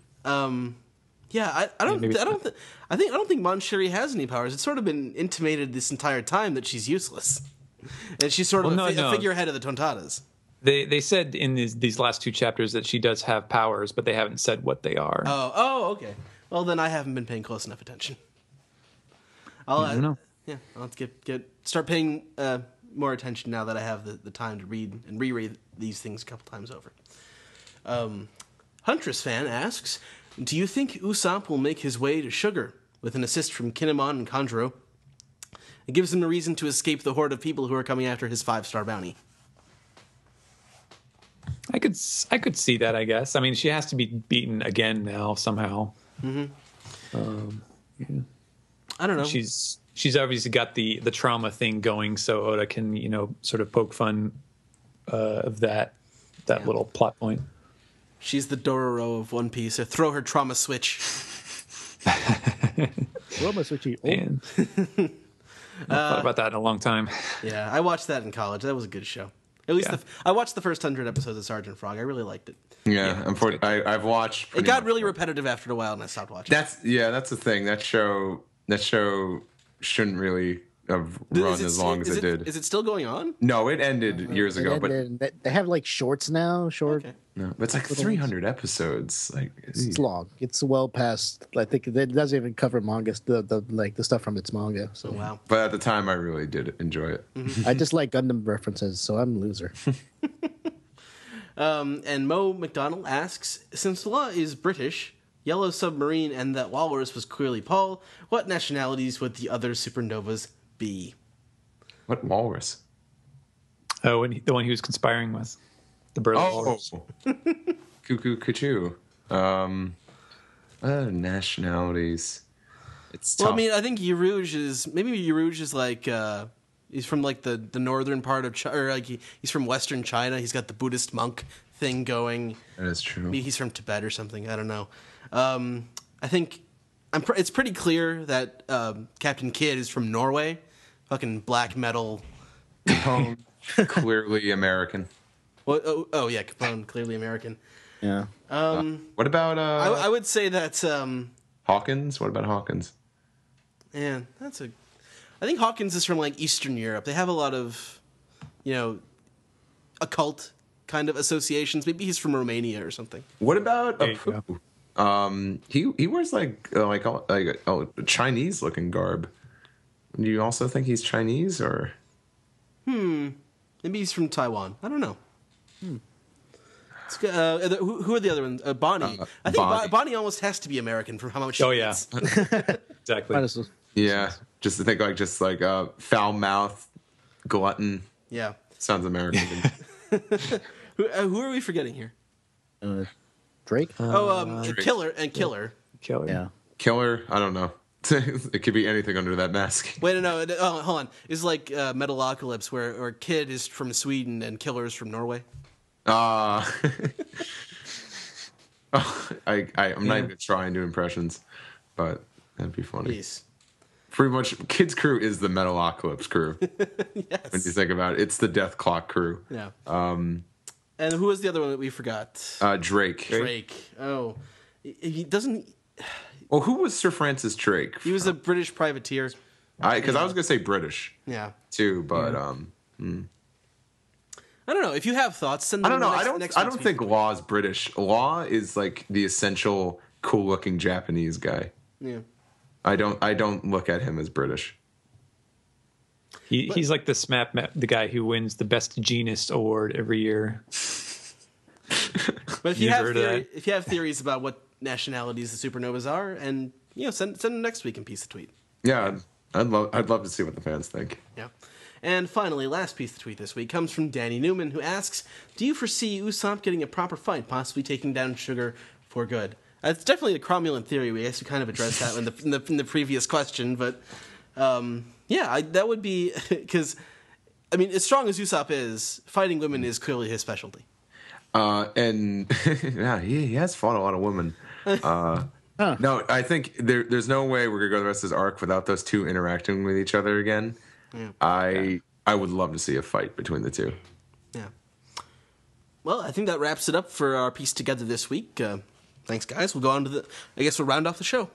Yeah, I don't think Mon Cherie has any powers. It's sort of been intimated this entire time that she's useless, and she's sort of a figurehead of the Tontadas. They said in these last 2 chapters that she does have powers, but they haven't said what they are. Oh, okay. Well, then I haven't been paying close enough attention. I'll have to start paying more attention now that I have the time to read and reread these things a couple times over. Huntress fan asks, do you think Usopp will make his way to Sugar with an assist from Kinemon and Kanjuro? It gives him a reason to escape the horde of people who are coming after his 5-star bounty. I could see that, I guess. I mean, she has to be beaten again now somehow. Mm-hmm. Yeah. I don't know. She's obviously got the trauma thing going, so Oda can sort of poke fun of that little plot point. She's the Dororo of One Piece. So throw her trauma switch. Trauma switchy. Oh. I thought about that in a long time. Yeah, I watched that in college. That was a good show. At least I watched the first 100 episodes of Sergeant Frog. I really liked it. Yeah, unfortunately, I've watched. It got really repetitive after a while, and I stopped watching. That's the thing. That show shouldn't really have run as long as it did. Is it still going on? No, it ended years ago. But they have like shorts now. Okay. no, but it's like 300 episodes. Like It's long. It's well past. I think it doesn't even cover manga. The stuff from its manga. So Wow. But at the time, I really did enjoy it. I just like Gundam references, so I'm a loser. And Mo McDonald asks, since Law is British, Yellow Submarine, and that Walrus was clearly Paul, what nationalities would the other supernovas be? What walrus? Oh, the one he was conspiring with. The bird walrus. Cuckoo Cuckoo. Nationalities. It's tough. Well, I mean, I think Yerouge is like he's from like the northern part of China, or like he's from Western China. He's got the Buddhist monk thing going. That is true. Maybe he's from Tibet or something. I don't know. I think it's pretty clear that Captain Kidd is from Norway. Fucking black metal. Capone, clearly American. Well, oh yeah, Capone, clearly American. Yeah. What about I would say that Hawkins? What about Hawkins? man, I think Hawkins is from like Eastern Europe. They have a lot of, occult kind of associations. Maybe he's from Romania or something. What about There you Apu? He wears like a Chinese looking garb. Do you also think he's Chinese or? Maybe he's from Taiwan. I don't know. Who are the other ones? Bonnie. I think Bonnie almost has to be American from how much she eats. Exactly. Yeah, just to think like foul mouth, glutton. Yeah. Sounds American. Who are we forgetting here? Drake. Drake. Killer and Killer. Killer. Yeah. Killer? I don't know. It could be anything under that mask. Wait, no. Oh, hold on. It's like Metalocalypse, where Kid is from Sweden and Killer is from Norway. I'm not even trying to do impressions, but that'd be funny. Jeez. Pretty much, Kid's crew is the Metalocalypse crew. Yes. When you think about it, it's the Death Clock crew. Yeah. And who was the other one that we forgot? Drake. Drake. Oh, he doesn't. Well, who was Sir Francis Drake? He was a British privateer. Because I was gonna say British. Yeah. Too, but I don't know. If you have thoughts, send them. I don't know. Next I don't think Law is British. Law is like the essential cool-looking Japanese guy. Yeah. I don't look at him as British. He's like the guy who wins the best genist award every year. But if you have theories about what nationalities the supernovas are, and send them next week and piece the tweet. Yeah, I'd love to see what the fans think. Yeah. And finally, last piece of tweet this week comes from Danny Newman, who asks, do you foresee Usopp getting a proper fight, possibly taking down Sugar for good? It's definitely the cromulent theory. We actually kind of addressed that in the previous question, but that would be because, I mean, as strong as Usopp is, fighting women is clearly his specialty. And yeah, he has fought a lot of women. No, I think there's no way we're gonna go the rest of this arc without those two interacting with each other again. Yeah. I would love to see a fight between the two. Yeah. Well, I think that wraps it up for our piece together this week. Thanks, guys. We'll go on to we'll round off the show.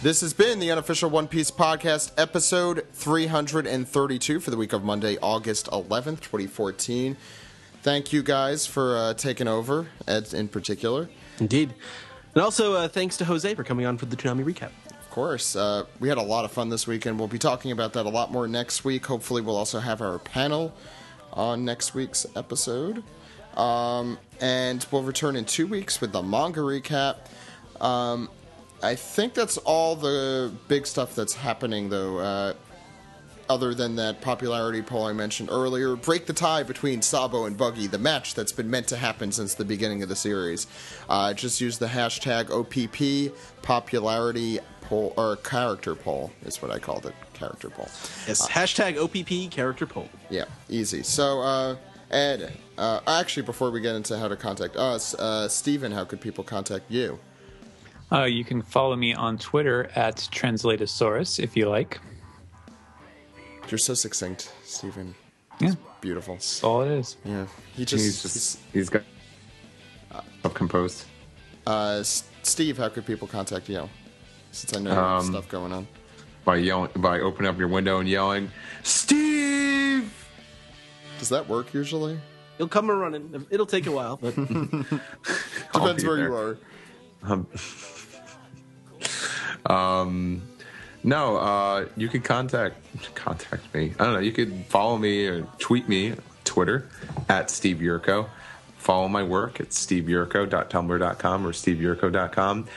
This has been the Unofficial One Piece Podcast, episode 332 for the week of Monday, August 11th, 2014. Thank you guys for taking over, Ed in particular. Indeed. And also, thanks to Jose for coming on for the Toonami Recap. Of course. We had a lot of fun this weekend. We'll be talking about that a lot more next week. Hopefully, we'll also have our panel on next week's episode. And we'll return in 2 weeks with the Manga Recap. I think that's all the big stuff that's happening, though, other than that popularity poll I mentioned earlier. Break the tie between Sabo and Buggy, the match that's been meant to happen since the beginning of the series. Just use the hashtag OPP popularity poll, or character poll is what I called it. Character poll. Yes, hashtag OPP character poll. Yeah, easy. So, Ed, actually, before we get into how to contact us, Steven, how could people contact you? You can follow me on Twitter at Translatosaurus if you like. You're so succinct, Steven. Yeah. Beautiful. That's all it is. Yeah. He's got composed. Steve, how could people contact you? Since I know you have stuff going on. By opening up your window and yelling, Steve! Does that work usually? You'll come a running. It'll take a while, but Depends where you are. No, you could contact me. I don't know. You could follow me or tweet me, Twitter, at Steve Yurko. Follow my work at steveyurko.tumblr.com or steveyurko.com.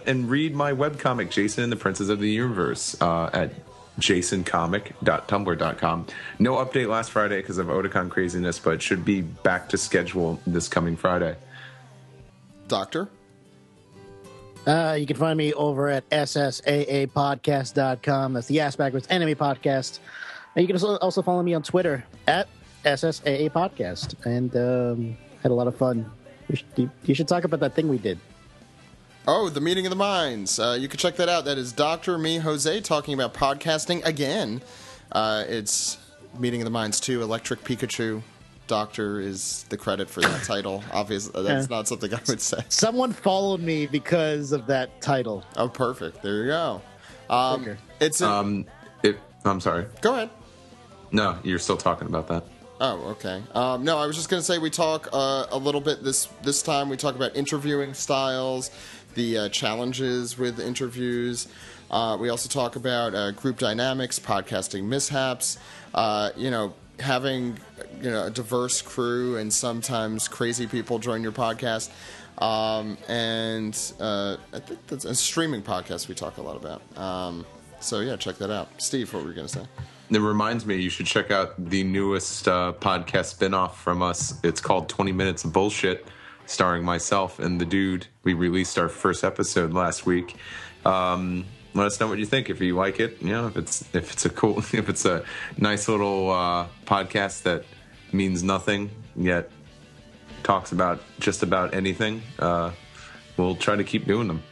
And read my webcomic, Jason and the Princes of the Universe, at jasoncomic.tumblr.com. No update last Friday because of Otakon craziness, but it should be back to schedule this coming Friday. Doctor? You can find me over at SSAApodcast.com. That's the ass backwards anime podcast. And you can also follow me on Twitter at SSAA Podcast. And had a lot of fun. You should talk about that thing we did. Oh, the Meeting of the Minds. You can check that out. That is Dr. Me, Jose, talking about podcasting again. It's Meeting of the Minds 2, Electric Pikachu. Doctor is the credit for that title. Obviously, that's not something I would say. Someone followed me because of that title. Oh, perfect. There you go. It's I'm sorry. Go ahead. No, you're still talking about that. Oh, okay. No, I was just going to say we talk a little bit this time. We talk about interviewing styles, the challenges with interviews. We also talk about group dynamics, podcasting mishaps, having a diverse crew and sometimes crazy people join your podcast. And I think that's a streaming podcast we talk a lot about. So, yeah, check that out. Steve, what were you going to say? It reminds me, you should check out the newest podcast spinoff from us. It's called 20 Minutes of Bullshit, starring myself and the dude. We released our first episode last week. Let us know what you think. If you like it, if it's a nice little podcast that means nothing yet talks about just about anything, we'll try to keep doing them.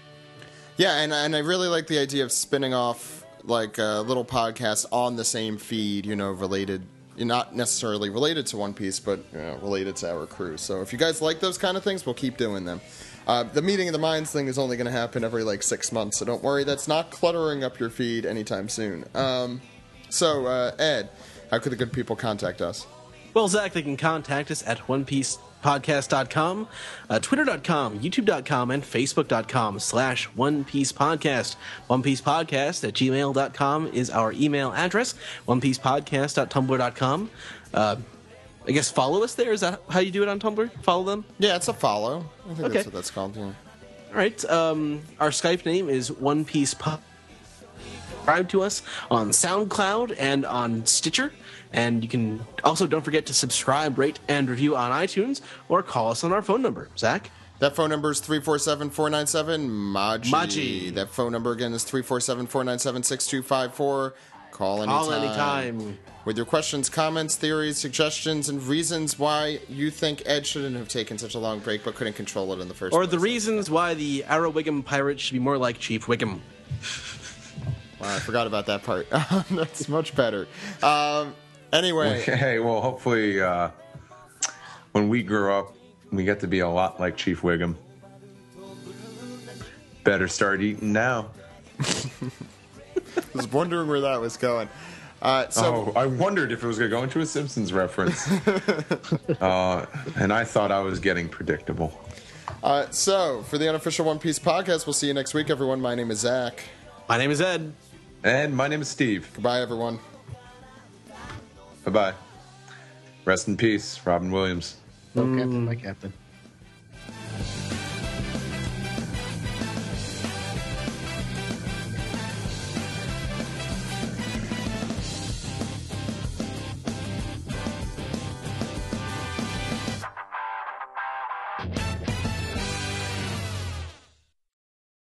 Yeah, and I really like the idea of spinning off like a little podcast on the same feed, related, not necessarily related to One Piece, but related to our crew. So if you guys like those kind of things, we'll keep doing them. The Meeting of the Minds thing is only going to happen every 6 months, so don't worry, that's not cluttering up your feed anytime soon. So Ed, how could the good people contact us? Well, Zach, they can contact us at OnePiecePodcast.com, Twitter.com, YouTube.com, and Facebook.com/OnePiecePodcast. OnePiecePodcast at gmail.com is our email address. OnePiecePodcast.tumblr.com. I guess follow us there. Is that how you do it on Tumblr? Follow them? Yeah, it's a follow. I think Okay. that's what that's called. Yeah. All right. Our Skype name is One Piece Pod. Subscribe to us on SoundCloud and on Stitcher. And you can also, don't forget to subscribe, rate, and review on iTunes, or call us on our phone number. Zach? That phone number is 347-497-MAJI. Maji. That phone number again is 347-497-6254. Call anytime. With your questions, comments, theories, suggestions, and reasons why you think Ed shouldn't have taken such a long break but couldn't control it in the first place. Or the reasons why the Arrow Wiggum pirate should be more like Chief Wiggum. Wow, I forgot about that part. That's much better. Anyway. Hey, well, hopefully when we grow up, we get to be a lot like Chief Wiggum. Better start eating now. I was wondering where that was going. I wondered if it was going to go into a Simpsons reference. And I thought I was getting predictable. So, for the unofficial One Piece podcast, we'll see you next week, everyone. My name is Zach. My name is Ed. And my name is Steve. Goodbye, everyone. Bye-bye. Rest in peace, Robin Williams. Oh, Captain, my Captain.